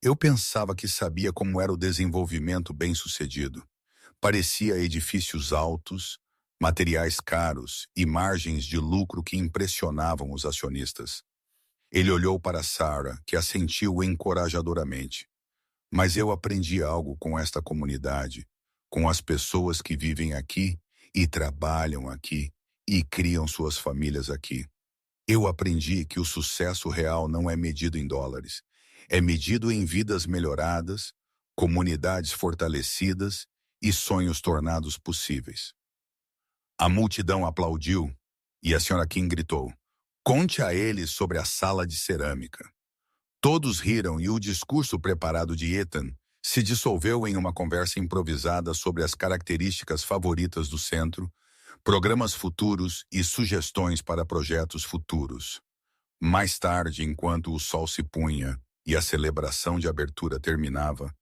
eu pensava que sabia como era o desenvolvimento bem-sucedido. Parecia edifícios altos, materiais caros e margens de lucro que impressionavam os acionistas. Ele olhou para Sarah, que assentiu encorajadoramente. Mas eu aprendi algo com esta comunidade, com as pessoas que vivem aqui e trabalham aqui e criam suas famílias aqui. Eu aprendi que o sucesso real não é medido em dólares, é medido em vidas melhoradas, comunidades fortalecidas e sonhos tornados possíveis. A multidão aplaudiu e a senhora King gritou: "Conte a eles sobre a sala de cerâmica." Todos riram e o discurso preparado de Ethan se dissolveu em uma conversa improvisada sobre as características favoritas do centro, programas futuros e sugestões para projetos futuros. Mais tarde, enquanto o sol se punha e a celebração de abertura terminava,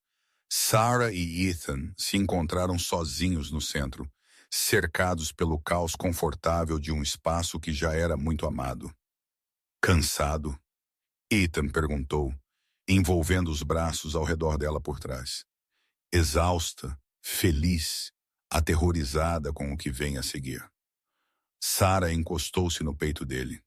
Sarah e Ethan se encontraram sozinhos no centro, cercados pelo caos confortável de um espaço que já era muito amado. Cansado? Ethan perguntou, envolvendo os braços ao redor dela por trás. Exausta, feliz, aterrorizada com o que vem a seguir. Sarah encostou-se no peito dele.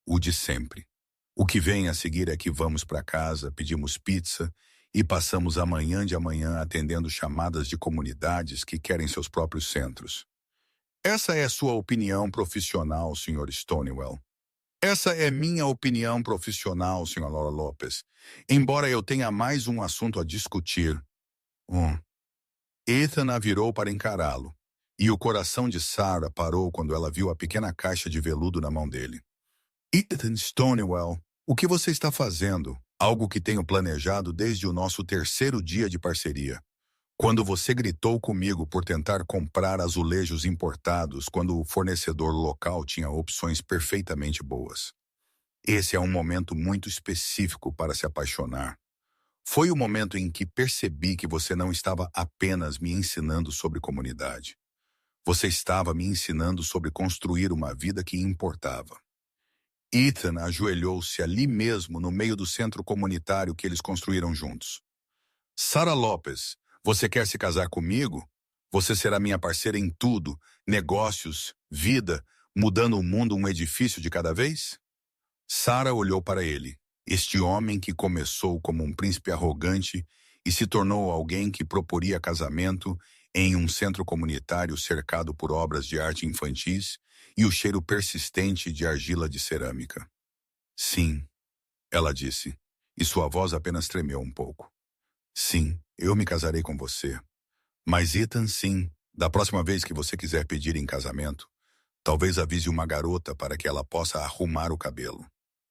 O de sempre. O que vem a seguir é que vamos para casa, pedimos pizza e passamos a manhã de amanhã atendendo chamadas de comunidades que querem seus próprios centros. Essa é sua opinião profissional, Sr. Stonewall. Essa é minha opinião profissional, Sra. Laura Lopes. Embora eu tenha mais um assunto a discutir. Ethan a virou para encará-lo, e o coração de Sarah parou quando ela viu a pequena caixa de veludo na mão dele. Ethan Stonewall, o que você está fazendo? Algo que tenho planejado desde o nosso terceiro dia de parceria. Quando você gritou comigo por tentar comprar azulejos importados quando o fornecedor local tinha opções perfeitamente boas. Esse é um momento muito específico para se apaixonar. Foi o momento em que percebi que você não estava apenas me ensinando sobre comunidade. Você estava me ensinando sobre construir uma vida que importava. Ethan ajoelhou-se ali mesmo no meio do centro comunitário que eles construíram juntos. Sarah Lopes, você quer se casar comigo? Você será minha parceira em tudo, negócios, vida, mudando o mundo um edifício de cada vez? Sarah olhou para ele, este homem que começou como um príncipe arrogante e se tornou alguém que proporia casamento em um centro comunitário cercado por obras de arte infantis e o cheiro persistente de argila de cerâmica. Sim, ela disse, e sua voz apenas tremeu um pouco. Sim, eu me casarei com você. Mas Ethan, sim, da próxima vez que você quiser pedir em casamento, talvez avise uma garota para que ela possa arrumar o cabelo.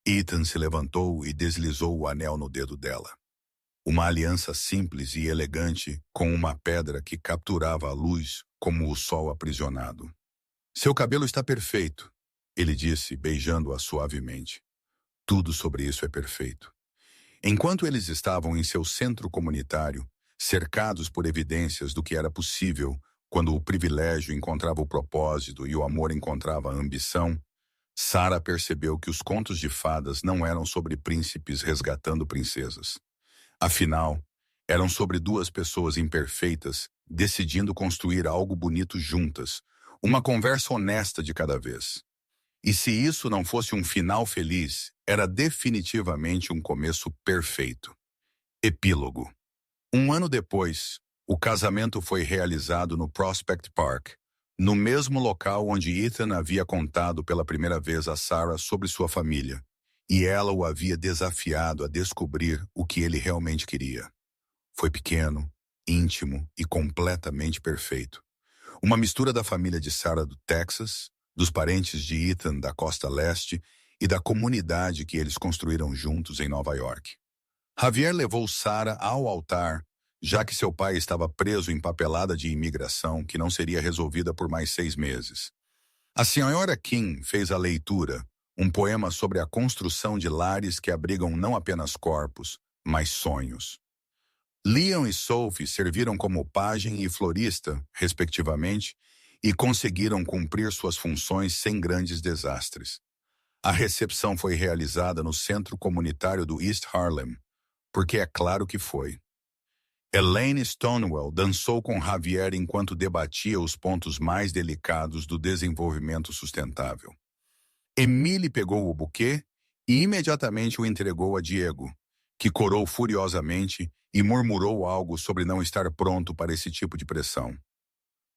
Ethan se levantou e deslizou o anel no dedo dela. Uma aliança simples e elegante com uma pedra que capturava a luz como o sol aprisionado. Seu cabelo está perfeito, ele disse, beijando-a suavemente. Tudo sobre isso é perfeito. Enquanto eles estavam em seu centro comunitário, cercados por evidências do que era possível quando o privilégio encontrava o propósito e o amor encontrava a ambição, Sarah percebeu que os contos de fadas não eram sobre príncipes resgatando princesas. Afinal, eram sobre duas pessoas imperfeitas decidindo construir algo bonito juntas, uma conversa honesta de cada vez. E se isso não fosse um final feliz, era definitivamente um começo perfeito. Epílogo. Um ano depois, o casamento foi realizado no Prospect Park, no mesmo local onde Ethan havia contado pela primeira vez a Sarah sobre sua família, e ela o havia desafiado a descobrir o que ele realmente queria. Foi pequeno, íntimo e completamente perfeito. Uma mistura da família de Sarah do Texas, dos parentes de Ethan da costa leste e da comunidade que eles construíram juntos em Nova York. Javier levou Sarah ao altar, já que seu pai estava preso em papelada de imigração que não seria resolvida por mais 6 meses. A senhora King fez a leitura, um poema sobre a construção de lares que abrigam não apenas corpos, mas sonhos. Leon e Sophie serviram como pajem e florista, respectivamente, e conseguiram cumprir suas funções sem grandes desastres. A recepção foi realizada no centro comunitário do East Harlem, porque é claro que foi. Elaine Stonewall dançou com Javier enquanto debatia os pontos mais delicados do desenvolvimento sustentável. Emily pegou o buquê e imediatamente o entregou a Diego, que corou furiosamente e murmurou algo sobre não estar pronto para esse tipo de pressão.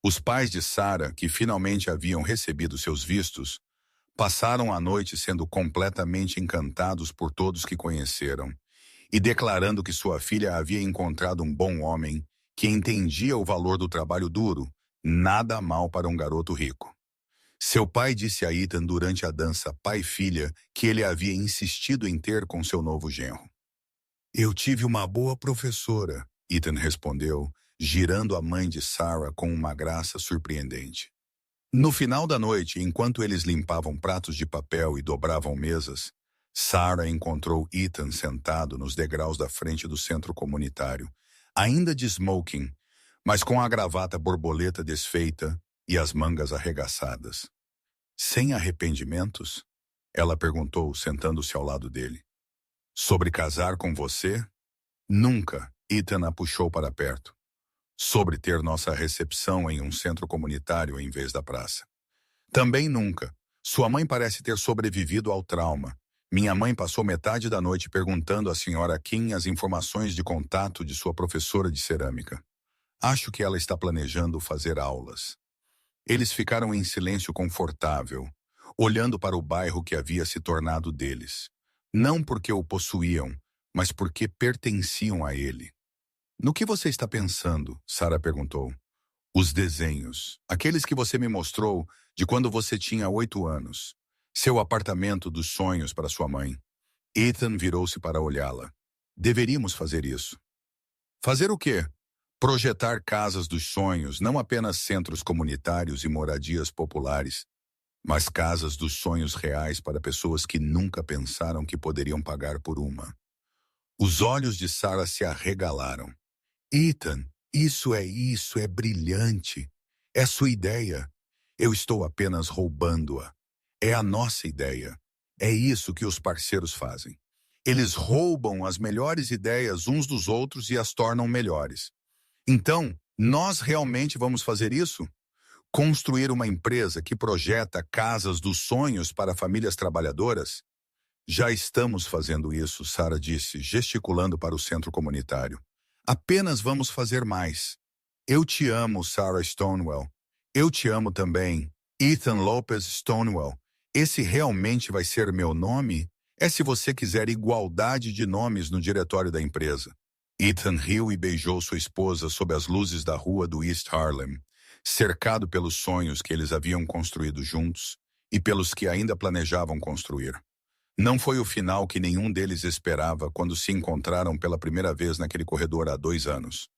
Os pais de Sarah, que finalmente haviam recebido seus vistos, passaram a noite sendo completamente encantados por todos que conheceram e declarando que sua filha havia encontrado um bom homem que entendia o valor do trabalho duro, nada mal para um garoto rico. Seu pai disse a Ethan durante a dança pai-filha que ele havia insistido em ter com seu novo genro. Eu tive uma boa professora, Ethan respondeu, girando a mãe de Sarah com uma graça surpreendente. No final da noite, enquanto eles limpavam pratos de papel e dobravam mesas, Sarah encontrou Ethan sentado nos degraus da frente do centro comunitário, ainda de smoking, mas com a gravata borboleta desfeita e as mangas arregaçadas. Sem arrependimentos? Ela perguntou, sentando-se ao lado dele. Sobre casar com você? Nunca, Ethan a puxou para perto. Sobre ter nossa recepção em um centro comunitário em vez da praça. Também nunca. Sua mãe parece ter sobrevivido ao trauma. Minha mãe passou metade da noite perguntando à senhora Kim as informações de contato de sua professora de cerâmica. Acho que ela está planejando fazer aulas. Eles ficaram em silêncio confortável, olhando para o bairro que havia se tornado deles. Não porque o possuíam, mas porque pertenciam a ele. No que você está pensando? Sarah perguntou. Os desenhos, aqueles que você me mostrou de quando você tinha 8 anos. Seu apartamento dos sonhos para sua mãe. Ethan virou-se para olhá-la. Deveríamos fazer isso. Fazer o quê? Projetar casas dos sonhos, não apenas centros comunitários e moradias populares, mas casas dos sonhos reais para pessoas que nunca pensaram que poderiam pagar por uma. Os olhos de Sarah se arregalaram. Ethan, isso é brilhante. É sua ideia. Eu estou apenas roubando-a. É a nossa ideia. É isso que os parceiros fazem. Eles roubam as melhores ideias uns dos outros e as tornam melhores. Então, nós realmente vamos fazer isso? Construir uma empresa que projeta casas dos sonhos para famílias trabalhadoras? Já estamos fazendo isso, Sarah disse, gesticulando para o centro comunitário. Apenas vamos fazer mais. Eu te amo, Sarah Stonewall. Eu te amo também, Ethan Lopez Stonewall. Esse realmente vai ser meu nome? É se você quiser igualdade de nomes no diretório da empresa. Ethan riu e beijou sua esposa sob as luzes da rua do East Harlem, cercado pelos sonhos que eles haviam construído juntos e pelos que ainda planejavam construir. Não foi o final que nenhum deles esperava quando se encontraram pela primeira vez naquele corredor há 2 anos.